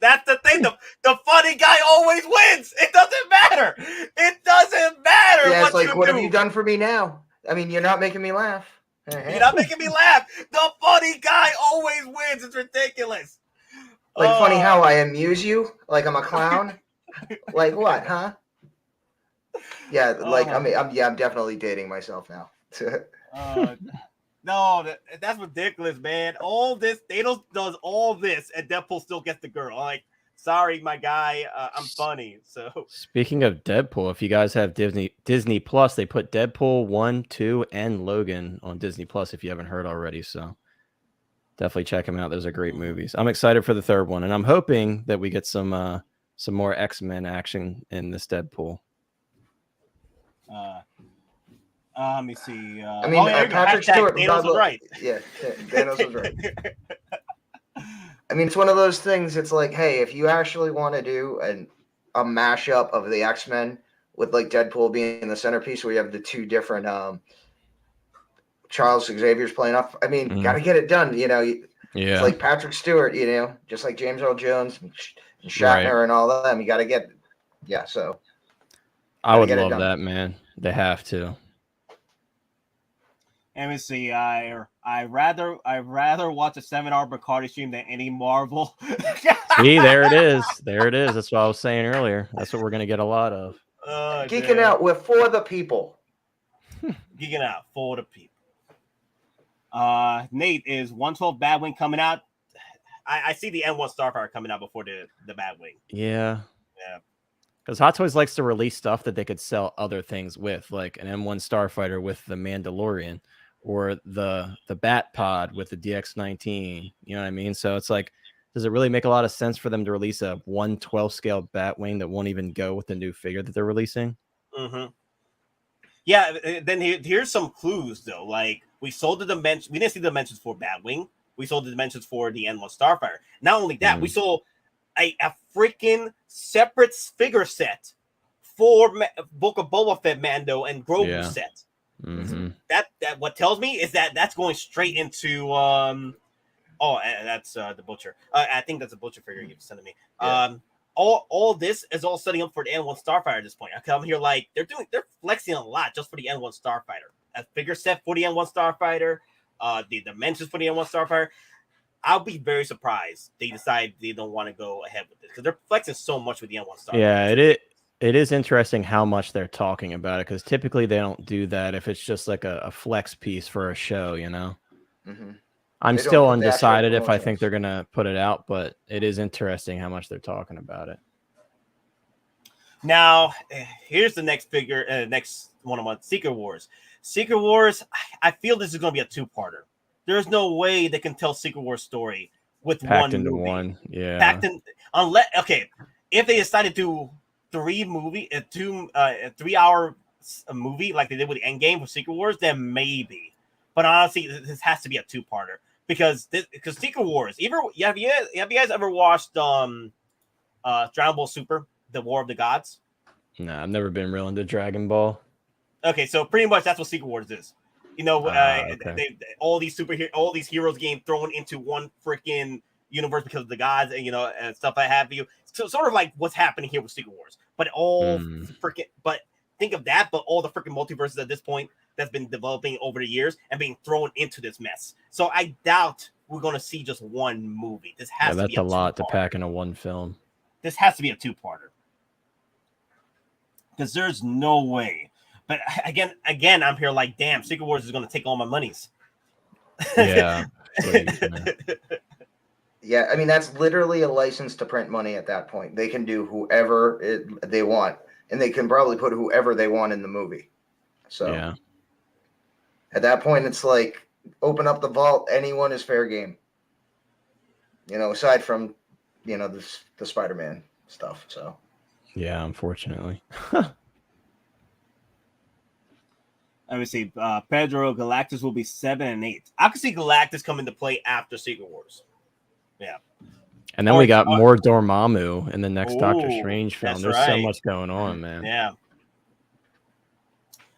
Speaker 2: That's the thing. The funny guy always wins. It doesn't matter. It doesn't matter.
Speaker 4: Yeah, it's like, what have you done for me now? I mean, you're not making me laugh.
Speaker 2: You're not making me laugh. The funny guy always wins. It's ridiculous.
Speaker 4: Like, funny how I amuse you? Like I'm a clown? Like what, huh? Yeah, like I'm definitely dating myself now.
Speaker 2: No, that's ridiculous, man. All this, Thanos does all this, and Deadpool still gets the girl. Like, sorry, my guy, I'm funny. So,
Speaker 3: speaking of Deadpool, if you guys have Disney Plus, they put Deadpool 1, 2, and Logan on Disney Plus. If you haven't heard already, so definitely check them out. Those are great movies. I'm excited for the third one, and I'm hoping that we get some more X-Men action in this Deadpool.
Speaker 2: let me see.
Speaker 4: I mean, Patrick Stewart.
Speaker 2: Thanos was right.
Speaker 4: Yeah, Thanos was right. I mean, it's one of those things. It's like, hey, if you actually want to do a mashup of the X-Men with like Deadpool being the centerpiece, where you have the two different Charles Xavier's playing up. I mean, got to get it done. You know, it's like Patrick Stewart. You know, just like James Earl Jones and Shatner and all them. You got to get. Yeah, so
Speaker 3: I would love that, man. They have to.
Speaker 2: Let me see. I rather watch a 7-hour Bacardi stream than any Marvel.
Speaker 3: See, there it is. There it is. That's what I was saying earlier. That's what we're gonna get a lot of.
Speaker 4: Geeking Out. We're for the people.
Speaker 2: Geeking Out for the people. Nate, is 112 Batwing coming out? I see the N-1 Starfighter coming out before the Batwing.
Speaker 3: Yeah. Because Hot Toys likes to release stuff that they could sell other things with, like an M1 Starfighter with the Mandalorian, or the Bat Pod with the DX-19. You know what I mean? So it's like, does it really make a lot of sense for them to release a 1/12 scale Batwing that won't even go with the new figure that they're releasing?
Speaker 2: Yeah. Then here's some clues though. Like we sold the dimension. We didn't see the dimensions for Batwing. We sold the dimensions for the N-1 Starfighter. Not only that, we sold a freaking separate figure set for Book of Boba Fett, Mando, and Grogu set. That what tells me is that that's going straight into that's the Butcher. I think that's a Butcher figure you sent to me. All this is all setting up for the N-1 Starfighter at this point. I come here like they're flexing a lot just for the N-1 Starfighter. A figure set for the N-1 Starfighter, the dimensions for the N-1 Starfighter. I'll be very surprised they decide they don't want to go ahead with this because they're flexing so much with the N-1 Starfighter.
Speaker 3: Yeah, it is interesting how much they're talking about it, because typically they don't do that if it's just like a flex piece for a show, you know.
Speaker 4: Mm-hmm.
Speaker 3: I'm
Speaker 4: They don't
Speaker 3: still
Speaker 4: put the actual
Speaker 3: undecided if I think
Speaker 4: promotions.
Speaker 3: they're gonna put it out, but it is interesting how much they're talking about it.
Speaker 2: Now, here's the next figure, next one of my Secret Wars. Secret Wars, I feel this is going to be a two-parter. There's no way they can tell Secret Wars story with
Speaker 3: Packed
Speaker 2: one
Speaker 3: into
Speaker 2: movie.
Speaker 3: one, yeah.
Speaker 2: Packed in, unless if they decided to do 3-hour movie like they did with Endgame with Secret Wars, then maybe. But honestly, this has to be a two-parter because Secret Wars. Have you guys ever watched Dragon Ball Super, The War of the Gods?
Speaker 3: Nah, I've never been real into Dragon Ball.
Speaker 2: Okay, so pretty much that's what Secret Wars is. You know,
Speaker 3: Okay.
Speaker 2: all these heroes getting thrown into one freaking universe because of the gods, and and stuff like have you. So sort of like what's happening here with Secret Wars, but but think of that, but all the freaking multiverses at this point that's been developing over the years and being thrown into this mess. So I doubt we're going to see just one movie. This has to be
Speaker 3: a lot to
Speaker 2: two-parter.
Speaker 3: pack into one film.
Speaker 2: This has to be a two-parter because there's no way. But again, I'm here like, damn, Secret Wars is going to take all my monies.
Speaker 3: Yeah.
Speaker 4: Yeah, I mean, that's literally a license to print money at that point. They can do whoever they want, and they can probably put whoever they want in the movie. So
Speaker 3: yeah.
Speaker 4: At that point, it's like, open up the vault. Anyone is fair game. Aside from, the Spider-Man stuff. So
Speaker 3: yeah, unfortunately.
Speaker 2: I would say Pedro Galactus will be 7 and 8. I could see Galactus come into play after Secret Wars. Yeah.
Speaker 3: And then we got more Dormammu in the next Doctor Strange film. There's so
Speaker 2: right.
Speaker 3: much going on, man.
Speaker 2: Yeah.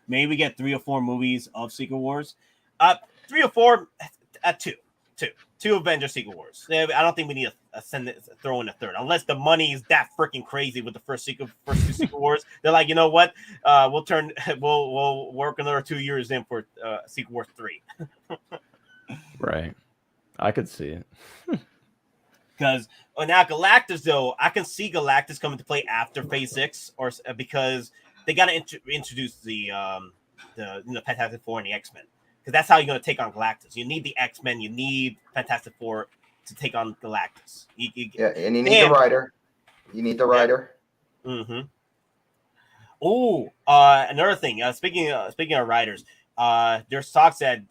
Speaker 2: Maybe we get 3 or 4 movies of Secret Wars. 3 or 4, 2 Avengers Secret Wars. I don't think we need to throw in a third, unless the money is that freaking crazy with the first 2 Secret Wars. They're like, you know what? We'll work another 2 years in for Secret Wars 3.
Speaker 3: Right. I could see it.
Speaker 2: Because now Galactus, though, I can see Galactus coming to play after Phase 6, or because they got to introduce the Fantastic Four and the X-Men, because that's how you're going to take on Galactus. You need the X-Men, you need Fantastic Four to take on Galactus.
Speaker 4: And you need the Rider. You need the Rider.
Speaker 2: Yeah. Mm-hmm. Oh, another thing. Speaking of writers, there's talks that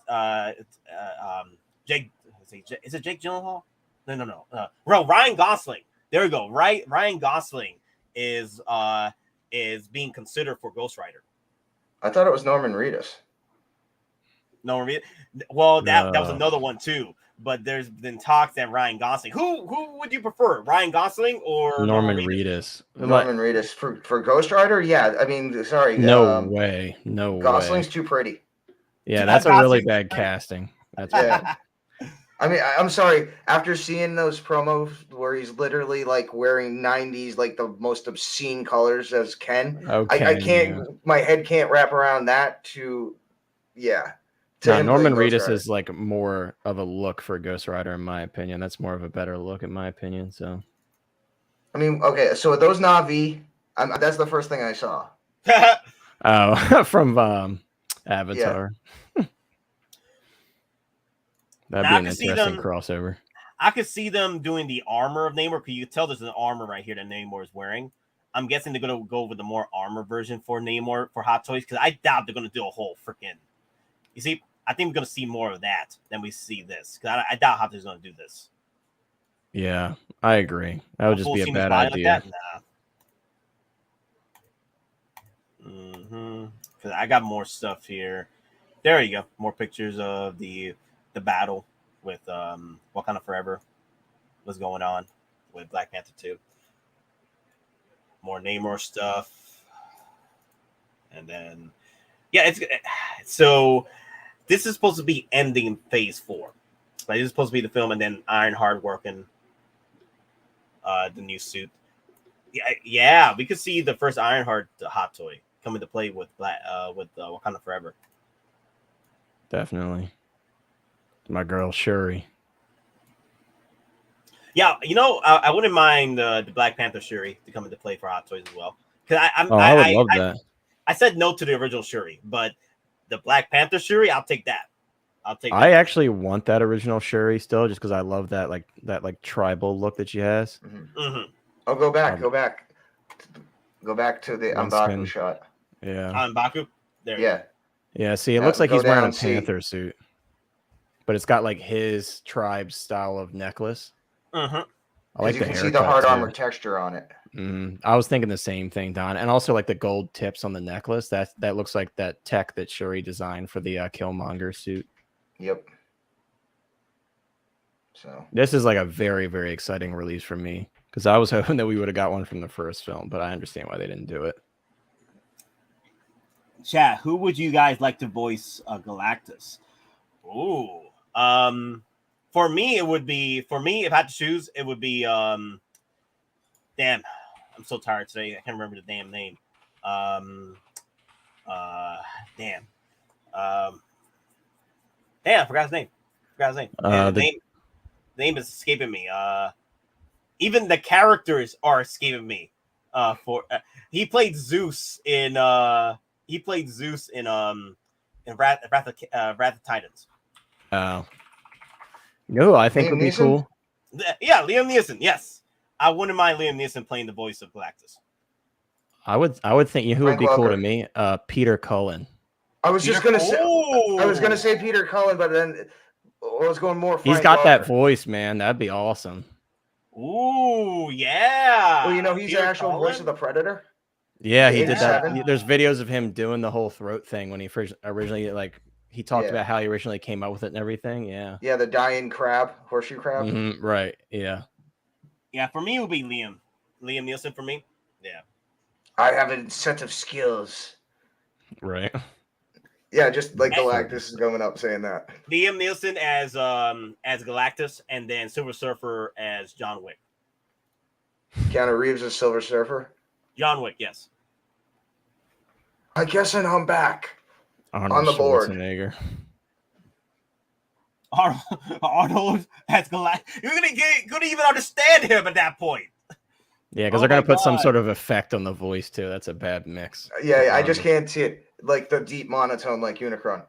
Speaker 2: Jake. Is it Jake Gyllenhaal? No. Ryan Gosling. There we go. Ryan Gosling is being considered for Ghost Rider.
Speaker 4: I thought it was Norman Reedus.
Speaker 2: Norman Reedus. Well, that was another one too. But there's been talks that Ryan Gosling. Who would you prefer, Ryan Gosling or
Speaker 3: Norman Reedus?
Speaker 4: Norman Reedus for Ghost Rider? Yeah, I mean, sorry.
Speaker 3: No way.
Speaker 4: Gosling's too pretty.
Speaker 3: Yeah, that's a really bad casting. That's
Speaker 4: bad. I mean, I'm sorry. After seeing those promos where he's literally like wearing 90s, like the most obscene colors as Ken, I can't. Yeah. My head can't wrap around that.
Speaker 3: Norman Reedus is like more of a look for Ghost Rider, in my opinion. That's more of a better look, in my opinion. So,
Speaker 4: I mean, okay. So those Na'vi, that's the first thing I saw.
Speaker 3: From Avatar. Yeah. That'd be an interesting crossover.
Speaker 2: I could see them doing the armor of Namor, because you can tell there's an armor right here that Namor is wearing. I'm guessing they're going to go with the more armor version for Namor for Hot Toys, because I doubt they're going to do a whole freaking... You see, I think we're going to see more of that than we see this, because I doubt Hot Toys is going to do this.
Speaker 3: Yeah, I agree. That would just be a bad idea.
Speaker 2: Like nah. Because I got more stuff here. There you go. More pictures of the battle with Wakanda Forever. What's going on with Black Panther 2. More Namor stuff. And then so this is supposed to be ending Phase 4. Like, this is supposed to be the film, and then Ironheart working the new suit. Yeah, we could see the first Ironheart hot toy come into play with Wakanda Forever.
Speaker 3: Definitely. My girl Shuri.
Speaker 2: Yeah, I wouldn't mind the Black Panther Shuri to come into play for Hot Toys as well, Because
Speaker 3: I would love that.
Speaker 2: I said no to the original Shuri, but the Black Panther Shuri, I'll take that.
Speaker 3: I actually want that original Shuri still, just because I love that like tribal look that she has.
Speaker 4: Oh, go back to the M'Baku shot.
Speaker 3: Yeah,
Speaker 2: M'Baku. There.
Speaker 4: Yeah.
Speaker 3: Yeah. See, it looks like he's wearing a Panther suit, but it's got like his tribe style of necklace.
Speaker 2: Mm-hmm.
Speaker 3: I like
Speaker 4: you
Speaker 3: the
Speaker 4: can
Speaker 3: haircut
Speaker 4: see the hard
Speaker 3: too.
Speaker 4: armor texture on it.
Speaker 3: I was thinking the same thing, Don, and also like the gold tips on the necklace. That looks like that tech that Shuri designed for the Killmonger suit.
Speaker 4: Yep. So
Speaker 3: this is like a very, very exciting release for me, because I was hoping that we would have got one from the first film, but I understand why they didn't do it.
Speaker 2: Chat, who would you guys like to voice Galactus? Ooh. For me, if I had to choose, it would be damn, I'm so tired today. I can't remember the damn name. Damn, I forgot his name. The name is escaping me. Even the characters are escaping me. He played Zeus in Wrath of Titans.
Speaker 3: Oh. No, I think would be cool.
Speaker 2: Yeah, Liam Neeson. Yes, I wouldn't mind Liam Neeson playing the voice of Galactus.
Speaker 3: I would think who would be cool to me? Peter Cullen.
Speaker 4: I was just gonna say Peter Cullen, but then I was going more.
Speaker 3: He's got that voice, man. That'd be awesome.
Speaker 2: Ooh, yeah.
Speaker 4: Well, he's the actual voice of the Predator.
Speaker 3: Yeah, he did that. There's videos of him doing the whole throat thing when he first originally he talked about how he originally came up with it and everything. Yeah.
Speaker 4: Yeah, the dying crab, horseshoe crab.
Speaker 3: Right. Yeah.
Speaker 2: Yeah, for me it would be Liam Neeson for me. Yeah.
Speaker 4: I have a set of skills.
Speaker 3: Right.
Speaker 4: Yeah, just like Galactus is going up saying that.
Speaker 2: Liam Neeson as Galactus, and then Silver Surfer as John Wick.
Speaker 4: Keanu Reeves as Silver Surfer.
Speaker 2: John Wick, yes.
Speaker 4: I guess I'm back.
Speaker 3: Arnold
Speaker 4: on the board.
Speaker 3: Schwarzenegger.
Speaker 2: Arnold as Galactus. You're gonna even understand him at that point.
Speaker 3: Yeah, because they're gonna put some sort of effect on the voice too. That's a bad mix.
Speaker 4: Yeah, I just can't see it like the deep monotone like Unicron.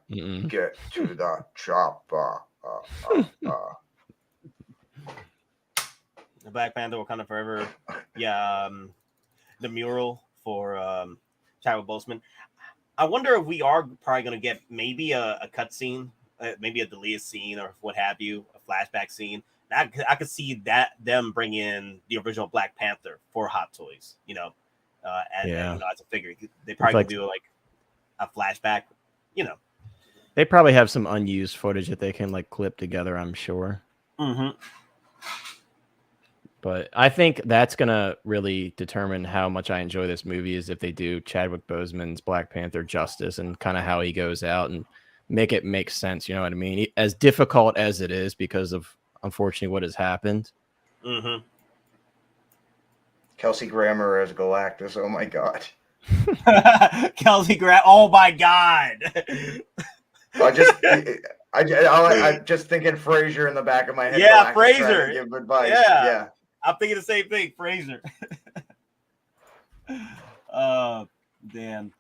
Speaker 4: Get to the chopper.
Speaker 2: The Black Panther Wakanda Forever. Yeah, the mural for Chadwick Boseman. I wonder if we are probably going to get maybe a cutscene, maybe a deleted scene or what have you, a flashback scene. I could see them bring in the original Black Panther for Hot Toys, as a figure. They probably could do like a flashback,
Speaker 3: They probably have some unused footage that they can clip together, I'm sure. But I think that's going to really determine how much I enjoy this movie is if they do Chadwick Boseman's Black Panther justice and kind of how he goes out and make it make sense. You know what I mean? As difficult as it is because of, unfortunately, what has happened.
Speaker 4: Kelsey Grammer as Galactus. Oh, my God.
Speaker 2: Kelsey Grammer. Oh, my God.
Speaker 4: I'm just thinking Frasier in the back of my head.
Speaker 2: Yeah, Frasier.
Speaker 4: Give advice.
Speaker 2: Yeah. I'm thinking the same thing, Frasier. Damn.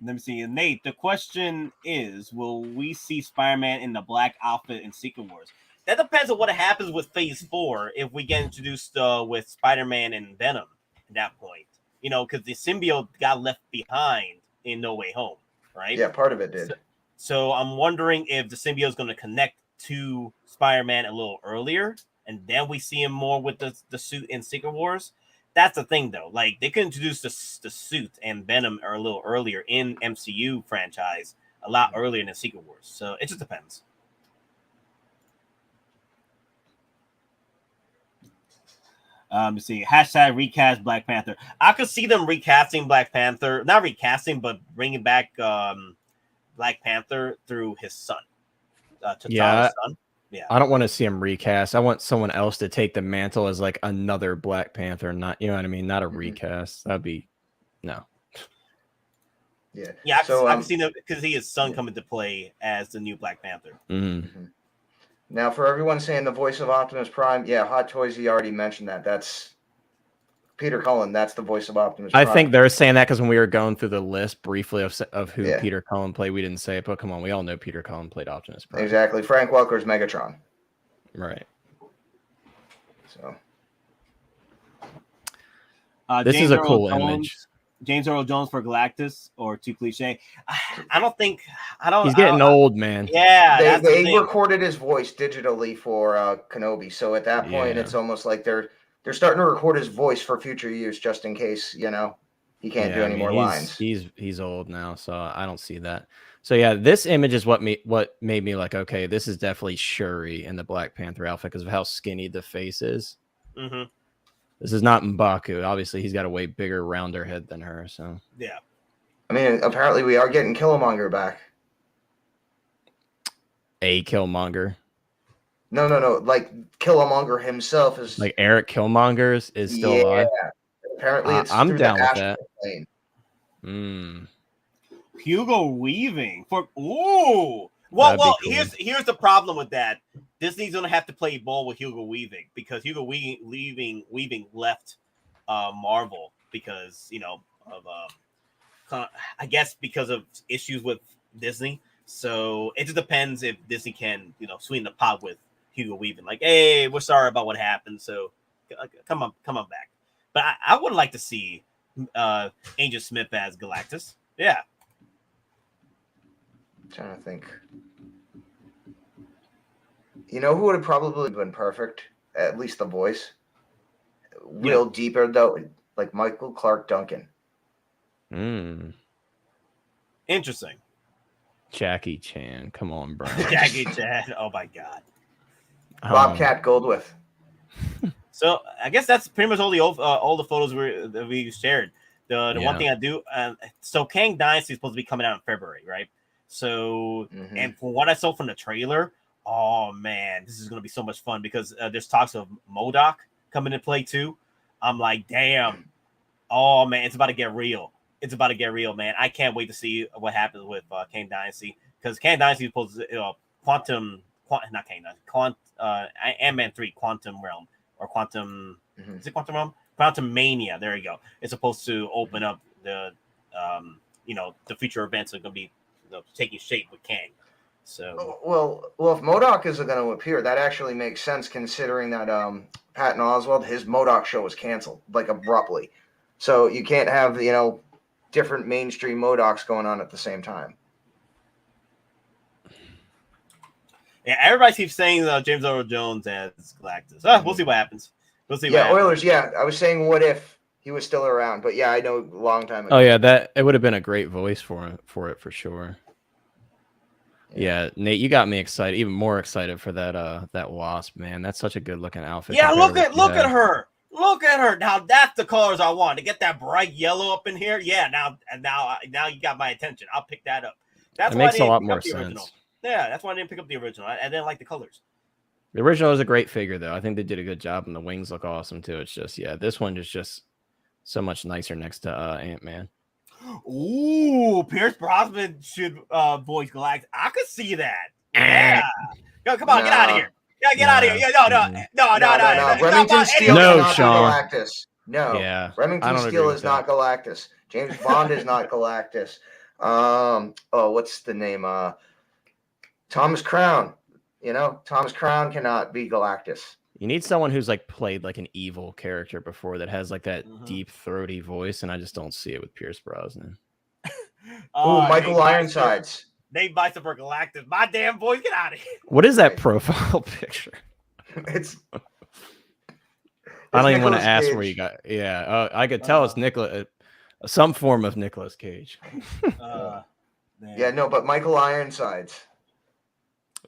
Speaker 2: Let me see. Nate, the question is, will we see Spider-Man in the black outfit in Secret Wars? That depends on what happens with Phase 4 if we get introduced with Spider-Man and Venom at that point. Because the symbiote got left behind in No Way Home, right?
Speaker 4: Yeah, part of it did.
Speaker 2: So I'm wondering if the symbiote is going to connect to Spider-Man a little earlier, and then we see him more with the suit in Secret Wars. That's the thing, though. They could introduce the suit and Venom a little earlier in MCU franchise, a lot earlier than Secret Wars. So it just depends. Let's see. # recast Black Panther. I could see them recasting Black Panther. Not recasting, but bringing back Black Panther through his son. T'Challa's son. Yeah.
Speaker 3: I don't want to see him recast. I want someone else to take the mantle as another Black Panther, not, you know what I mean? Not a recast. That'd be no.
Speaker 4: Yeah.
Speaker 2: Yeah, I've seen it because his son come into play as the new Black Panther.
Speaker 4: Now, for everyone saying the voice of Optimus Prime, yeah, Hot Toys, he already mentioned that. That's Peter Cullen. That's the voice of Optimus
Speaker 3: I
Speaker 4: Prime.
Speaker 3: think they're saying that because when we were going through the list briefly of who
Speaker 4: Yeah.
Speaker 3: Peter Cullen played, we didn't say it, but come on, we all know Peter Cullen played Optimus Prime.
Speaker 4: Exactly. Frank Welker's Megatron.
Speaker 3: Right.
Speaker 4: So
Speaker 3: This
Speaker 2: James
Speaker 3: is a
Speaker 2: Earl
Speaker 3: cool
Speaker 2: Jones,
Speaker 3: image.
Speaker 2: James Earl Jones for Galactus, or too cliche. I don't think. I don't.
Speaker 3: He's getting old, man.
Speaker 2: Yeah, that's the
Speaker 4: they
Speaker 2: thing.
Speaker 4: recorded his voice digitally for Kenobi. So at that point,
Speaker 3: Yeah.
Speaker 4: it's almost like they're starting to record his voice for future use, just in case he can't do any more lines.
Speaker 3: He's old now, so I don't see that. So yeah, this image is what made me like, okay, this is definitely Shuri in the Black Panther outfit because of how skinny the face is.
Speaker 2: Mm-hmm.
Speaker 3: This is not M'Baku. Obviously, he's got a way bigger, rounder head than her. So
Speaker 2: Yeah.
Speaker 4: I mean, apparently we are getting Killmonger back.
Speaker 3: a Killmonger,
Speaker 4: No. Like Killmonger himself is
Speaker 3: like Eric Killmonger is still alive.
Speaker 4: Apparently, it's
Speaker 3: I'm
Speaker 4: through
Speaker 3: down
Speaker 4: the
Speaker 3: with
Speaker 4: astral
Speaker 3: that.
Speaker 4: plane.
Speaker 2: Hugo Weaving for Well,
Speaker 3: That'd be cool.
Speaker 2: here's the problem with that. Disney's gonna have to play ball with Hugo Weaving because Hugo Weaving left Marvel because of I guess because of issues with Disney. So it just depends if Disney can sweeten the pot with Hugo Weaving. Like, hey, we're sorry about what happened. So come on back. But I would like to see Angel Smith as Galactus. Yeah.
Speaker 4: I'm trying to think. You know who would have probably been perfect? At least the voice. Real deeper though, like Michael Clark Duncan.
Speaker 2: Interesting.
Speaker 3: Jackie Chan, come on, bro.
Speaker 2: Jackie Chan. Oh my god.
Speaker 4: Bobcat Goldthwait.
Speaker 2: So I guess that's pretty much all the photos that we shared. The one thing I do, so Kang Dynasty is supposed to be coming out in February, right? So and from what I saw from the trailer, oh man, this is gonna be so much fun because there's talks of MODOK coming to play too. I'm like, damn, oh man, it's about to get real. It's about to get real, man. I can't wait to see what happens with Kang Dynasty because Kang Dynasty is supposed to not Kang Dynasty, Ant-Man 3 Quantum Realm. Or Quantum, is it Quantum Realm? Quantum Mania. There you go. It's supposed to open up the, the future events are going to be taking shape with Kang. So
Speaker 4: well, if MODOK is going to appear, that actually makes sense considering that Patton Oswalt, his MODOK show was canceled like abruptly, so you can't have different mainstream MODOKs going on at the same time.
Speaker 2: yeah, everybody keeps saying James Earl Jones as Galactus. We'll see what happens. We'll see.
Speaker 4: Yeah, Oilers. Yeah, I was saying, what if he was still around? But yeah, I know a long time ago.
Speaker 3: Oh yeah, that it would have been a great voice for it for sure. Yeah, Nate, you got me excited, even more excited for that Wasp, man. That's such a good looking outfit.
Speaker 2: Yeah, look at her. Look at her. Now that's the colors I want to get that bright yellow up in here. Yeah, now you got my attention. I'll pick that up. That's
Speaker 3: it
Speaker 2: why
Speaker 3: makes
Speaker 2: I
Speaker 3: a lot
Speaker 2: didn't pick
Speaker 3: more
Speaker 2: up the original.
Speaker 3: sense.
Speaker 2: Yeah, that's why I didn't pick up the original. I didn't like the colors.
Speaker 3: The original is a great figure, though. I think they did a good job, and the wings look awesome too. It's just, this one is just so much nicer next to Ant-Man.
Speaker 2: Ooh, Pierce Brosnan should voice Galactus. I could see that. Yeah. Go, come on, get out of here. Yeah, get out of here. Yeah, no.
Speaker 4: Remington Steele
Speaker 3: No,
Speaker 4: is not
Speaker 3: Sean.
Speaker 4: Galactus. No.
Speaker 3: Yeah,
Speaker 4: Remington Steele is not Galactus. James Bond is not Galactus. What's the name? Thomas Crown. Thomas Crown cannot be Galactus.
Speaker 3: You need someone who's played like an evil character before that has that deep throaty voice, and I just don't see it with Pierce Brosnan.
Speaker 4: Michael Ironsides.
Speaker 2: Dave Bison for Galactus. My damn boy, get out of here.
Speaker 3: What is that profile picture?
Speaker 4: It's
Speaker 3: I don't even want to
Speaker 4: Nicolas
Speaker 3: ask
Speaker 4: Cage.
Speaker 3: where you got. Yeah, I could tell it's some form of Nicolas Cage.
Speaker 4: Yeah, no, but Michael Ironsides.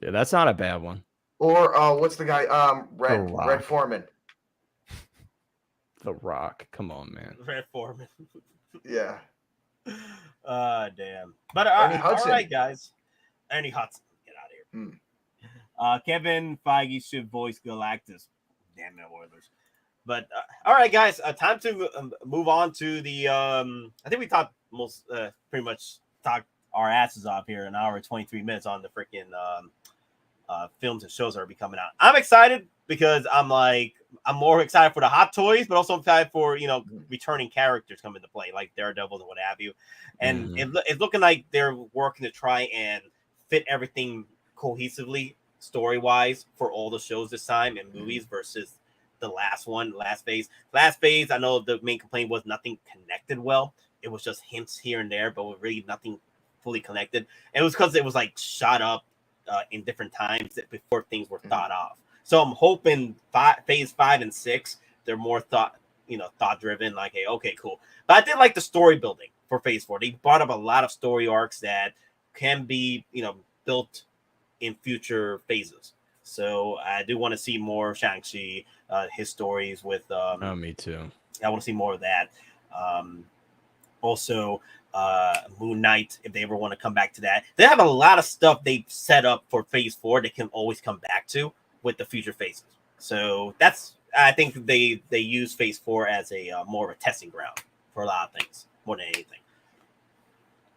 Speaker 3: Yeah, that's not a bad one.
Speaker 4: Or what's the guy? Red Foreman.
Speaker 3: The Rock. Come on, man.
Speaker 2: Red Foreman.
Speaker 4: Yeah.
Speaker 2: Damn. But
Speaker 4: Ernie Hudson.
Speaker 2: all right, guys. Ernie Hudson, get out of here. Kevin Feige should voice Galactus. Damn it, Oilers. But all right, guys. Time to move on to the. I think we talked pretty much talked our asses off here. An hour and 23 minutes on the freaking films and shows that are be coming out. I'm excited because I'm like I'm more excited for the hot toys, but also excited for returning characters coming to play, like Daredevil and what have you. And it's looking like they're working to try and fit everything cohesively, story wise, for all the shows this time and movies versus the last phase. Last phase, I know the main complaint was nothing connected well. It was just hints here and there, but with really nothing fully connected. And it was because it was like shot up in different times before things were thought of. So I'm hoping phase 5 and 6, they're more thought driven. Like, hey, okay, cool. But I did like the story building for phase 4. They brought up a lot of story arcs that can be, built in future phases. So I do want to see more Shang-Chi, his stories with.
Speaker 3: Me too.
Speaker 2: I want to see more of that. Also, Moon Knight, if they ever want to come back to that. They have a lot of stuff they've set up for phase 4 they can always come back to with the future phases. So I think they use phase 4 as a more of a testing ground for a lot of things, more than anything.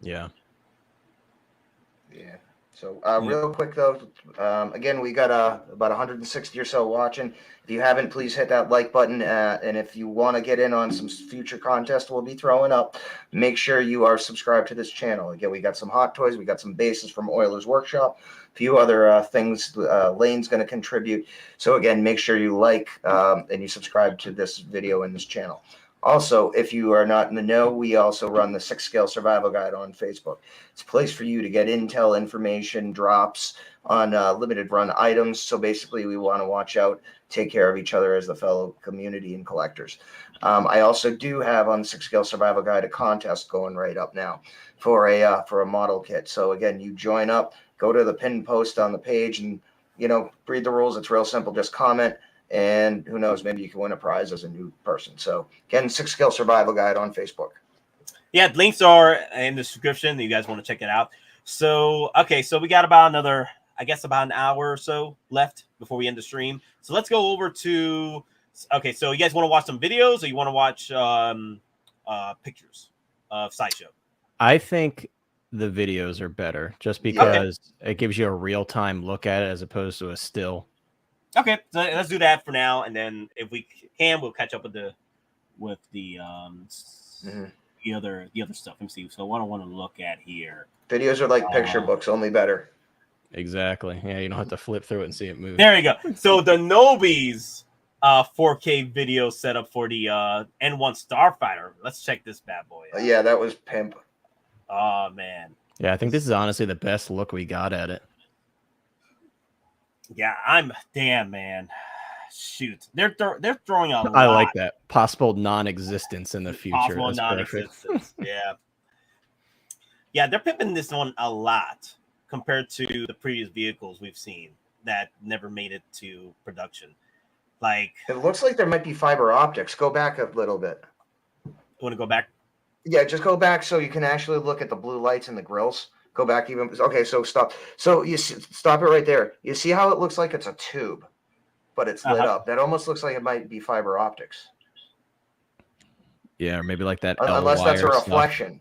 Speaker 3: Yeah.
Speaker 4: Yeah. So real quick though, again, we got about 160 or so watching. If you haven't, please hit that like button. And if you want to get in on some future contests we'll be throwing up, make sure you are subscribed to this channel. Again, we got some hot toys, we got some bases from Oilers Workshop, a few other things Lane's going to contribute. So again, make sure you like and you subscribe to this video and this channel. Also, if you are not in the know, we also run the 6-Scale Survival Guide on Facebook. It's a place for you to get intel, information, drops on limited run items. So basically, we want to watch out, take care of each other as the fellow community and collectors. I also do have on 6-Scale Survival Guide a contest going right up now for a model kit. So again, you join up, go to the pinned post on the page, and read the rules. It's real simple. Just comment. And who knows, maybe you can win a prize as a new person. So again, 6-Scale Survival Guide on Facebook.
Speaker 2: Yeah, links are in the description. You guys want to check it out. So, okay, so we got about another, I guess about an hour or so left before we end the stream. So let's go over to, okay, so you guys want to watch some videos or you want to watch pictures of Sideshow?
Speaker 3: I think the videos are better just because it gives you a real-time look at it as opposed to a still.
Speaker 2: Okay, so let's do that for now, and then if we can, we'll catch up with the other stuff. Let me see. So what I want to look at here.
Speaker 4: Videos are like picture books, only better.
Speaker 3: Exactly. Yeah, you don't have to flip through it and see it move.
Speaker 2: There you go. So the Nobi's 4K video setup for the N-1 Starfighter. Let's check this bad boy out.
Speaker 4: Yeah, that was pimp.
Speaker 2: Oh man.
Speaker 3: Yeah, I think this is honestly the best look we got at it.
Speaker 2: Yeah, damn, man. Shoot, they're throwing a lot.
Speaker 3: I like that possible non-existence in the future.
Speaker 2: Possible
Speaker 3: That's
Speaker 2: non-existence. Yeah, they're pimping this one a lot compared to the previous vehicles we've seen that never made it to production. Like,
Speaker 4: it looks like there might be fiber optics. Go back a little bit.
Speaker 2: Want to go back?
Speaker 4: Yeah, just go back so you can actually look at the blue lights in the grills. Go back even. Okay, so stop. So you stop it right there. You see how it looks like it's a tube, but it's lit up. That almost looks like it might be fiber optics.
Speaker 3: Yeah, or maybe like that.
Speaker 4: Unless that's a reflection.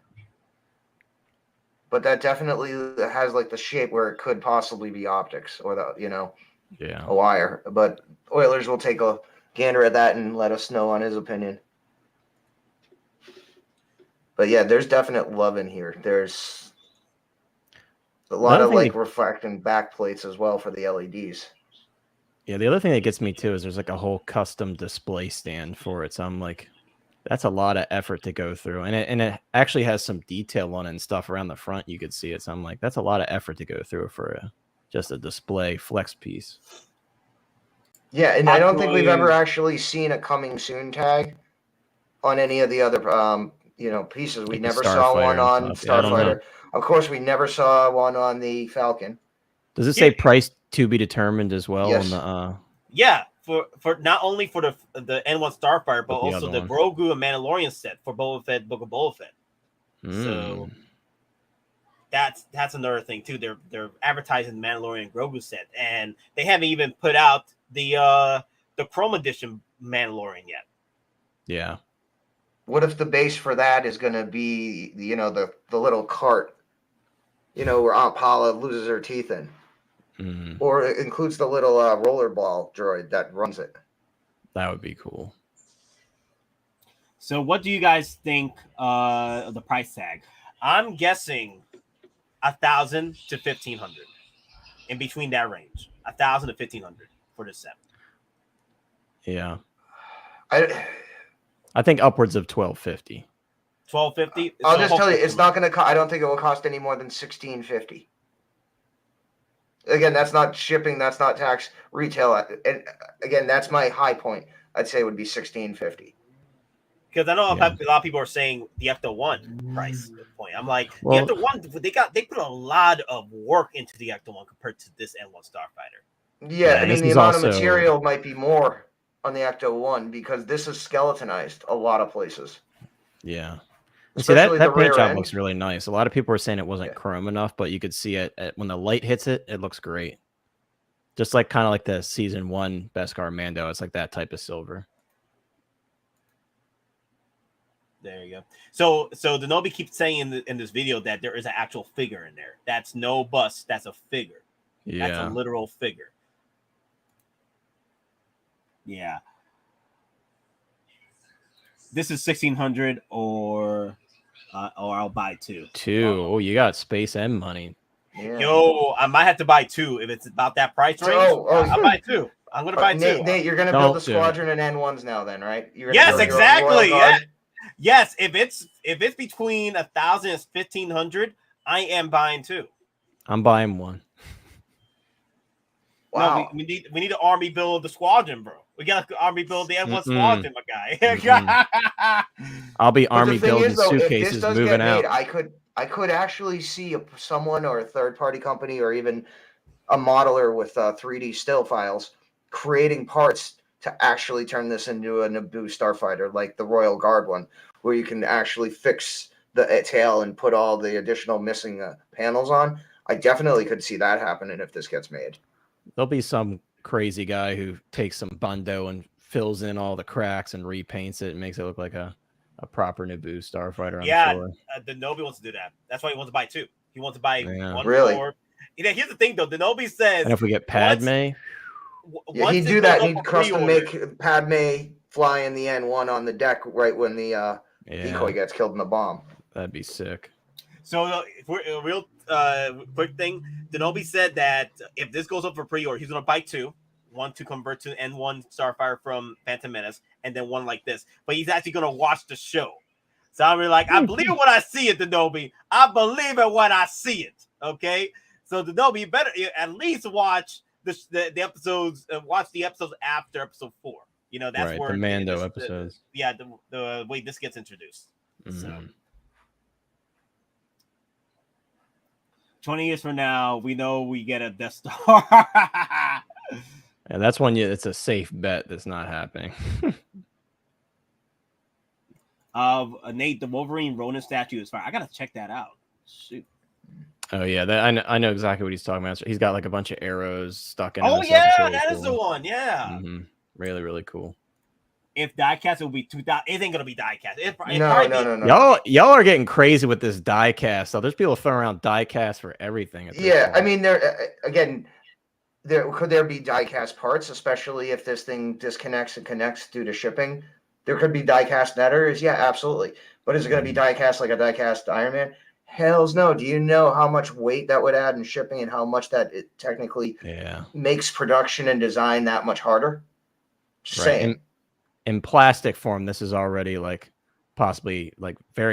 Speaker 4: But that definitely has like the shape where it could possibly be optics or a wire. But Oilers will take a gander at that and let us know on his opinion. But yeah, there's definite love in here. There's a lot of like reflecting back plates as well for the LEDs.
Speaker 3: Yeah, the other thing that gets me too is there's like a whole custom display stand for it. So I'm like, that's a lot of effort to go through, and it actually has some detail on it and stuff around the front. You could see it. So I'm like, that's a lot of effort to go through for just a display flex piece.
Speaker 4: Yeah, and I don't think we've ever actually seen a coming soon tag on any of the other pieces. We never saw one on Starfighter. Of course, we never saw one on the Falcon.
Speaker 3: Does it say price to be determined as well?
Speaker 4: Yes.
Speaker 3: On the,
Speaker 2: yeah, for not only for the N-1 Starfighter, but also the
Speaker 3: one.
Speaker 2: Grogu and Mandalorian set for Boba Fett, Book of Boba Fett. So that's another thing too. They're advertising the Mandalorian Grogu set, and they haven't even put out the Chrome Edition Mandalorian yet.
Speaker 3: Yeah.
Speaker 4: What if the base for that is going to be the little cart, where Aunt Paula loses her teeth in, or it includes the little rollerball droid that runs it?
Speaker 3: That would be cool.
Speaker 2: So what do you guys think of the price tag? I'm guessing 1,000 to 1,500, in between that range, 1,000 to 1,500 for this set.
Speaker 3: Yeah,
Speaker 4: I
Speaker 3: think upwards of 1,250.
Speaker 2: 1,250.
Speaker 4: I'll just tell you, it's not going to. I don't think it will cost any more than $1,650. Again, that's not shipping. That's not tax. Retail. And again, that's my high point. I'd say it would be $1,650.
Speaker 2: Because I know a lot of people are saying the Ecto-1 price point. I'm like,
Speaker 3: Well,
Speaker 2: the Ecto-1, they put a lot of work into the Ecto-1 compared to this N-1 Starfighter.
Speaker 4: Yeah, I mean, the amount of
Speaker 3: also
Speaker 4: material might be more on the Ecto-1 because this is skeletonized a lot of places.
Speaker 3: Yeah. See,
Speaker 4: Especially
Speaker 3: that
Speaker 4: the
Speaker 3: paint
Speaker 4: rear
Speaker 3: job
Speaker 4: end.
Speaker 3: looks really nice. A lot of people were saying it wasn't chrome enough, but you could see it when the light hits it. It looks great. Just like kind of like the season 1 Beskar Mando. It's like that type of silver.
Speaker 2: There you go. So the Nobi keeps saying in this video that there is an actual figure in there. That's no bust. That's a figure.
Speaker 3: Yeah.
Speaker 2: That's a literal figure. Yeah. This is 1,600 or I'll buy 2.
Speaker 3: 2. Oh, you got space and money.
Speaker 4: Yeah.
Speaker 2: Yo, I might have to buy 2 if it's about that price range. I'll buy 2. I'm gonna buy 2.
Speaker 4: Nate, you're gonna build a squadron in N1s now, then, right?
Speaker 2: Yes, exactly. Yeah. Yes, if it's between 1,000 and 1,500, I am buying 2.
Speaker 3: I'm buying 1.
Speaker 4: Wow.
Speaker 2: No, we need to army build the squadron, bro. We got to army build the N1 squadron, my guy.
Speaker 3: I'll be
Speaker 4: But
Speaker 3: army
Speaker 4: the thing
Speaker 3: building
Speaker 4: is, though, if
Speaker 3: suitcases
Speaker 4: this does
Speaker 3: moving
Speaker 4: get
Speaker 3: out.
Speaker 4: made, I could actually see someone or a third-party company or even a modeler with 3D still files creating parts to actually turn this into a Naboo Starfighter, like the Royal Guard one, where you can actually fix the tail and put all the additional missing panels on. I definitely could see that happening if this gets made.
Speaker 3: There'll be some crazy guy who takes some Bundo and fills in all the cracks and repaints it and makes it look like a proper Naboo Starfighter. I'm sure.
Speaker 2: The Nobi wants to do that. That's why he wants to buy 2. He wants to buy 1
Speaker 4: really?
Speaker 2: more. Yeah, here's the thing, though. The Nobi says,
Speaker 3: and if we get Padme,
Speaker 4: he'd do that. He'd custom make Padme fly in the N1 on the deck right when the decoy gets killed in the bomb.
Speaker 3: That'd be sick.
Speaker 2: So, for a real quick thing, Denobi said that if this goes up for pre-order, he's going to buy 2. 1 to convert to N1 Starfire from Phantom Menace, and then 1 like this. But he's actually going to watch the show. So I'm really like, I believe it when I see it, Denobi. I believe it when I see it. Okay? So Denobi, you better at least watch the episodes. Watch the episodes after episode 4. You know, that's
Speaker 3: right,
Speaker 2: where
Speaker 3: the Mando episodes.
Speaker 2: The way this gets introduced. So 20 years from now, we know we get a Death Star.
Speaker 3: And that's when it's a safe bet that's not happening.
Speaker 2: Nate, the Wolverine Ronin statue is fire. I gotta check that out. Shoot.
Speaker 3: Oh yeah, I know exactly what he's talking about. He's got like a bunch of arrows stuck in.
Speaker 2: Oh
Speaker 3: him,
Speaker 2: yeah,
Speaker 3: really
Speaker 2: that
Speaker 3: cool.
Speaker 2: is the one. Yeah.
Speaker 3: Really, really cool.
Speaker 2: If diecast, it will be 2,000. It ain't gonna be diecast.
Speaker 4: No.
Speaker 3: Y'all are getting crazy with this diecast. So there's people throwing around diecast for everything.
Speaker 4: Yeah, I mean, could there be diecast parts, especially if this thing disconnects and connects due to shipping? There could be diecast netters. Yeah, absolutely. But is it going to be diecast like a diecast Iron Man? Hells no. Do you know how much weight that would add in shipping and how much that it technically makes production and design that much harder? Same.
Speaker 3: In plastic form, this is already very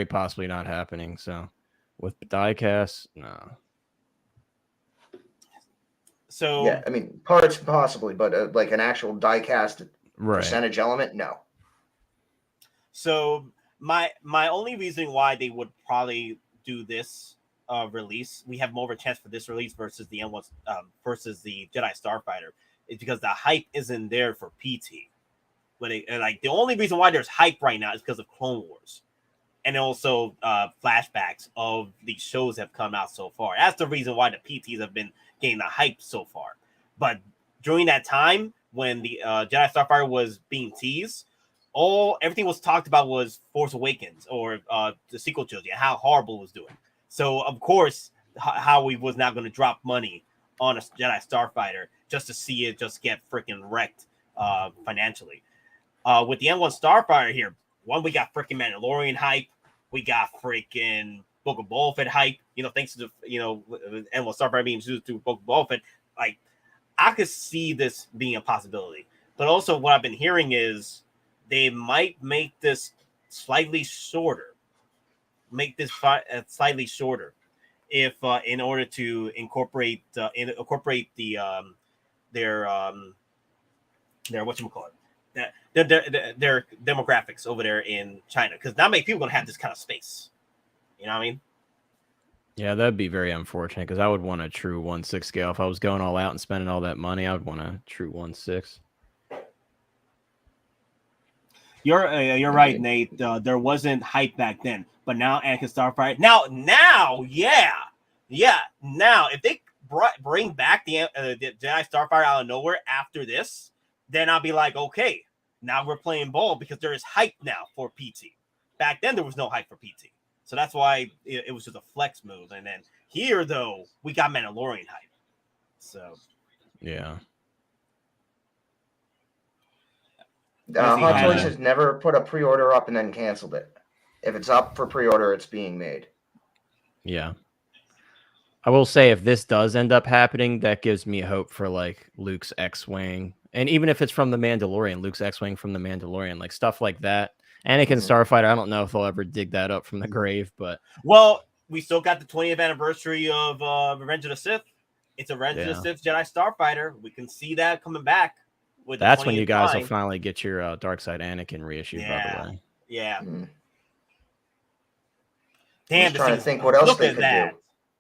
Speaker 3: possibly not happening. So with diecast, no.
Speaker 2: So
Speaker 4: yeah, I mean, parts possibly, but like an actual die-cast percentage element, no.
Speaker 2: So my only reason why they would probably do this release, we have more of a chance for this release versus the N1 versus the Jedi Starfighter, is because the hype isn't there for PT. But the only reason why there's hype right now is because of Clone Wars, and also flashbacks of these shows have come out so far. That's the reason why the PTs have been getting the hype so far. But during that time when the Jedi Starfighter was being teased, everything was talked about was Force Awakens or the sequel trilogy and how horrible it was doing. So of course Howie was not going to drop money on a Jedi Starfighter just to see it just get freaking wrecked financially. With the N-1 Starfighter here, we got freaking Mandalorian hype. We got freaking Boba Fett hype. Thanks to the N-1 Starfighter being used to Boba Fett. Like, I could see this being a possibility. But also, what I've been hearing is they might make this slightly shorter. If in order to incorporate their whatchamacallit, their demographics over there in China, because not many people are gonna have this kind of space. You know what I mean?
Speaker 3: Yeah, that'd be very unfortunate because I would want a true 1/6 scale. If I was going all out and spending all that money, I would want a true 1/6.
Speaker 2: You're right, Nate. There wasn't hype back then, but now Anakin Starfighter. Now, yeah. Now, if they bring back the Jedi Starfighter out of nowhere after this, then I'll be like, okay, now we're playing ball because there is hype now for PT. Back then, there was no hype for PT, so that's why it was just a flex move. And then here, though, we got Mandalorian hype. So,
Speaker 3: yeah.
Speaker 4: Hot Toys has never put a pre-order up and then canceled it. If it's up for pre-order, it's being made.
Speaker 3: Yeah. I will say if this does end up happening, that gives me hope for like Luke's X-Wing. And even if it's from the Mandalorian, Luke's X-Wing from the Mandalorian, like stuff like that. Anakin Starfighter, I don't know if they'll ever dig that up from the grave, but...
Speaker 2: Well, we still got the 20th anniversary of Revenge of the Sith. It's a Revenge of the Sith Jedi Starfighter. We can see that coming back.
Speaker 3: That's when you guys will finally get your Dark Side Anakin reissue, by the way.
Speaker 2: Yeah.
Speaker 4: Damn, trying to think what else they could do.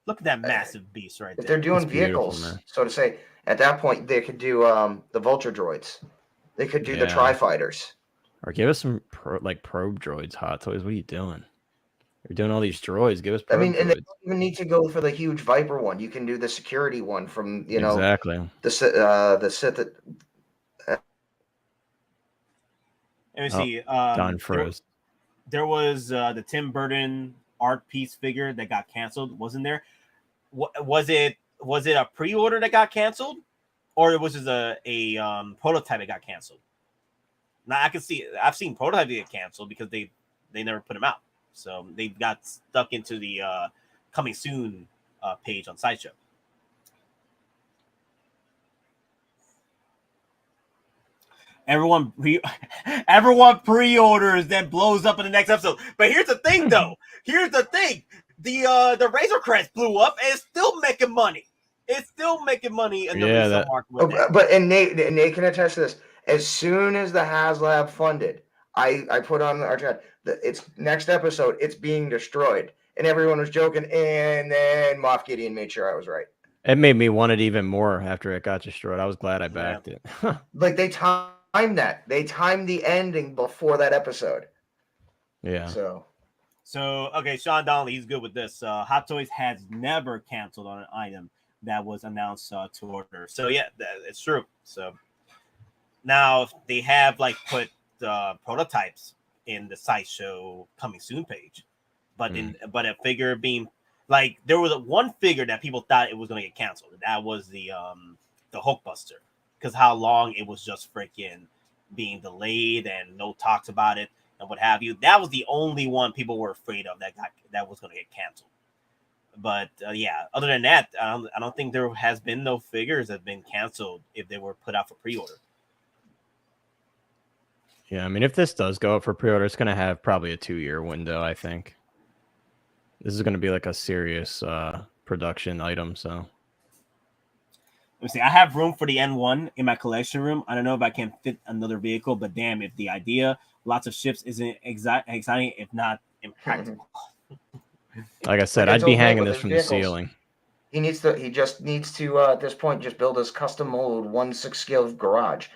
Speaker 2: Look at that massive beast right there.
Speaker 4: If they're doing vehicles, so to say, at that point they could do the Vulture droids. They could do the Tri-Fighters.
Speaker 3: Or give us some probe droids, Hot Toys. What are you doing? You're doing all these droids. Give us probe droids.
Speaker 4: And they don't even need to go for the huge Viper one. You can do the security one from,
Speaker 3: exactly.
Speaker 4: The Sith.
Speaker 2: Let me see.
Speaker 3: Don froze.
Speaker 2: There was the Tim Burton art piece figure that got canceled, wasn't there? Was it a pre-order that got canceled, or was it a prototype that got canceled? Now I've seen prototypes get canceled because they never put them out, so they got stuck into the coming soon page on Sideshow. Everyone pre-orders, then blows up in the next episode. But here's the thing, though. The Razor Crest blew up and it's still making money. It's still making money in the resale market.
Speaker 4: But Nate can attest to this. As soon as the HasLab funded, I put on our chat that it's next episode. It's being destroyed, and everyone was joking. And then Moff Gideon made sure I was right.
Speaker 3: It made me want it even more after it got destroyed. I was glad I backed it.
Speaker 4: Like they timed that. They timed the ending before that episode.
Speaker 3: Yeah.
Speaker 2: So okay, Sean Donnelly, he's good with this. Hot Toys has never canceled on an item that was announced to order. So yeah, it's true. So now they have put prototypes in the Sideshow coming soon page, but a figure being there was one figure that people thought it was going to get canceled. That was the Hulkbuster, because how long it was just freaking being delayed and no talks about it and what have you. That was the only one people were afraid of that was going to get canceled. But yeah, other than that, I don't think there has been no figures that have been canceled if they were put out for pre-order.
Speaker 3: Yeah, I mean, if this does go up for pre-order, it's going to have probably a 2-year window, I think. This is going to be like a serious production item, so.
Speaker 2: Let me see. I have room for the N-1 in my collection room. I don't know if I can fit another vehicle, but damn, if the idea, lots of ships isn't exciting, if not impractical.
Speaker 3: Like I said, I'd be hanging this from the ceiling.
Speaker 4: He just needs to at this point just build his custom mold 1/6 scale garage.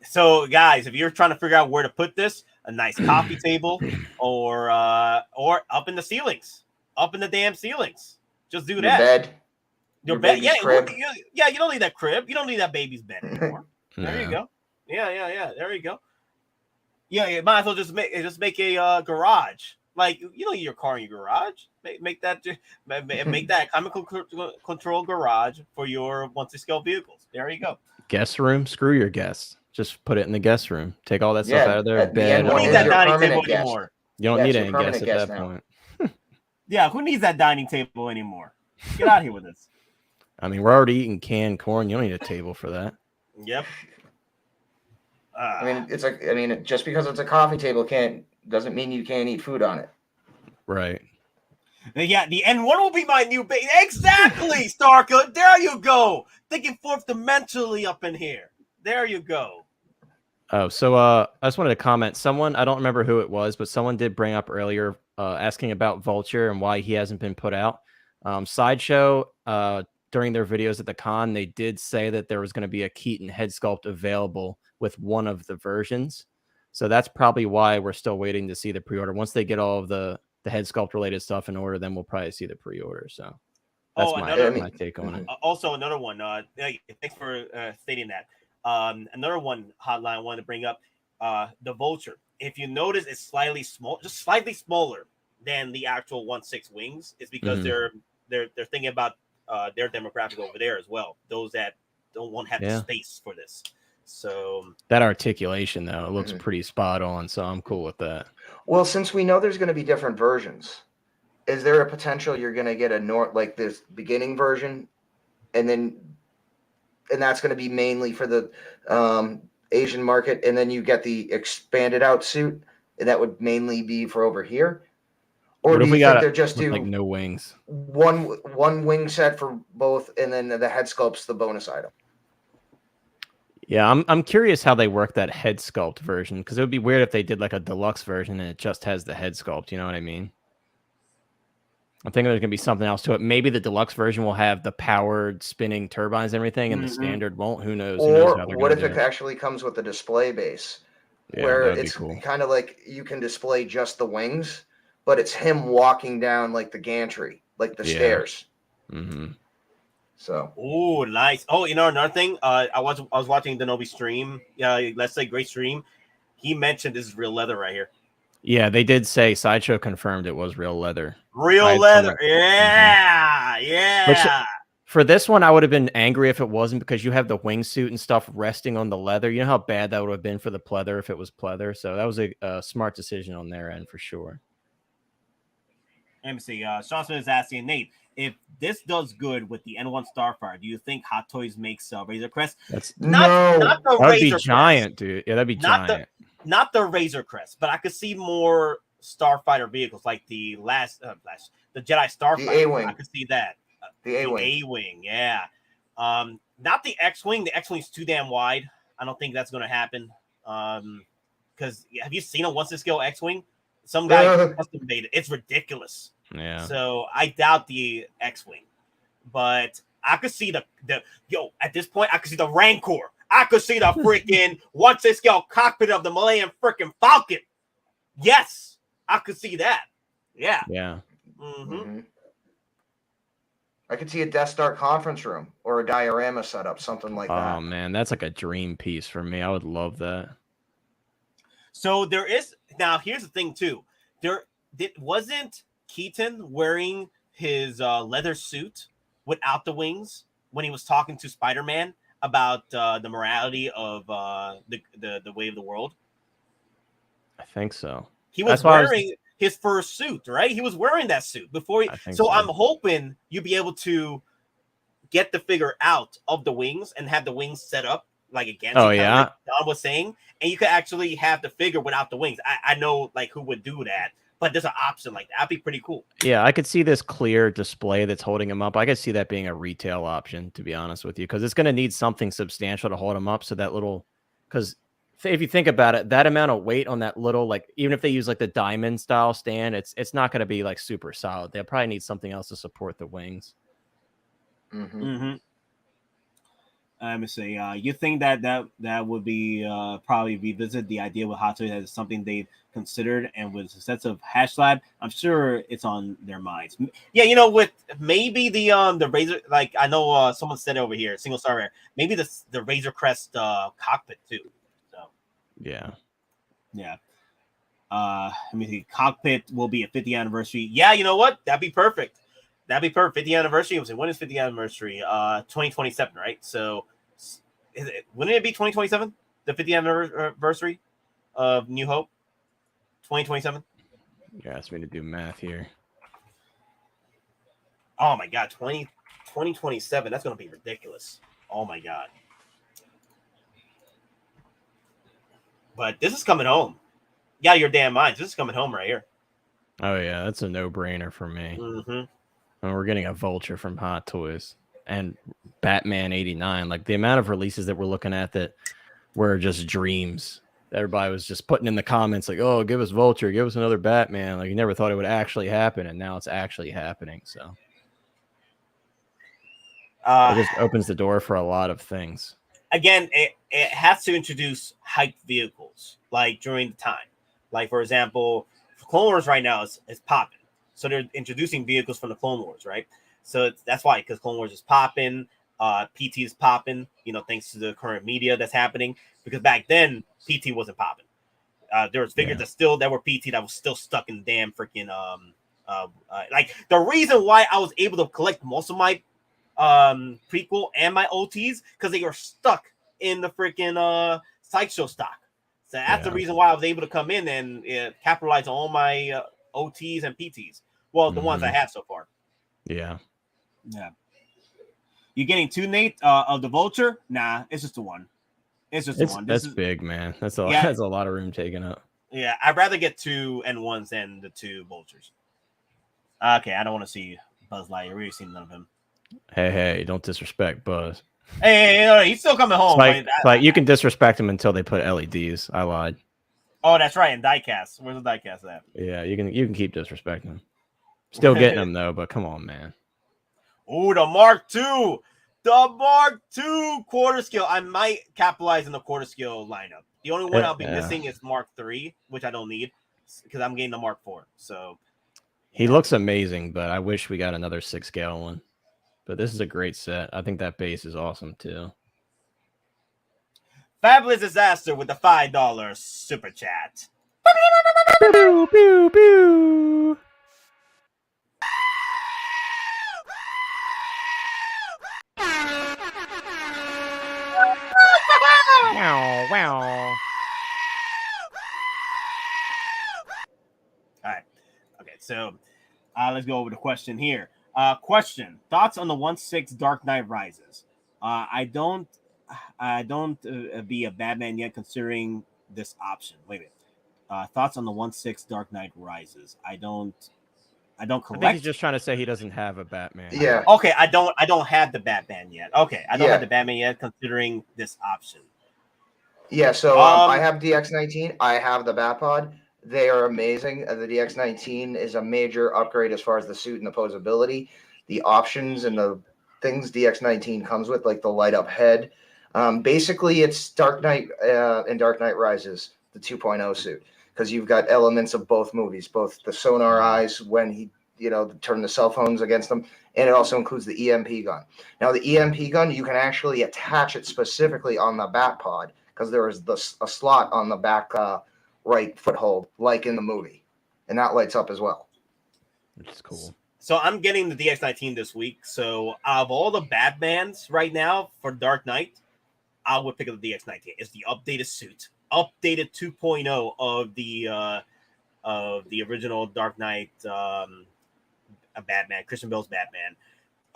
Speaker 2: So guys, if you're trying to figure out where to put this, a nice coffee table or up in the ceilings, up in the damn ceilings, just do that. Your bed, yeah, you don't need that crib. You don't need that baby's bed anymore. There you go. Yeah. There you go. Yeah, you might as well just make a garage, Like, you know, your car in your garage. Make that control garage for your 1/6 vehicles. There you go.
Speaker 3: Guest room? Screw your guests. Just put it in the guest room. Take all that stuff
Speaker 4: Yeah,
Speaker 3: out of there.
Speaker 4: the
Speaker 3: Bed.
Speaker 2: Who
Speaker 4: N1
Speaker 2: needs
Speaker 4: is
Speaker 2: that
Speaker 4: your
Speaker 2: dining
Speaker 4: permanent
Speaker 2: table
Speaker 4: guest.
Speaker 2: anymore?
Speaker 3: You don't
Speaker 4: Yeah,
Speaker 3: need
Speaker 4: it's your
Speaker 3: any guests
Speaker 4: permanent
Speaker 3: at
Speaker 4: guest
Speaker 3: that
Speaker 4: now.
Speaker 3: point.
Speaker 2: Yeah, who needs that dining table anymore? Get out of here with this.
Speaker 3: I mean, we're already eating canned corn. You don't need a table for that.
Speaker 2: Yep.
Speaker 4: I mean, just because it's a coffee table doesn't mean you can't eat food on it.
Speaker 3: Right.
Speaker 2: Yeah, the N1 will be my new base. Exactly, Starka. There you go. Thinking fourth dimensionally up in here. There you go.
Speaker 3: Oh, so I just wanted to comment. Someone, I don't remember who it was, but someone did bring up earlier asking about Vulture and why he hasn't been put out. Sideshow, during their videos at the con, they did say that there was going to be a Keaton head sculpt available with one of the versions. So that's probably why we're still waiting to see the pre-order. Once they get all of the head sculpt related stuff in order, then we'll probably see the pre-order. So that's my take on it.
Speaker 2: Also, another one. Thanks for stating that. Another one hotline I wanted to bring up. The Vulture. If you notice, it's slightly small, just slightly smaller than the actual 1/6 wings. It's because they're thinking about their demographic over there as well. Those that won't have the space for this. So
Speaker 3: that articulation though, it looks pretty spot on. So I'm cool with that.
Speaker 4: Well, since we know there's going to be different versions, is there a potential you're going to get like this beginning version, and that's going to be mainly for the Asian market, and then you get the expanded out suit, and that would mainly be for over here? Or do you think they're just do
Speaker 3: like no wings,
Speaker 4: one wing set for both, and then the head sculpt's the bonus item?
Speaker 3: Yeah, I'm curious how they work that head sculpt version, because it would be weird if they did like a deluxe version and it just has the head sculpt. You know what I mean? I'm thinking there's gonna be something else to it. Maybe the deluxe version will have the powered spinning turbines and everything, and the standard won't. Who knows?
Speaker 4: Or what if it actually comes with a display base, where it's kind of like you can display just the wings, but it's him walking down like the gantry, like the stairs. So,
Speaker 2: oh, nice. Oh, you know, another thing, I was watching Denobi stream. Yeah, let's say great stream. He mentioned this is real leather right here.
Speaker 3: Yeah, they did say Sideshow confirmed it was real leather.
Speaker 2: Real leather. Yeah.
Speaker 3: Which, for this one, I would have been angry if it wasn't, because you have the wingsuit and stuff resting on the leather. You know how bad that would have been for the pleather if it was pleather. So that was a smart decision on their end for sure.
Speaker 2: MC, Sean Smith is asking Nate, if this does good with the N1 Starfighter, do you think Hot Toys makes Razor Crest?
Speaker 3: That's
Speaker 2: not the
Speaker 3: that'd
Speaker 2: Razor
Speaker 3: be giant,
Speaker 2: Crest.
Speaker 3: dude. Yeah, that'd be giant.
Speaker 2: Not the Razor Crest, but I could see more Starfighter vehicles like the the Jedi Starfighter.
Speaker 4: The A-Wing.
Speaker 2: I could see that.
Speaker 4: The A-Wing.
Speaker 2: A-Wing, yeah. Not the X-Wing. The X-Wing's too damn wide. I don't think that's going to happen. Because have you seen a 1/6 X-Wing? Some guy custom made it. It's ridiculous.
Speaker 3: Yeah.
Speaker 2: So I doubt the X-Wing, but I could see at this point I could see the Rancor. I could see the freaking 1/6 cockpit of the Malayan freaking Falcon. Yes, I could see that. Yeah.
Speaker 3: Yeah.
Speaker 4: I could see a Death Star conference room or a diorama setup, something like that.
Speaker 3: Oh man, that's like a dream piece for me. I would love that.
Speaker 2: So there is now. Here's the thing too. Wasn't Keaton wearing his leather suit without the wings when he was talking to Spider-Man about the morality of the way of the world?
Speaker 3: I think so.
Speaker 2: He was wearing his first suit, right? He was wearing that suit before. So I'm hoping you'll be able to get the figure out of the wings and have the wings set up like again.
Speaker 3: Oh yeah,
Speaker 2: like Don was saying, and you could actually have the figure without the wings. I know like who would do that, but there's an option like that. That'd be pretty cool. Yeah,
Speaker 3: I could see this clear display that's holding him up. I could see that being a retail option, to be honest with you, because it's going to need something substantial to hold him up. So that little, because if you think about it, that amount of weight on that little, like even if they use like the diamond style stand, it's not going to be like super solid. They'll probably need something else to support the wings.
Speaker 2: Let me see. You think that would be probably revisit the idea with Hot Toys as something they've considered, and with a sense of Hash Lab, I'm sure it's on their minds. Yeah, you know, with maybe the Razor, like I know someone said over here, single star rare, maybe the Razor Crest cockpit too. So
Speaker 3: yeah.
Speaker 2: Let me see. Cockpit will be a 50th anniversary. Yeah, you know what? That'd be perfect. That'd be perfect. 50th anniversary. When is 50th anniversary? 2027, right? So, wouldn't it be 2027? The 50th anniversary of New Hope? 2027?
Speaker 3: You asked me to do math here.
Speaker 2: Oh my God, 2027. That's going to be ridiculous. Oh my God. But this is coming home. Yeah, your damn minds. This is coming home right here.
Speaker 3: Oh yeah, that's a no-brainer for me.
Speaker 2: Mm-hmm.
Speaker 3: And we're getting a Vulture from Hot Toys and Batman 89. Like the amount of releases that we're looking at that were just dreams. Everybody was just putting in the comments like, "Oh, give us Vulture, give us another Batman." Like you never thought it would actually happen, and now it's actually happening. So it just opens the door for a lot of things.
Speaker 2: Again, it has to introduce hyped vehicles like during the time. Like for example, Clone Wars right now is popping. So they're introducing vehicles from the Clone Wars, right? So that's why, because Clone Wars is popping, PT is popping, thanks to the current media that's happening. Because back then, PT wasn't popping. There was figures that were PT that was still stuck in damn freaking like the reason why I was able to collect most of my prequel and my OTs because they were stuck in the freaking Sideshow stock. So that's the reason why I was able to come in and capitalize on all my OTs and PTs. Well, the ones I have so far.
Speaker 3: Yeah.
Speaker 2: You getting two, Nate, of the Vulture? Nah, it's just the one. It's just the one.
Speaker 3: That's big, man. That's a lot of room taken up.
Speaker 2: Yeah, I'd rather get two N1s than the two Vultures. Okay, I don't want to see Buzz Lightyear. We've seen none of him.
Speaker 3: Hey, don't disrespect Buzz.
Speaker 2: Hey, he's still coming home.
Speaker 3: Like you can disrespect him until they put LEDs. I lied.
Speaker 2: Oh, that's right. And diecast. Where's the diecast at?
Speaker 3: Yeah, you can keep disrespecting him. Still getting them though, but come on, man.
Speaker 2: Oh, the Mark II. The Mark II quarter scale. I might capitalize in the quarter scale lineup. The only one I'll be missing is Mark III, which I don't need because I'm getting the Mark IV. So
Speaker 3: he looks amazing, but I wish we got another 6-scale one. But this is a great set. I think that base is awesome too.
Speaker 2: Fabulous Disaster with the $5 super chat.
Speaker 3: Pew, pew, pew. Wow, wow.
Speaker 2: All right. Okay, so let's go over the question here. Question: thoughts on the 1/6 Dark Knight Rises? I don't be a Batman yet, considering this option. Wait a minute. Thoughts on the 1/6 Dark Knight Rises? I don't collect.
Speaker 3: I think he's just trying to say he doesn't have a Batman.
Speaker 4: Yeah.
Speaker 2: Okay, I don't have the Batman yet. Okay, I don't have the Batman yet, considering this option.
Speaker 4: Yeah, so I have DX19. I have the Batpod. They are amazing. The DX19 is a major upgrade as far as the suit and the posability. The options and the things DX19 comes with, like the light up head. Basically, it's Dark Knight and Dark Knight Rises, the 2.0 suit, because you've got elements of both movies, both the sonar eyes when he, turned the cell phones against them, and it also includes the EMP gun. Now, the EMP gun, you can actually attach it specifically on the Batpod because there is a slot on the back right foothold, like in the movie, and that lights up as well.
Speaker 3: Which is cool.
Speaker 2: So I'm getting the DX19 this week. So out of all the Batmans right now for Dark Knight, I would pick up the DX19. It's the updated suit, updated 2.0 of the original Dark Knight Batman, Christian Bale's Batman.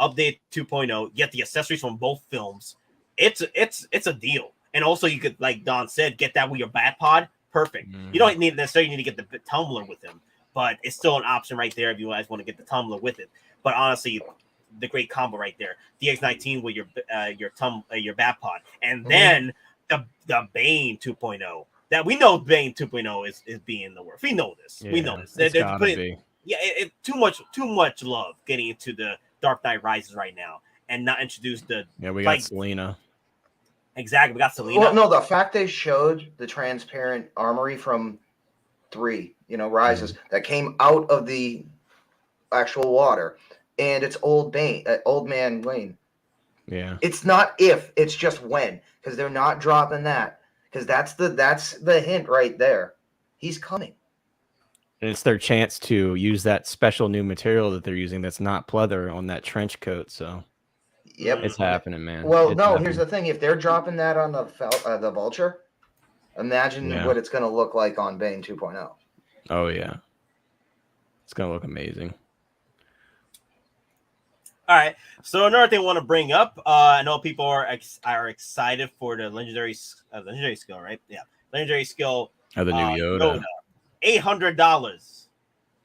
Speaker 2: Update 2.0. Get the accessories from both films. It's a deal. And also you could, like Don said, get that with your Batpod. Perfect. You don't necessarily need to get the tumbler with him, but it's still an option right there if you guys want to get the tumbler with it. But honestly, the great combo right there, DX19 with your Batpod, and then the Bane 2.0. That we know Bane 2.0 is being the worst. We know this.
Speaker 3: Yeah,
Speaker 2: we know this.
Speaker 3: It's gotta be.
Speaker 2: Yeah, it too much love getting into the Dark Knight Rises right now, and not introduce the
Speaker 3: we got Selena.
Speaker 2: Exactly, we got Selena.
Speaker 4: Well, no, the fact they showed the transparent armory from 3, Rises, that came out of the actual water, and it's old man Wayne.
Speaker 3: Yeah.
Speaker 4: It's not if, it's just when, because they're not dropping that, because that's the hint right there. He's coming.
Speaker 3: And it's their chance to use that special new material that they're using that's not pleather on that trench coat. So
Speaker 4: Yep,
Speaker 3: it's happening, man.
Speaker 4: Well,
Speaker 3: It's
Speaker 4: no,
Speaker 3: happening.
Speaker 4: here's the thing: if they're dropping that on the Vulture, imagine what it's going to look like on Bane 2.0.
Speaker 3: Oh yeah, it's gonna look amazing.
Speaker 2: All right. So another thing I want to bring up, I know people are excited for the legendary skill, right? Yeah, legendary skill.
Speaker 3: Oh, the new Yoda.
Speaker 2: $800.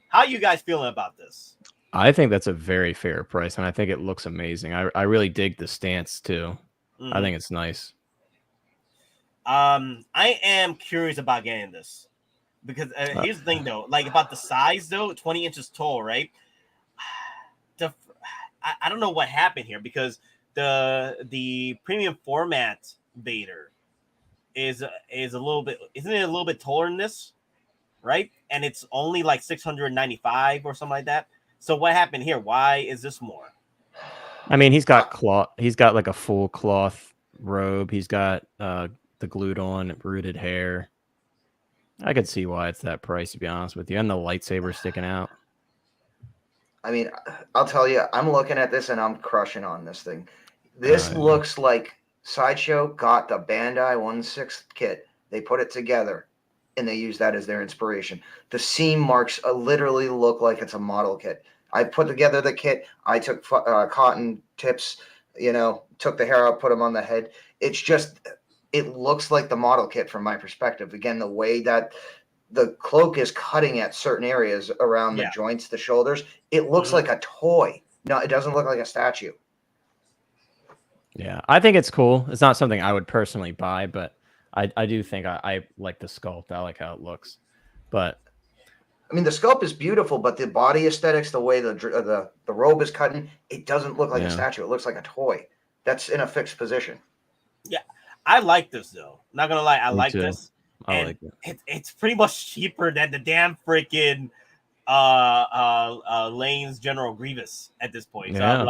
Speaker 2: How you guys feeling about this?
Speaker 3: I think that's a very fair price, and I think it looks amazing. I really dig the stance too. I think it's nice.
Speaker 2: I am curious about getting this because here's the thing though, like about the size though, 20 inches tall, right? I don't know what happened here because the premium format Vader is a little bit, isn't it a little bit taller than this, right? And it's only like 695 or something like that. So what happened here? Why is this more?
Speaker 3: I mean, he's got cloth. He's got like a full cloth robe. He's got the glued on rooted hair. I could see why it's that price, to be honest with you, and the lightsaber sticking out.
Speaker 4: I mean, I'll tell you, I'm looking at this and I'm crushing on this thing. This looks like Sideshow got the Bandai 1/6 kit. They put it together and they use that as their inspiration. The seam marks literally look like it's a model kit. I put together the kit. I took cotton tips, took the hair out, put them on the head. It's just, it looks like the model kit from my perspective. Again, the way that the cloak is cutting at certain areas around the joints, the shoulders, it looks like a toy. No, it doesn't look like a statue.
Speaker 3: Yeah, I think it's cool. It's not something I would personally buy, but I do think I like the sculpt. I like how it looks. But
Speaker 4: I mean, the sculpt is beautiful, but the body aesthetics, the way the robe is cutting, it doesn't look like a statue. It looks like a toy that's in a fixed position.
Speaker 2: Yeah, I like this though. Not gonna lie, I like this.
Speaker 3: I like it.
Speaker 2: It's pretty much cheaper than the damn freaking Lane's General Grievous at this point. So I'm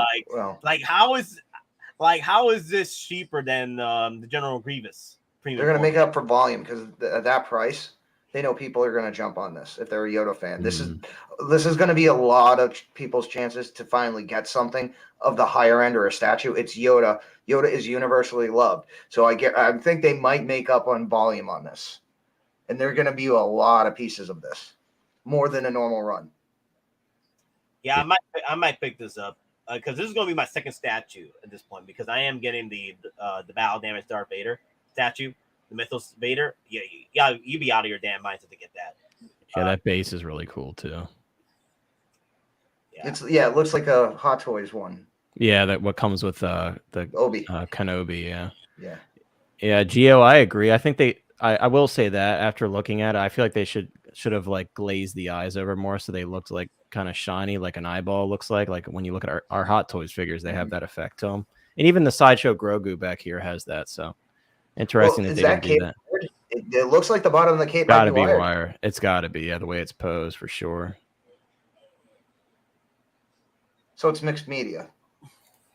Speaker 2: like, how is this cheaper than the General Grievous?
Speaker 4: They're going to make up for volume because at that price, they know people are going to jump on this if they're a Yoda fan. This is going to be a lot of people's chances to finally get something of the higher end or a statue. It's Yoda. Yoda is universally loved. So I think they might make up on volume on this. And there are going to be a lot of pieces of this, more than a normal run.
Speaker 2: Yeah, I might pick this up because this is going to be my second statue at this point because I am getting the battle damage Darth Vader statue, the Mythos Vader. Yeah, you'd be out of your damn mind to get that.
Speaker 3: Yeah, that base is really cool too.
Speaker 4: Yeah, it looks like a Hot Toys one.
Speaker 3: Yeah, that what comes with the
Speaker 4: Obi
Speaker 3: Kenobi. Yeah. Geo, I agree. I think I will say that after looking at it, I feel like they should have like glazed the eyes over more so they looked like kind of shiny, like an eyeball looks like when you look at our Hot Toys figures, they have that effect to them. And even the Sideshow Grogu back here has that. So interesting that they didn't do that.
Speaker 4: It looks like the bottom of the cape.
Speaker 3: Got to be wire. It's got to be, the way it's posed for sure.
Speaker 4: So it's mixed media.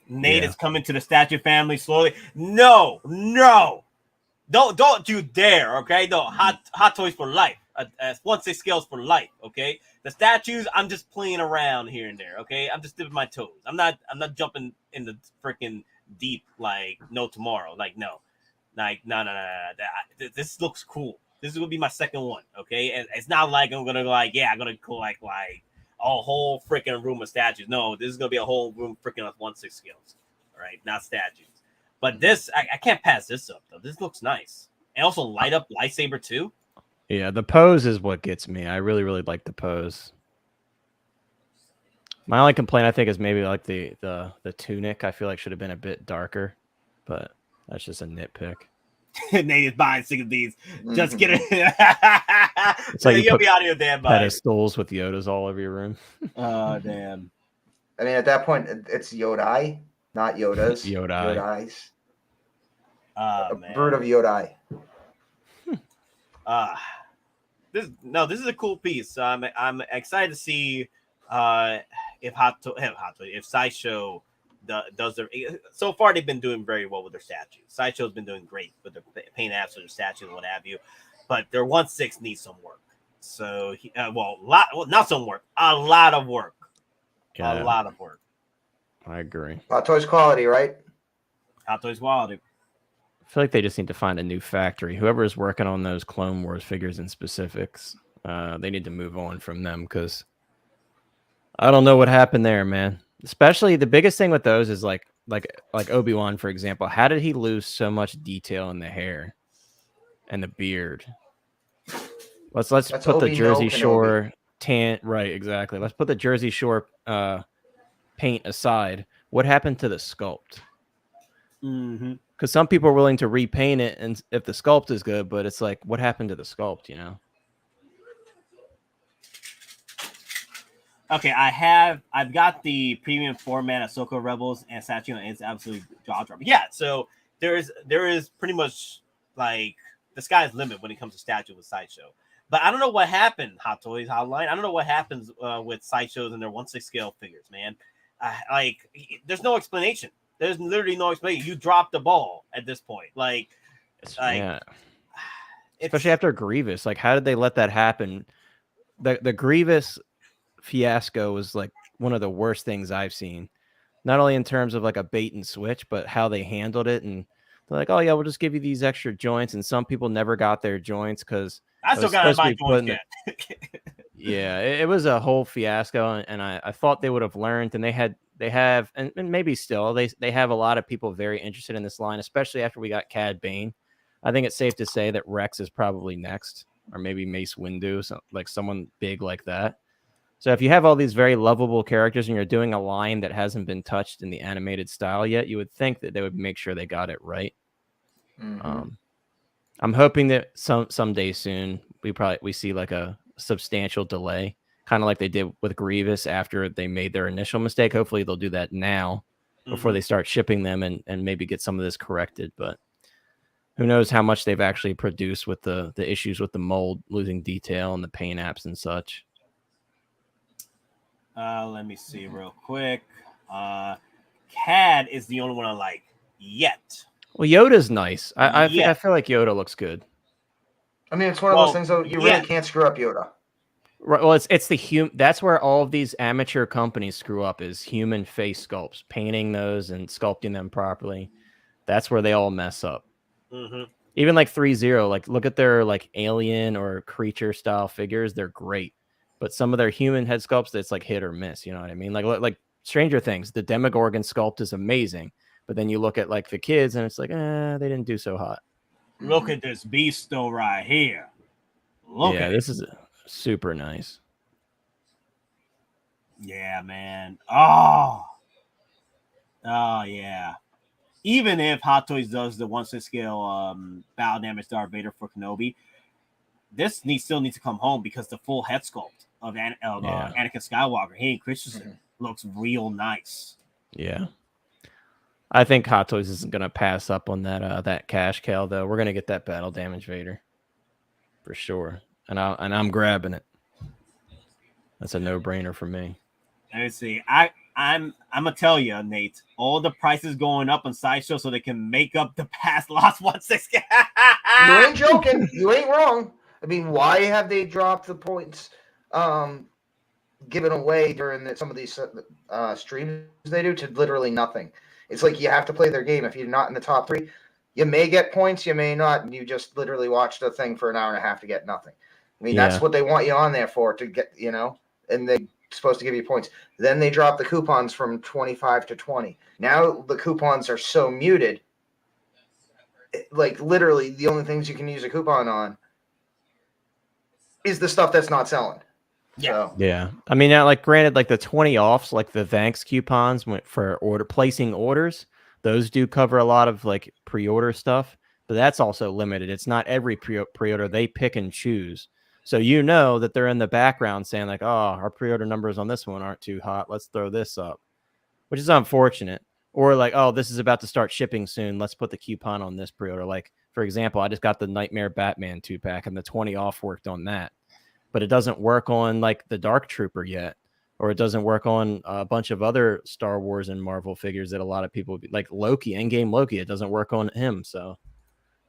Speaker 2: Nate is coming to the statue family slowly. No, don't you dare, okay? No, hot toys for life. 1/6 scales for life, okay? The statues, I'm just playing around here and there, okay? I'm just dipping my toes. I'm not jumping in the freaking deep like no tomorrow. Like no. This looks cool. This is gonna be my second one, okay? And it's not like I'm gonna I'm gonna collect like a whole freaking room of statues. No, this is gonna be a whole room freaking of 1/6 scales, all right? Not statues. But this, I can't pass this up though. This looks nice, and also light up lightsaber too.
Speaker 3: Yeah, the pose is what gets me. I really, really like the pose. My only complaint, I think, is maybe like the tunic. I feel like should have been a bit darker, but that's just a nitpick.
Speaker 2: Nate is buying 6 of these. Just kidding.
Speaker 3: It's like
Speaker 2: you'll be out of your damn mind.
Speaker 3: Pedestals with Yodas all over your room.
Speaker 2: Oh damn!
Speaker 4: I mean, at that point, it's Yodai, not Yodas.
Speaker 3: Yodais.
Speaker 4: A bird of Yodai.
Speaker 2: This is a cool piece. I'm excited to see if Sideshow does their. So far, they've been doing very well with their statues. Sideshow's been doing great with their paint apps or their statues and what have you, but their 1/6 needs some work. So, not some work, a lot of work.
Speaker 3: Yeah,
Speaker 2: a lot of work.
Speaker 3: I agree.
Speaker 4: Hot Toys quality, right?
Speaker 2: Hot Toys quality.
Speaker 3: I feel like they just need to find a new factory. Whoever is working on those Clone Wars figures in specifics, they need to move on from them because I don't know what happened there, man. Especially the biggest thing with those is like Obi-Wan, for example. How did he lose so much detail in the hair and the beard? Let's
Speaker 4: That's
Speaker 3: put the Jersey
Speaker 4: Kenobi.
Speaker 3: Shore tan right, exactly. Let's put the Jersey Shore paint aside. What happened to the sculpt? Because some people are willing to repaint it, and if the sculpt is good, but it's like, what happened to the sculpt? You know?
Speaker 2: Okay, I've got the premium format Ahsoka Rebels and Satchel, and it's absolutely jaw dropping. Yeah, so there is pretty much like the sky's the limit when it comes to statue with Sideshow. But I don't know what happened, Hot Toys Hotline. I don't know what happens with Sideshows and their 1/6 scale figures, man. Like, there's no explanation. There's literally no explanation. You dropped the ball at this point. Yeah.
Speaker 3: Especially after Grievous. Like, how did they let that happen? The Grievous fiasco was like one of the worst things I've seen. Not only in terms of like a bait and switch, but how they handled it. And they're like, oh yeah, we'll just give you these extra joints. And some people never got their joints because
Speaker 2: I still got my joints yet.
Speaker 3: Yeah, it was a whole fiasco, and I thought they would have learned, and they have, and maybe still, they have a lot of people very interested in this line, especially after we got Cad Bane. I think it's safe to say that Rex is probably next, or maybe Mace Windu, so, like someone big like that. So if you have all these very lovable characters and you're doing a line that hasn't been touched in the animated style yet, you would think that they would make sure they got it right. I'm hoping that someday soon we see like a substantial delay, kind of like they did with Grievous after they made their initial mistake. Hopefully they'll do that now before they start shipping them and maybe get some of this corrected. But who knows how much they've actually produced with the issues with the mold losing detail and the paint apps and such.
Speaker 2: Let me see real quick. Cad is the only one I like yet.
Speaker 3: Well, Yoda's nice. I feel like Yoda looks good.
Speaker 4: I mean, it's one of those things, though, you really can't screw up Yoda.
Speaker 3: Right. Well, it's the that's where all of these amateur companies screw up, is human face sculpts, painting those and sculpting them properly. That's where they all mess up. Even like 3-0, like look at their like alien or creature style figures. They're great. But some of their human head sculpts, it's like hit or miss. You know what I mean? Like Stranger Things, the Demogorgon sculpt is amazing. But then you look at like the kids and it's like, they didn't do so hot.
Speaker 2: Look at this beast though right here. Look at
Speaker 3: this is super nice.
Speaker 2: Yeah, man. Oh yeah. Even if Hot Toys does the 1/6 scale battle damage Darth Vader for Kenobi, this still needs to come home because the full head sculpt of Anakin Skywalker, Hayden Christensen, looks real nice.
Speaker 3: Yeah. I think Hot Toys isn't going to pass up on that cash cow, though. We're going to get that battle damage Vader for sure, and I'm grabbing it. That's a no-brainer for me.
Speaker 2: Let me see. I'm gonna tell you, Nate. All the prices going up on Sideshow so they can make up the past lost 1/6.
Speaker 4: You ain't joking. You ain't wrong. I mean, why have they dropped the points given away during some of these streams they do to literally nothing? It's like you have to play their game. If you're not in the top 3, you may get points, you may not, and you just literally watched a thing for an hour and a half to get nothing. I mean, that's what they want you on there for, to get, and they're supposed to give you points. Then they drop the coupons from 25 to 20. Now the coupons are so muted. Like, literally, the only things you can use a coupon on is the stuff that's not selling.
Speaker 3: Yeah. I mean, now, like, granted, like the 20 offs, like the thanks coupons went for placing orders. Those do cover a lot of like pre-order stuff, but that's also limited. It's not every pre-order. They pick and choose. So that they're in the background saying like, oh, our pre-order numbers on this one aren't too hot. Let's throw this up, which is unfortunate. Or like, oh, this is about to start shipping soon. Let's put the coupon on this pre-order. Like, for example, I just got the Nightmare Batman 2-pack and the 20 off worked on that. But it doesn't work on like the Dark Trooper yet, or it doesn't work on a bunch of other Star Wars and Marvel figures that a lot of people like Loki, Endgame Loki. It doesn't work on him. So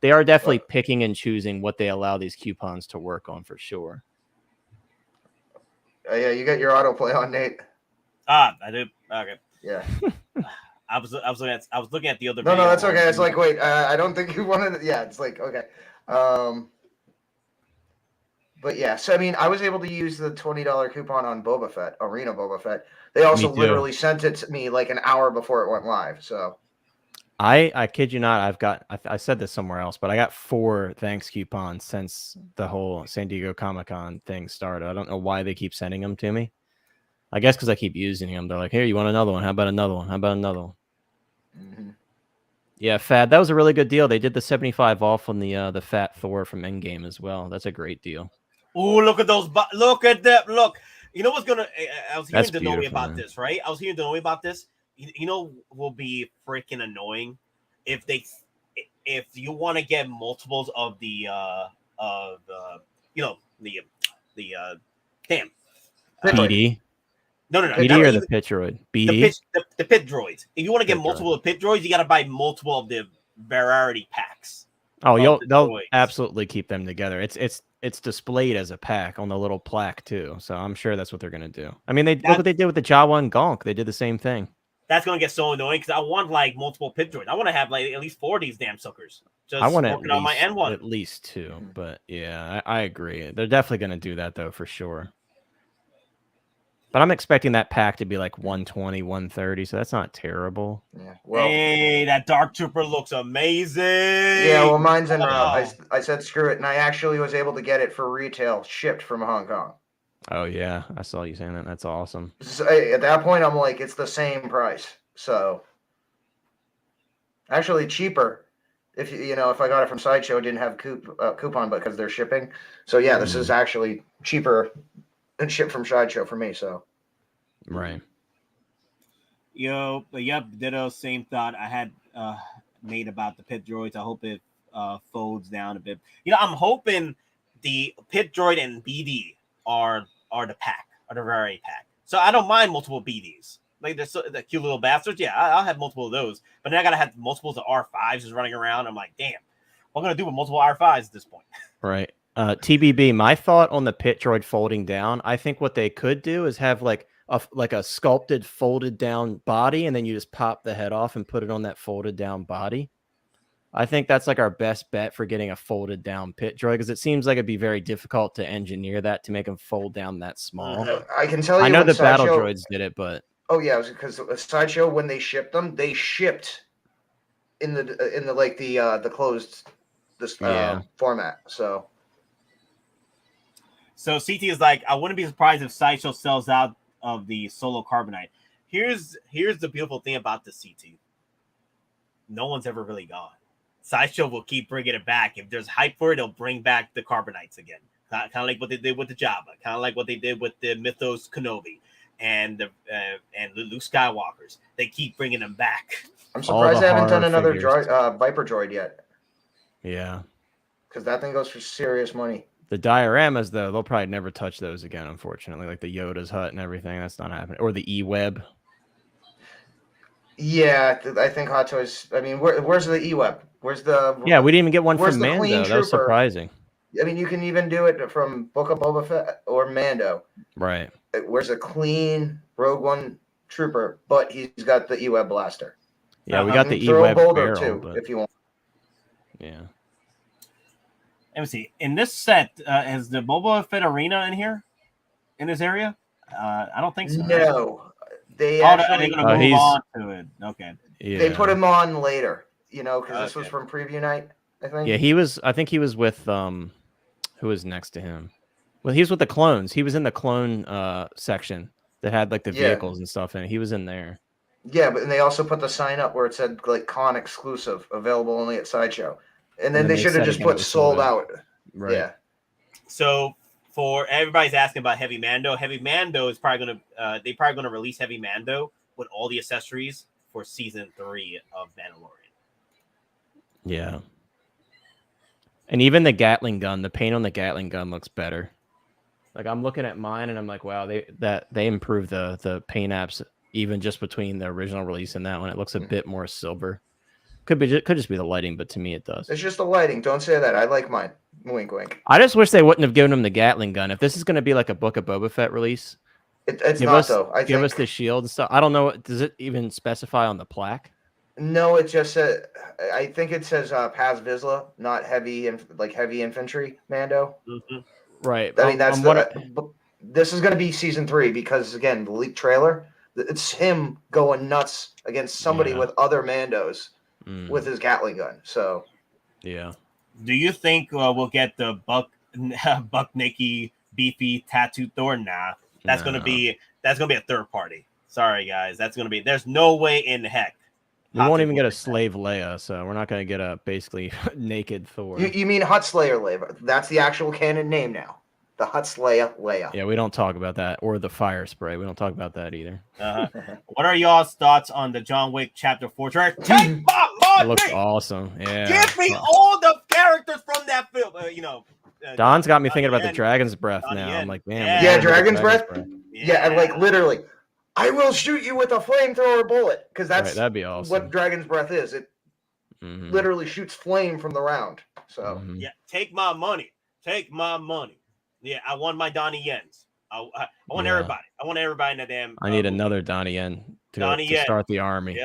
Speaker 3: they are definitely picking and choosing what they allow these coupons to work on for sure.
Speaker 4: Yeah, you got your autoplay on, Nate.
Speaker 2: Ah, I do. Okay.
Speaker 4: Yeah.
Speaker 2: I was looking at the other.
Speaker 4: No,
Speaker 2: video
Speaker 4: that's okay.
Speaker 2: on
Speaker 4: It's like, wait, I don't think you wanted. Yeah, it's like, okay. But yeah, so I mean, I was able to use the $20 coupon on Boba Fett, Arena Boba Fett. They also literally sent it to me like an hour before it went live. So
Speaker 3: I kid you not, I said this somewhere else, but I got 4 thanks coupons since the whole San Diego Comic-Con thing started. I don't know why they keep sending them to me. I guess because I keep using them. They're like, here, you want another one? How about another one? How about another one?
Speaker 4: mm-hmm.
Speaker 3: Yeah, Fat. That was a really good deal. They did the 75 off on the Fat Thor from Endgame as well. That's a great deal.
Speaker 2: Oh, look at those! Look at that! Look. You know what's gonna? I was hearing Denoe about this, right? I was hearing Denoe about this. You know, will be freaking annoying if you want to get multiples of the damn
Speaker 3: BD.
Speaker 2: No.
Speaker 3: BD or the pit droid? BD.
Speaker 2: The pit droids. If you want to get multiple of pit droids, you got to buy multiple of the variety packs.
Speaker 3: Oh, they'll absolutely keep them together. It's displayed as a pack on the little plaque too, so I'm sure that's what they're gonna do. I mean, look what they did with the Jawa and Gonk. They did the same thing.
Speaker 2: That's gonna get so annoying because I want like multiple pit droids. I want to have like at least 4 of these damn suckers.
Speaker 3: I want
Speaker 2: working on my N1.
Speaker 3: At least 2, but yeah, I agree. They're definitely gonna do that though for sure. But I'm expecting that pack to be like 120, 130, so that's not terrible.
Speaker 4: Yeah. Well,
Speaker 2: hey, that Dark Trooper looks amazing.
Speaker 4: Yeah, well, mine's in. I said screw it, and I actually was able to get it for retail, shipped from Hong Kong.
Speaker 3: Oh yeah, I saw you saying that. That's awesome.
Speaker 4: So, at that point, I'm like, it's the same price. So, actually, cheaper. If I got it from Sideshow, it didn't have coupon, but because they're shipping. So yeah, this is actually cheaper and shipped from Sideshow for me. So,
Speaker 3: right.
Speaker 5: Yep, ditto, same thought I had made about the pit droids. I hope it folds down a bit.
Speaker 2: I'm hoping the pit droid and BD are the pack, are the variety pack. So I don't mind multiple BDs. Like the cute little bastards. Yeah, I'll have multiple of those. But then I gotta have multiples of R5s just running around. I'm like, damn, what am I gonna do with multiple R5s at this point?
Speaker 3: Right. TBB, my thought on the pit droid folding down, I think what they could do is have like a sculpted folded down body, and then you just pop the head off and put it on that folded down body. I think that's like our best bet for getting a folded down pit droid, because it seems like it'd be very difficult to engineer that to make them fold down that small.
Speaker 4: I can tell you,
Speaker 3: I know the battle droids did it, but
Speaker 4: because Sideshow, when they shipped them, they shipped in the closed format.
Speaker 2: So CT is like, I wouldn't be surprised if Sideshow sells out of the solo carbonite. Here's the beautiful thing about the CT. No one's ever really gone. Sideshow will keep bringing it back. If there's hype for it, they'll bring back the carbonites again. Kind of like what they did with the Jabba. Kind of like what they did with the Mythos Kenobi and the Luke Skywalkers. They keep bringing them back.
Speaker 4: I'm surprised they haven't done another Viper droid yet.
Speaker 3: Yeah,
Speaker 4: because that thing goes for serious money.
Speaker 3: The dioramas, though, they'll probably never touch those again, unfortunately. Like the Yoda's hut and everything, that's not happening. Or the E-Web.
Speaker 4: Yeah, I think Hot Toys. I mean, where's the E-Web? Where's the?
Speaker 3: Yeah, we didn't even get one from Mando. That was surprising.
Speaker 4: I mean, you can even do it from Book of Boba Fett or Mando.
Speaker 3: Right.
Speaker 4: Where's a clean Rogue One trooper, but he's got the E-Web blaster.
Speaker 3: Yeah, we got the E-Web barrel
Speaker 4: too,
Speaker 3: but...
Speaker 4: if you want.
Speaker 3: Yeah.
Speaker 2: Let me see. In this set, is the Boba Fett arena in here? In this area? I don't think so.
Speaker 4: No. They
Speaker 2: they're going to move on to it. Okay.
Speaker 3: Yeah.
Speaker 4: They put him on later, because this was from preview night, I think.
Speaker 3: Yeah, I think he was with, who was next to him? Well, he was with the clones. He was in the clone section that had like the vehicles and stuff in it. He was in there.
Speaker 4: Yeah, but they also put the sign up where it said like con exclusive, available only at Sideshow. And then they should have just put sold out.
Speaker 3: Right.
Speaker 4: Yeah.
Speaker 2: So for everybody's asking about Heavy Mando, Heavy Mando is probably going to release Heavy Mando with all the accessories for season 3 of Mandalorian.
Speaker 3: Yeah. And even the Gatling gun, the paint on the Gatling gun looks better. Like I'm looking at mine and I'm like, wow, they improved the paint apps even just between the original release and that one. It looks a bit more silver. Could just be the lighting, but to me it does.
Speaker 4: It's just the lighting. Don't say that. I like mine. Wink, wink.
Speaker 3: I just wish they wouldn't have given him the Gatling gun. If this is going to be like a Book of Boba Fett release,
Speaker 4: It's
Speaker 3: give
Speaker 4: not
Speaker 3: us
Speaker 4: though.
Speaker 3: give us the shield and stuff. I don't know. Does it even specify on the plaque?
Speaker 4: No, it just said. I think it says Paz Vizsla, not heavy infantry Mando.
Speaker 2: Mhm.
Speaker 3: Right.
Speaker 4: I mean, that's this is going to be season 3 because again, the leaked trailer, it's him going nuts against somebody with other Mandos with his Gatling gun. So,
Speaker 3: yeah.
Speaker 2: Do you think we'll get the Buck Naked beefy tattooed Thor? Nah, that's gonna be a third party. Sorry guys, that's gonna be. There's no way in heck.
Speaker 3: We won't even get a slave Leia, so we're not going to get a basically naked Thor.
Speaker 4: you mean Hut Slayer Leia? That's the actual canon name now. The Hut Slayer Leia.
Speaker 3: Yeah, we don't talk about that. Or the fire spray. We don't talk about that either.
Speaker 2: What are y'all's thoughts on the John Wick Chapter 4 trailer? Take my money!
Speaker 3: It looks awesome. Yeah.
Speaker 2: Give me all the characters from that film.
Speaker 3: Don's got me thinking about the
Speaker 2: Yen.
Speaker 3: Dragon's Breath
Speaker 2: Donnie
Speaker 3: now.
Speaker 2: Yen.
Speaker 3: I'm like, man.
Speaker 4: Yeah, Dragon's Breath.
Speaker 2: Yeah.
Speaker 4: And like literally, I will shoot you with a flamethrower bullet because that's
Speaker 3: that'd be awesome.
Speaker 4: what Dragon's Breath is. It literally shoots flame from the round. So
Speaker 2: yeah, take my money. Take my money. Yeah, I want my Donnie Yens. I want everybody. I want everybody in the damn.
Speaker 3: I need another Donnie Yen to start the army.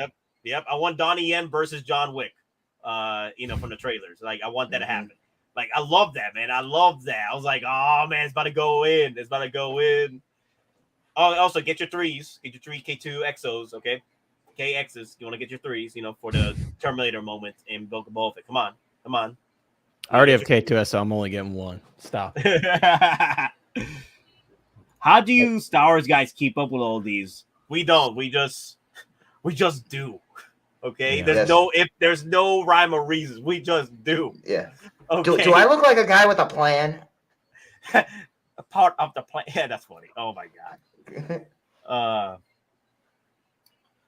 Speaker 2: Yep. I want Donnie Yen versus John Wick. From the trailers. Like I want that to happen. Like I love that, man. I love that. I was like, oh man, it's about to go in. It's about to go in. Oh, also get your 3s. Get your 3 K2 Exos, okay? KXs. You want to get your 3s, for the Terminator moment in Boba Fett. Come on.
Speaker 3: I already have K2S, so I'm only getting 1. Stop.
Speaker 5: How do you Star Wars guys keep up with all these?
Speaker 2: We don't. We just do. Okay?
Speaker 3: Yeah.
Speaker 2: There's no rhyme or reason. We just do.
Speaker 4: yeah.
Speaker 2: Okay.
Speaker 4: Do I look like a guy with a plan?
Speaker 2: A part of the plan. Yeah, that's funny. Oh my god.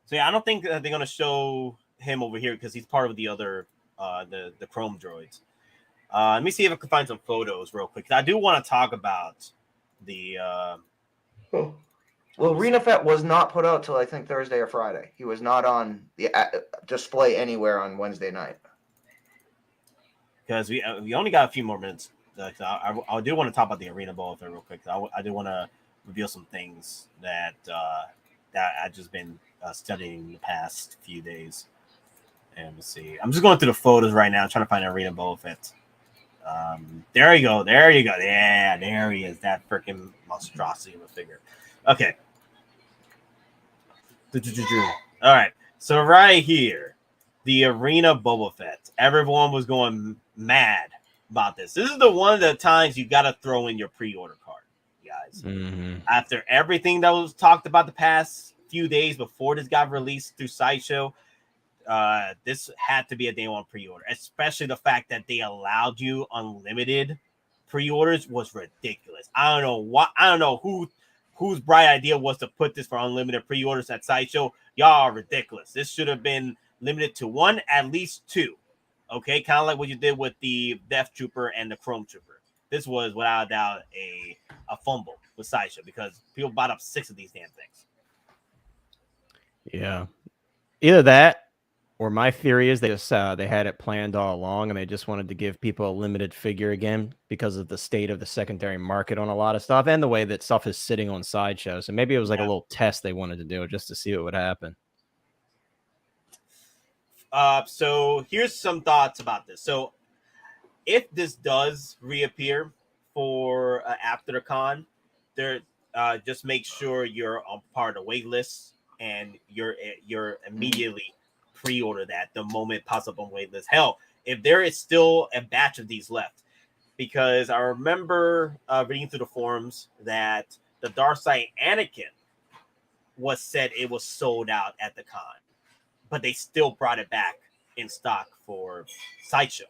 Speaker 2: So yeah, I don't think they're gonna show him over here because he's part of the other the Chrome droids. Let me see if I can find some photos real quick. I do want to talk about the.
Speaker 4: Well, Rena Fett was not put out till I think Thursday or Friday. He was not on the display anywhere on Wednesday night.
Speaker 2: Because we only got a few more minutes. I do want to talk about the Arena Bowl real quick. I do want to reveal some things that I've just been studying the past few days. And let's see. I'm just going through the photos right now, trying to find Arena Boba Fett. There you go. Yeah, there he is. That freaking monstrosity of a figure. Okay. All right. So right here, the Arena Boba Fett. Everyone was going mad about this. This is the one of the times you got to throw in your pre-order card, guys. After everything that was talked about the past few days before this got released through Sideshow, this had to be a day one pre-order, especially the fact that they allowed you unlimited pre-orders was ridiculous. I don't know whose bright idea was to put this for unlimited pre-orders at Sideshow. Y'all are ridiculous. This should have been limited to 1, at least 2. Okay, kind of like what you did with the Death Trooper and the Chrome Trooper. This was without a doubt a fumble with Sideshow because people bought up 6 of these damn things.
Speaker 3: Yeah, either that or my theory is they had it planned all along and they just wanted to give people a limited figure again because of the state of the secondary market on a lot of stuff and the way that stuff is sitting on Sideshow. So maybe it was like a little test they wanted to do just to see what would happen.
Speaker 2: So here's some thoughts about this. So if this does reappear for after the con, there just make sure you're on part of the wait list and you're immediately pre-order that the moment it pops up on wait list. Hell, if there is still a batch of these left, because I remember reading through the forums that the Darkseid Anakin was said it was sold out at the con, but they still brought it back in stock for Sideshow.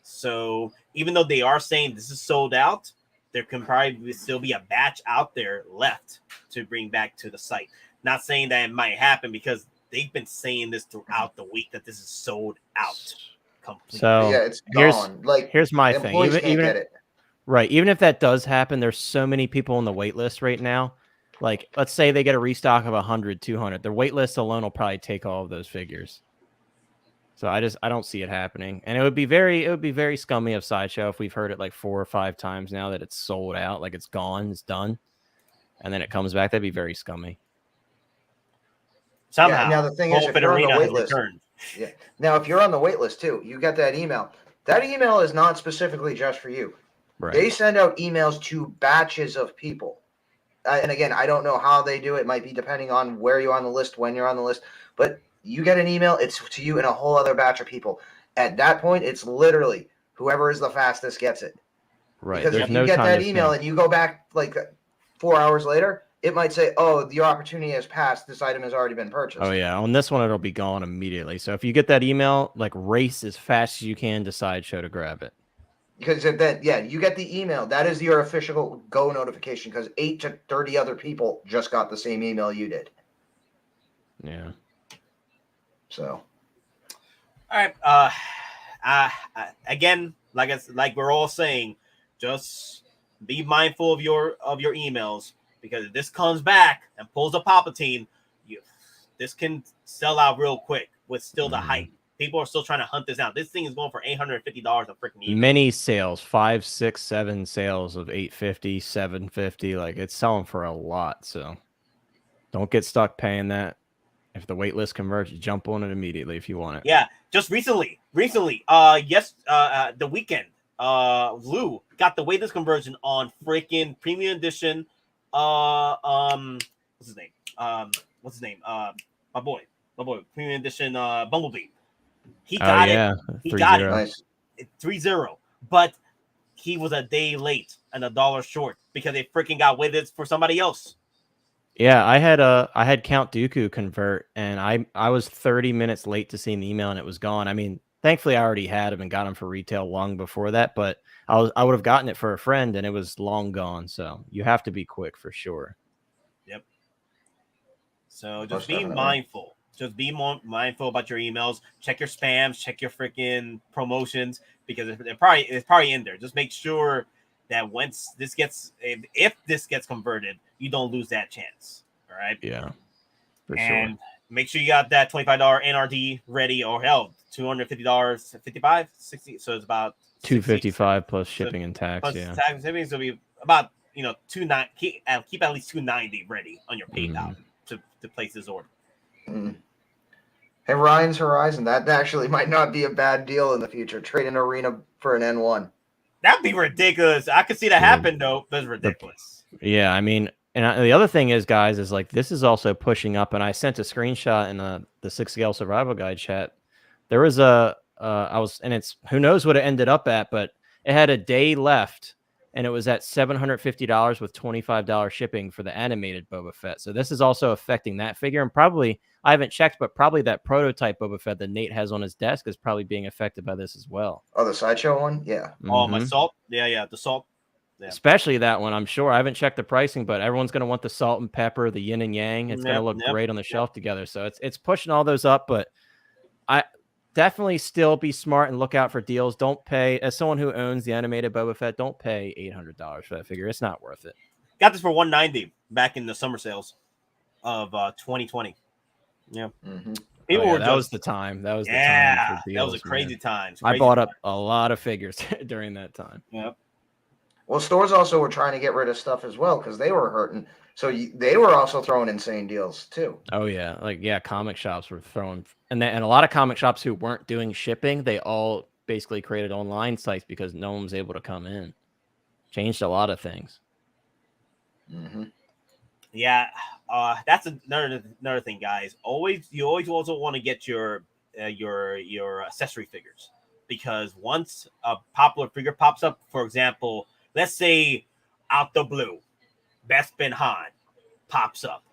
Speaker 2: So even though they are saying this is sold out, there can probably still be a batch out there left to bring back to the site. Not saying that it might happen because they've been saying this throughout the week that this is sold out completely.
Speaker 3: So
Speaker 4: yeah, it's gone.
Speaker 3: Here's my thing. Even if that does happen, there's so many people on the wait list right now. Like, let's say they get a restock of 100, 200. Their wait list alone will probably take all of those figures. So I don't see it happening, and it would be very scummy of Sideshow if we've heard it like 4 or 5 times now that it's sold out, like it's gone, it's done, and then it comes back. That'd be very scummy.
Speaker 2: Somehow,
Speaker 4: Yeah, now the thing is,
Speaker 2: Boba
Speaker 4: if
Speaker 2: Fett
Speaker 4: you're on the
Speaker 2: Arena
Speaker 4: wait
Speaker 2: has
Speaker 4: list,
Speaker 2: returned.
Speaker 4: yeah. Now if you're on the wait list too, you get that email. That email is not specifically just for you.
Speaker 3: Right.
Speaker 4: They send out emails to batches of people. And again, I don't know how they do it. It might be depending on where you're on the list, when you're on the list. But you get an email, it's to you and a whole other batch of people. At that point, it's literally whoever is the fastest gets it.
Speaker 3: Right.
Speaker 4: Because
Speaker 3: There's
Speaker 4: if you
Speaker 3: no
Speaker 4: get
Speaker 3: time
Speaker 4: that
Speaker 3: to
Speaker 4: email
Speaker 3: think.
Speaker 4: and you go back like 4 hours later, it might say, "Oh, your opportunity has passed. This item has already been purchased."
Speaker 3: Oh yeah, on this one it'll be gone immediately. So if you get that email, like race as fast as you can to Sideshow to grab it.
Speaker 4: Because if that, yeah, you get the email. That is your official go notification. Because 8 to 30 other people just got the same email you did.
Speaker 3: Yeah.
Speaker 4: So,
Speaker 2: All right. Again, like we're all saying, just be mindful of your emails, because if this comes back and pulls a Palpatine, this can sell out real quick with still the hype. People are still trying to hunt this out. This thing is going for $850 on freaking eBay.
Speaker 3: Many sales, 5, 6, 7 sales of $850, $750. Like it's selling for a lot. So don't get stuck paying that. If the wait list converts, jump on it immediately if you want it.
Speaker 2: Yeah, just recently, the weekend, Lou got the waitlist conversion on freaking premium edition. What's his name? My boy, premium edition. Bumblebee. He got it. He got it.
Speaker 4: nice.
Speaker 2: 3-0, but he was a day late and $1 short because they freaking got waited for somebody else.
Speaker 3: Yeah, I had Count Dooku convert, and I was 30 minutes late to seeing the email, and it was gone. I mean, thankfully I already had him and got him for retail long before that, but I would have gotten it for a friend, and it was long gone. So you have to be quick for sure.
Speaker 2: Yep. So just
Speaker 4: Most
Speaker 2: be
Speaker 4: definitely.
Speaker 2: mindful. Just be more mindful about your emails. Check your spams. Check your freaking promotions, because it's probably in there. Just make sure that once this gets, if this gets converted, you don't lose that chance. All right.
Speaker 3: Yeah, for
Speaker 2: And
Speaker 3: sure.
Speaker 2: make sure you got that $25 NRD ready, or hell, $250, 55, 60. So it's about
Speaker 3: $255 plus shipping and tax.
Speaker 2: plus
Speaker 3: Yeah.
Speaker 2: tax and shipping. So it'll be about $290. Keep at least $290 ready on your PayPal to place this order.
Speaker 4: Mm. Hey, Ryan's Horizon. That actually might not be a bad deal in the future. Trade an arena for an N1.
Speaker 2: That'd be ridiculous. I could see that happen though. That's ridiculous.
Speaker 3: Yeah, I mean, and the other thing is, guys, is like this is also pushing up. And I sent a screenshot in the 6 Scale Survival Guide chat. There was and it's who knows what it ended up at, but it had a day left, and it was at $750 with $25 shipping for the animated Boba Fett. So this is also affecting that figure, and probably I haven't checked, but probably that prototype Boba Fett that Nate has on his desk is probably being affected by this as well.
Speaker 4: Oh, the Sideshow one? Yeah.
Speaker 2: Oh, my salt. Yeah, the salt. Yeah.
Speaker 3: Especially that one, I'm sure. I haven't checked the pricing, but everyone's going to want the salt and pepper, the yin and yang. It's going to look great on the shelf together. So it's pushing all those up, but I definitely still be smart and look out for deals. Don't pay, as someone who owns the animated Boba Fett, don't pay $800 for that figure. It's not worth it.
Speaker 2: Got this for $190 back in the summer sales of 2020. Yeah.
Speaker 4: Mm-hmm.
Speaker 2: People were
Speaker 3: that was the time. That was the time for deals,
Speaker 2: that was a crazy
Speaker 3: man.
Speaker 2: time.
Speaker 3: I bought up a lot of figures during that time.
Speaker 2: Yep.
Speaker 4: Well, stores also were trying to get rid of stuff as well because they were hurting. So they were also throwing insane deals too.
Speaker 3: Oh yeah, comic shops were throwing, and a lot of comic shops who weren't doing shipping, they all basically created online sites because no one was able to come in. Changed a lot of things.
Speaker 4: Mm-hmm.
Speaker 2: Yeah, that's another thing, guys. You always also want to get your accessory figures, because once a popular figure pops up, for example, let's say out the blue, Bespin Han pops up.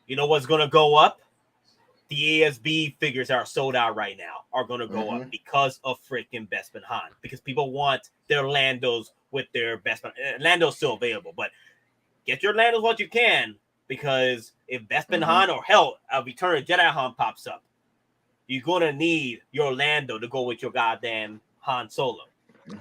Speaker 2: You know what's going to go up? The ASB figures that are sold out right now are going to go up because of freaking Bespin Han. Because people want their Landos with their Bespin. Lando's still available, but get your Landos what you can, because if Bespin Han or hell, a Return of Jedi Han pops up, you're going to need your Lando to go with your goddamn Han Solo.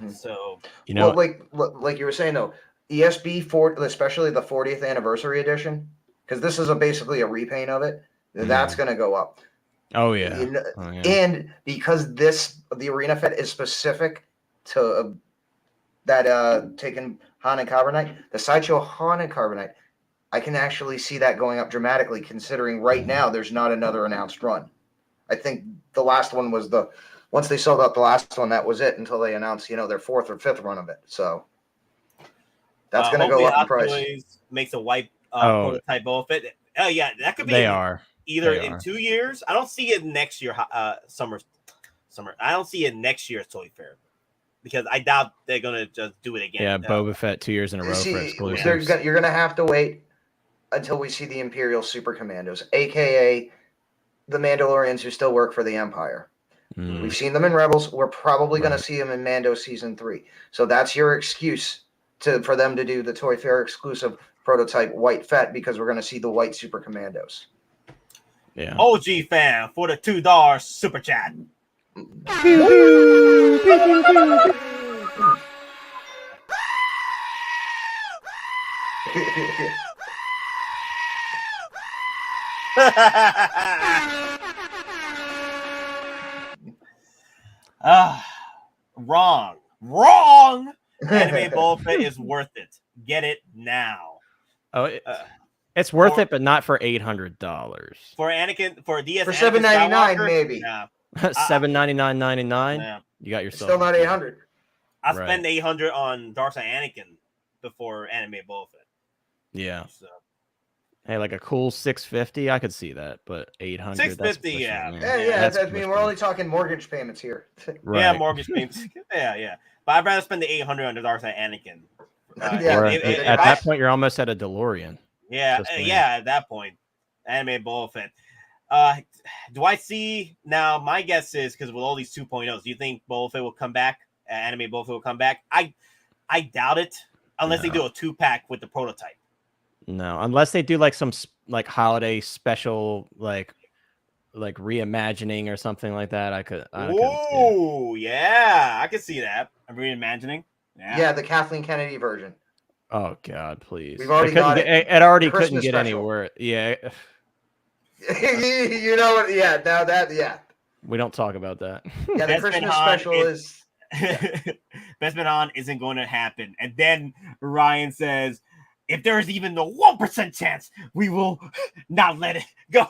Speaker 2: So,
Speaker 4: well, like you were saying though, ESB 4, especially the 40th anniversary edition, because this is basically a repaint of it. That's going to go up.
Speaker 3: Oh yeah.
Speaker 4: You know,
Speaker 3: Oh, yeah.
Speaker 4: and because the arena fit is specific to that taking Han and Carbonite, the Sideshow Han and Carbonite, I can actually see that going up dramatically, considering right now there's not another announced run. I think the last one was once they sold out the last one, that was it until they announced, their fourth or fifth run of it. So that's going to go up in
Speaker 2: Hot
Speaker 4: price.
Speaker 2: Toys makes a white prototype Boba Fett. Oh yeah, that could be.
Speaker 3: They are
Speaker 2: either in 2 years. I don't see it next year. Summer. I don't see it next year's Toy Fair because I doubt they're gonna just do it again.
Speaker 3: Yeah, Boba Fett 2 years in a row for exclusives.
Speaker 4: You're gonna have to wait until we see the Imperial Super Commandos, aka the Mandalorians who still work for the Empire. We've seen them in Rebels. We're probably going to see them in Mando Season 3. So that's your excuse for them to do the Toy Fair exclusive prototype White Fett, because we're going to see the White Super Commandos.
Speaker 3: Yeah.
Speaker 2: OG fan for the $2 super chat. Wrong. Anime Boba Fett is worth it. Get it now.
Speaker 3: Oh, it's worth it, but not for $800.
Speaker 2: For Anakin, for DS,
Speaker 4: for $7.99 maybe.
Speaker 2: Nah.
Speaker 3: $7.99.99.
Speaker 2: Nah.
Speaker 3: You got yourself.
Speaker 4: Still not $800.
Speaker 2: I spent $800 on Darkside Anakin before Anime Boba Fett.
Speaker 3: Yeah.
Speaker 2: So.
Speaker 3: Hey, like a cool 650, I could see that, but 800.
Speaker 2: 650, yeah.
Speaker 4: I mean, we're only talking mortgage payments here.
Speaker 2: Right. Yeah, mortgage payments. yeah. But I'd rather spend the $800 on the Darkside Anakin.
Speaker 3: At that point, you're almost at a DeLorean.
Speaker 2: Yeah, at that point, Anime Boba Fett. Do I see now? My guess is because with all these 2.0s, do you think Boba Fett will come back? Anime Boba Fett will come back? I doubt it, unless they do a 2-pack with the prototype.
Speaker 3: No, unless they do like some like holiday special like reimagining or something like that. I could.
Speaker 2: Oh yeah, I could see that. I'm reimagining.
Speaker 4: Yeah, the Kathleen Kennedy version.
Speaker 3: Oh God, please!
Speaker 4: We've already got it.
Speaker 3: It already couldn't get any worse. Yeah.
Speaker 4: You know what? Yeah, now that
Speaker 3: we don't talk about that.
Speaker 4: Yeah, the Christmas special is.
Speaker 2: Best Bet On isn't going to happen, and then Ryan says, if there is even the 1% chance, we will not let it go.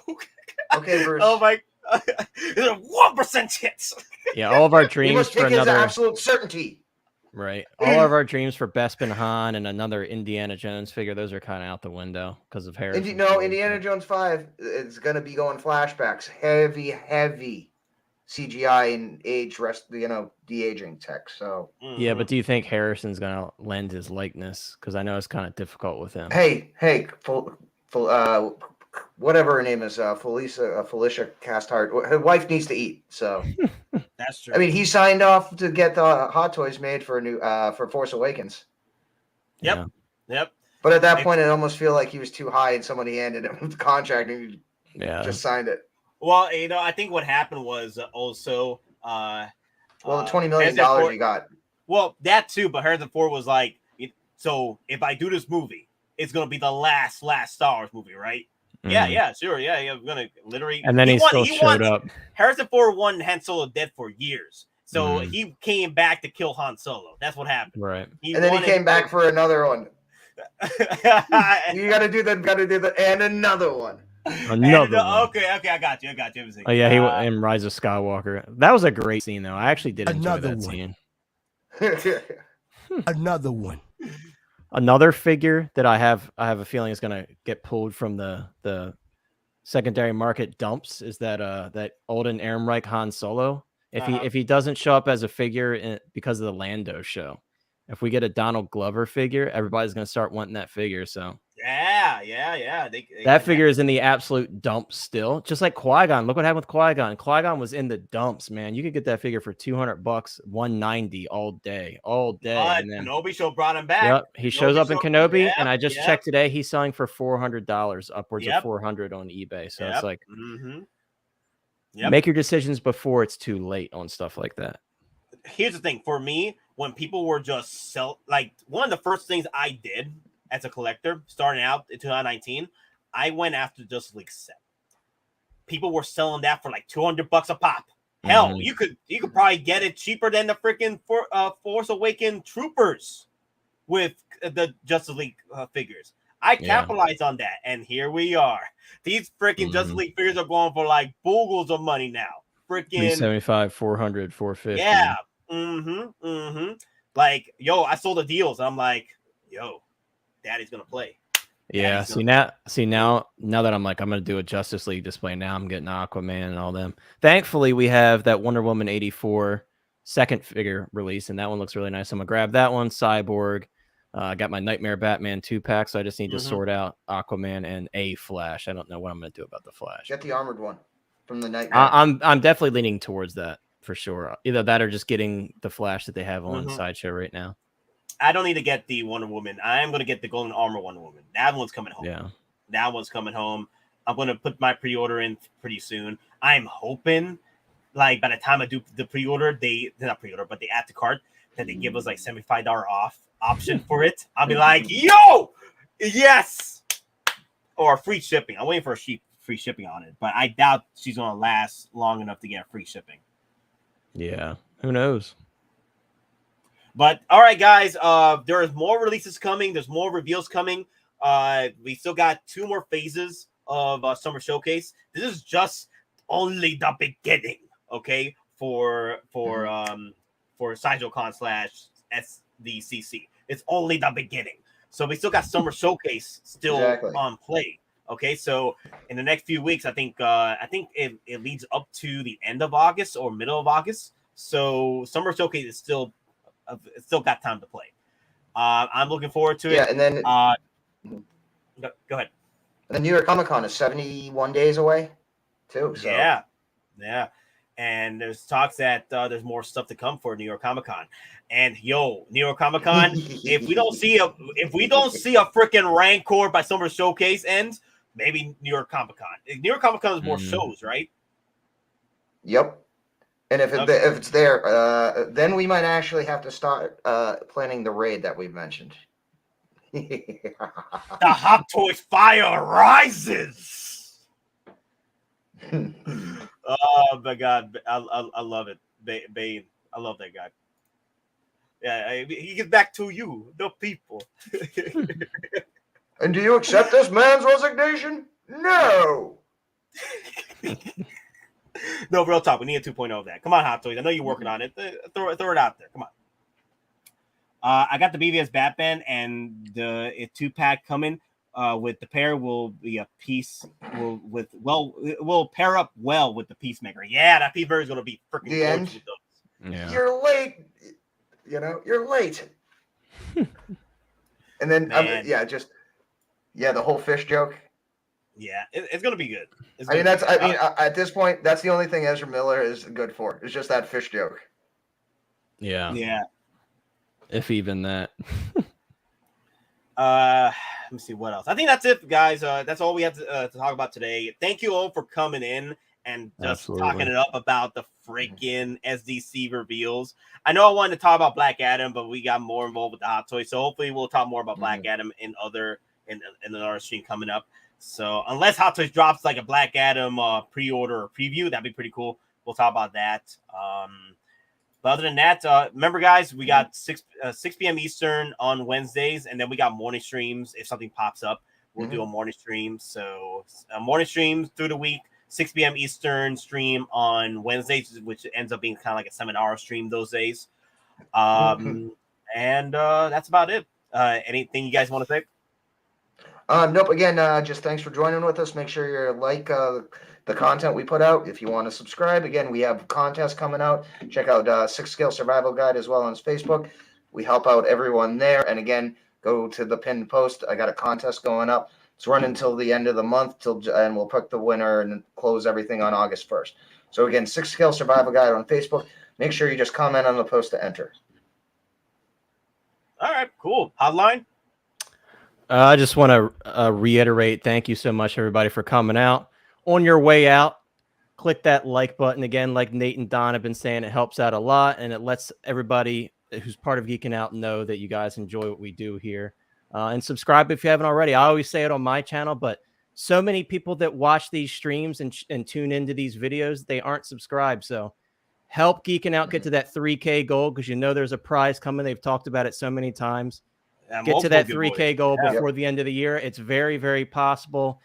Speaker 4: Okay, Bruce.
Speaker 2: Oh my! There's a 1% chance.
Speaker 3: Yeah, all of our dreams
Speaker 4: must
Speaker 3: for
Speaker 4: take
Speaker 3: another
Speaker 4: absolute certainty.
Speaker 3: Right, all of our dreams for Bespin Han and another Indiana Jones figure; those are kind of out the window because of Harris.
Speaker 4: Indiana Jones 5 is going to be going flashbacks, heavy CGI and de-aging tech. So
Speaker 3: yeah, but do you think Harrison's gonna lend his likeness? Because I know it's kind of difficult with him.
Speaker 4: Hey, whatever her name is, Felicia Casthart, her wife needs to eat. So
Speaker 2: that's true.
Speaker 4: I mean, he signed off to get the Hot Toys made for for Force Awakens.
Speaker 2: Yep.
Speaker 4: But at that point, it almost feel like he was too high, and somebody handed him the contract, and he just signed it.
Speaker 2: Well, I think what happened was also
Speaker 4: the $20 million you got.
Speaker 2: Well, that too, but Harrison Ford was like, so if I do this movie, it's gonna be the last Star Wars movie, right? Mm-hmm. Yeah, sure, yeah, I'm gonna literally.
Speaker 3: And then he still showed up.
Speaker 2: Harrison Ford won Han Solo dead for years, so he came back to kill Han Solo. That's what happened,
Speaker 3: right?
Speaker 4: And then he came back for another one. You gotta do that, and another one.
Speaker 3: Another one.
Speaker 2: Okay, I got you.
Speaker 3: Oh yeah, he in Rise of Skywalker. That was a great scene, though. I actually did enjoy that scene.
Speaker 1: Another one.
Speaker 3: Another figure that I have a feeling is gonna get pulled from the secondary market dumps is that Alden Ehrenreich Han Solo. If he doesn't show up as a figure because of the Lando show, if we get a Donald Glover figure, everybody's gonna start wanting that figure. So
Speaker 2: yeah.
Speaker 3: That figure is in the absolute dumps still, just like Qui-Gon. Look what happened with Qui-Gon. Qui-Gon was in the dumps, man. You could get that figure for $200, $190 all day.
Speaker 2: And then Kenobi show brought him back.
Speaker 3: Yep, he shows up in Kenobi, and I just checked today. He's selling for $400, upwards of $400 on eBay. So it's like, make your decisions before it's too late on stuff like that.
Speaker 2: Here's the thing for me: when people were just one of the first things I did as a collector starting out in 2019, I went after Justice League 7. people were selling that for like $200 a pop. Hell, you could probably get it cheaper than the freaking Force Awakens Troopers with the Justice League figures. I capitalized on that, and here we are. These freaking Justice League figures are going for like boogles of money now. Freaking
Speaker 3: 375, 400, 450.
Speaker 2: Yeah. Like, yo, I sold the deals. I'm like, yo, Daddy's gonna play.
Speaker 3: Yeah. See now that I'm like, I'm gonna do a Justice League display. Now I'm getting Aquaman and all them. Thankfully, we have that Wonder Woman 84 second figure release, and that one looks really nice. I'm gonna grab that one. Cyborg. I got my Nightmare Batman 2-pack, so I just need to sort out Aquaman and a Flash. I don't know what I'm gonna do about the Flash.
Speaker 4: Get the armored one from the Nightmare.
Speaker 3: I'm definitely leaning towards that for sure. Either that or just getting the Flash that they have on Sideshow right now.
Speaker 2: I don't need to get the Wonder Woman. I am going to get the Golden Armor Wonder Woman. That one's coming home.
Speaker 3: Yeah.
Speaker 2: That one's coming home. I'm going to put my pre-order in pretty soon. I'm hoping, like, by the time I do the pre-order, they not pre-order, but they add to cart, that they give us like $75 off option for it. I'll be like, yo, yes, or free shipping. I'm waiting for a free shipping on it, but I doubt she's going to last long enough to get free shipping.
Speaker 3: Yeah. Who knows?
Speaker 2: But all right, guys, there is more releases coming. There's more reveals coming. We still got 2 more phases of Summer Showcase. This is just only the beginning, okay? For Sideshow Con / SDCC, it's only the beginning. So we still got Summer Showcase still on play. Okay, so in the next few weeks, I think it leads up to the end of August or middle of August. So Summer Showcase is still got time to play. I'm looking forward to it.
Speaker 4: Yeah, and then
Speaker 2: go ahead.
Speaker 4: The New York Comic-Con is 71 days away, too. So.
Speaker 2: Yeah. And there's talks that there's more stuff to come for New York Comic-Con. And yo, New York Comic-Con, if we don't see a freaking Rancor by Summer Showcase ends, maybe New York Comic-Con. New York Comic-Con is more shows, right?
Speaker 4: Yep. And if it's there, then we might actually have to start planning the raid that we've mentioned.
Speaker 2: The Hot Toys fire rises. Oh my God, I love it, Bane. I love that guy. Yeah, he gets back to you, the people.
Speaker 4: And do you accept this man's resignation? No.
Speaker 2: No, real talk. We need a 2.0 of that. Come on, Hot Toys. I know you're working on it. Throw it out there. Come on. I got the BVS Batman and the 2-pack coming. With the pair will be a piece. Will pair up well with the Peacemaker. Yeah, that Peacemaker is going to be freaking
Speaker 4: the end.
Speaker 2: With those.
Speaker 3: Yeah.
Speaker 4: You're late. You're late. And then the whole fish joke.
Speaker 2: Yeah, it's going to be good.
Speaker 4: At this point, that's the only thing Ezra Miller is good for. It's just that fish joke.
Speaker 3: Yeah.
Speaker 2: Yeah.
Speaker 3: If even that.
Speaker 2: Let me see what else. I think that's it, guys. That's all we have to talk about today. Thank you all for coming in and just talking it up about the freaking SDC reveals. I know I wanted to talk about Black Adam, but we got more involved with the Hot Toys, so hopefully we'll talk more about Black Adam in another stream coming up. So unless Hot Toys drops like a Black Adam pre-order or preview, that'd be pretty cool. We'll talk about that. But other than that, remember, guys, we got 6 p.m. Eastern on Wednesdays, and then we got morning streams. If something pops up, we'll do a morning stream. So morning streams through the week, 6 p.m. Eastern stream on Wednesdays, which ends up being kind of like a 7-hour stream those days. And that's about it. Anything you guys want to say?
Speaker 4: Nope. Again, just thanks for joining with us. Make sure you like the content we put out. If you want to subscribe, again, we have contests coming out. Check out 6 Scale Survival Guide as well on Facebook. We help out everyone there. And again, go to the pinned post. I got a contest going up. It's running until the end of the month, and we'll pick the winner and close everything on August 1st. So again, 6 Scale Survival Guide on Facebook. Make sure you just comment on the post to enter.
Speaker 2: All right, cool. Hotline?
Speaker 3: I just want to reiterate, thank you so much, everybody, for coming out. On your way out, click that like button again. Like Nate and Don have been saying, it helps out a lot, and it lets everybody who's part of Geeking Out know that you guys enjoy what we do here. And subscribe if you haven't already. I always say it on my channel, but so many people that watch these streams and tune into these videos, they aren't subscribed. So help Geeking Out get to that 3K goal, because you know there's a prize coming. They've talked about it so many times. Get to that 3K goal before the end of the year. It's very, very possible.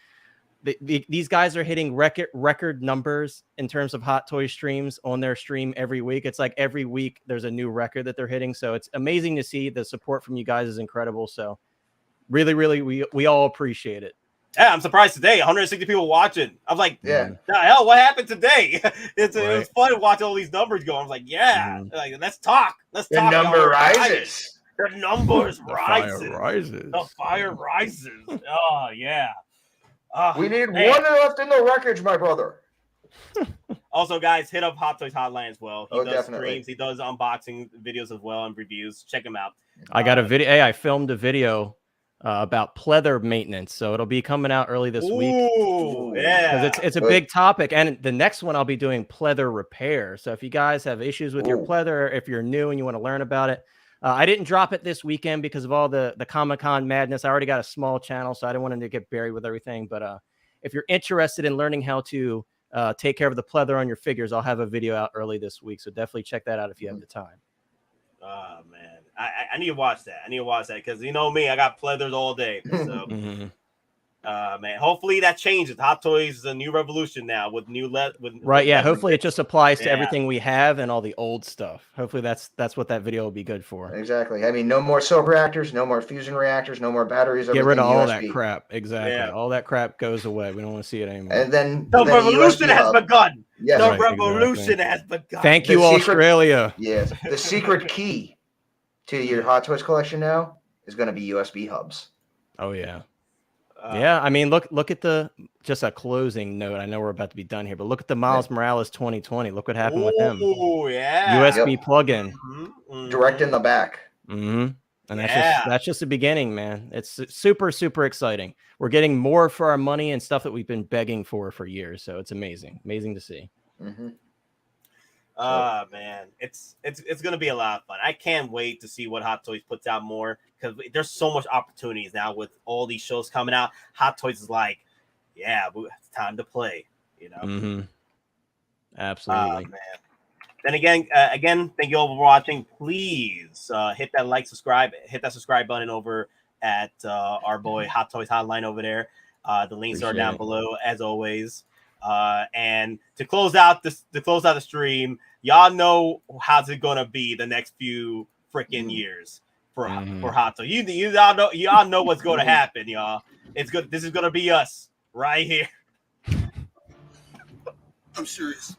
Speaker 3: These guys are hitting record numbers in terms of Hot Toy streams on their stream every week. It's like every week there's a new record that they're hitting. So it's amazing to see. The support from you guys is incredible. So really, really, we all appreciate it.
Speaker 2: Yeah, I'm surprised today. 160 people watching. I'm like,
Speaker 4: Yeah.
Speaker 2: the hell, what happened today? It was fun to watch all these numbers go. I was like, like, let's talk. Let's
Speaker 4: The
Speaker 2: talk.
Speaker 4: number rises.
Speaker 2: The numbers rises.
Speaker 3: Fire rises.
Speaker 2: The fire rises. Oh yeah.
Speaker 4: We need one left in the wreckage, my brother.
Speaker 2: Also, guys, hit up Hot Toys Hotline as well. He does
Speaker 4: definitely.
Speaker 2: streams. He does unboxing videos as well and reviews. Check him out.
Speaker 3: I got a video. Hey, I filmed a video about pleather maintenance, so it'll be coming out early this week.
Speaker 2: Ooh, yeah.
Speaker 3: Because it's a big topic, and the next one I'll be doing pleather repair. So if you guys have issues with your pleather, if you're new and you want to learn about it, I didn't drop it this weekend because of all the Comic-Con madness. I already got a small channel, so I didn't want to get buried with everything. But if you're interested in learning how to take care of the pleather on your figures, I'll have a video out early this week. So definitely check that out if you have the time.
Speaker 2: Oh man, I need to watch that. I need to watch that because you know me, I got pleathers all day. So, man, hopefully that changes. Hot Toys is a new revolution now with new
Speaker 3: right. Yeah, hopefully it just applies to everything we have and all the old stuff. Hopefully that's what that video will be good for.
Speaker 4: Exactly. I mean, no more soap reactors, no more fusion reactors, no more batteries.
Speaker 3: Get rid of all
Speaker 4: USB.
Speaker 3: that crap. Exactly.
Speaker 2: Yeah.
Speaker 3: All that crap goes away. We don't want to see it anymore.
Speaker 4: And then
Speaker 2: the revolution has begun.
Speaker 4: Yes.
Speaker 2: The
Speaker 3: Right,
Speaker 2: revolution has begun.
Speaker 3: Thank you, Australia.
Speaker 4: Yes. The secret key to your Hot Toys collection now is going to be USB hubs.
Speaker 3: Oh yeah. Yeah, I mean, look at just a closing note. I know we're about to be done here, but look at the Miles Morales 2020. Look what happened with him.
Speaker 2: Oh yeah,
Speaker 3: USB plug-in,
Speaker 4: direct in the back.
Speaker 3: And that's just the beginning, man. It's super, super exciting. We're getting more for our money and stuff that we've been begging for years. So it's amazing to see.
Speaker 2: Man, it's gonna be a lot of fun. I can't wait to see what Hot Toys puts out more because there's so much opportunities now with all these shows coming out. Hot Toys is like, yeah, it's time to play. You know,
Speaker 3: absolutely.
Speaker 2: Man. Then again, thank you all for watching. Please hit that subscribe button over at our boy Hot Toys Hotline over there. The links are down below as always. And to close out the stream, y'all know how's it gonna be the next few freaking years for Hot Toys. Y'all know what's gonna happen, y'all. It's good. This is gonna be us right here.
Speaker 1: I'm serious.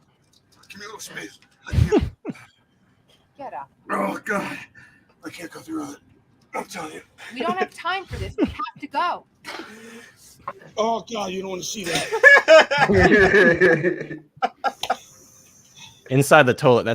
Speaker 1: Give me a little space.
Speaker 6: Get up.
Speaker 1: Oh God, I can't go through it. I'm telling you.
Speaker 6: We don't have time for this. We have to go.
Speaker 1: Oh God, you don't want to see that.
Speaker 3: Inside the toilet. That's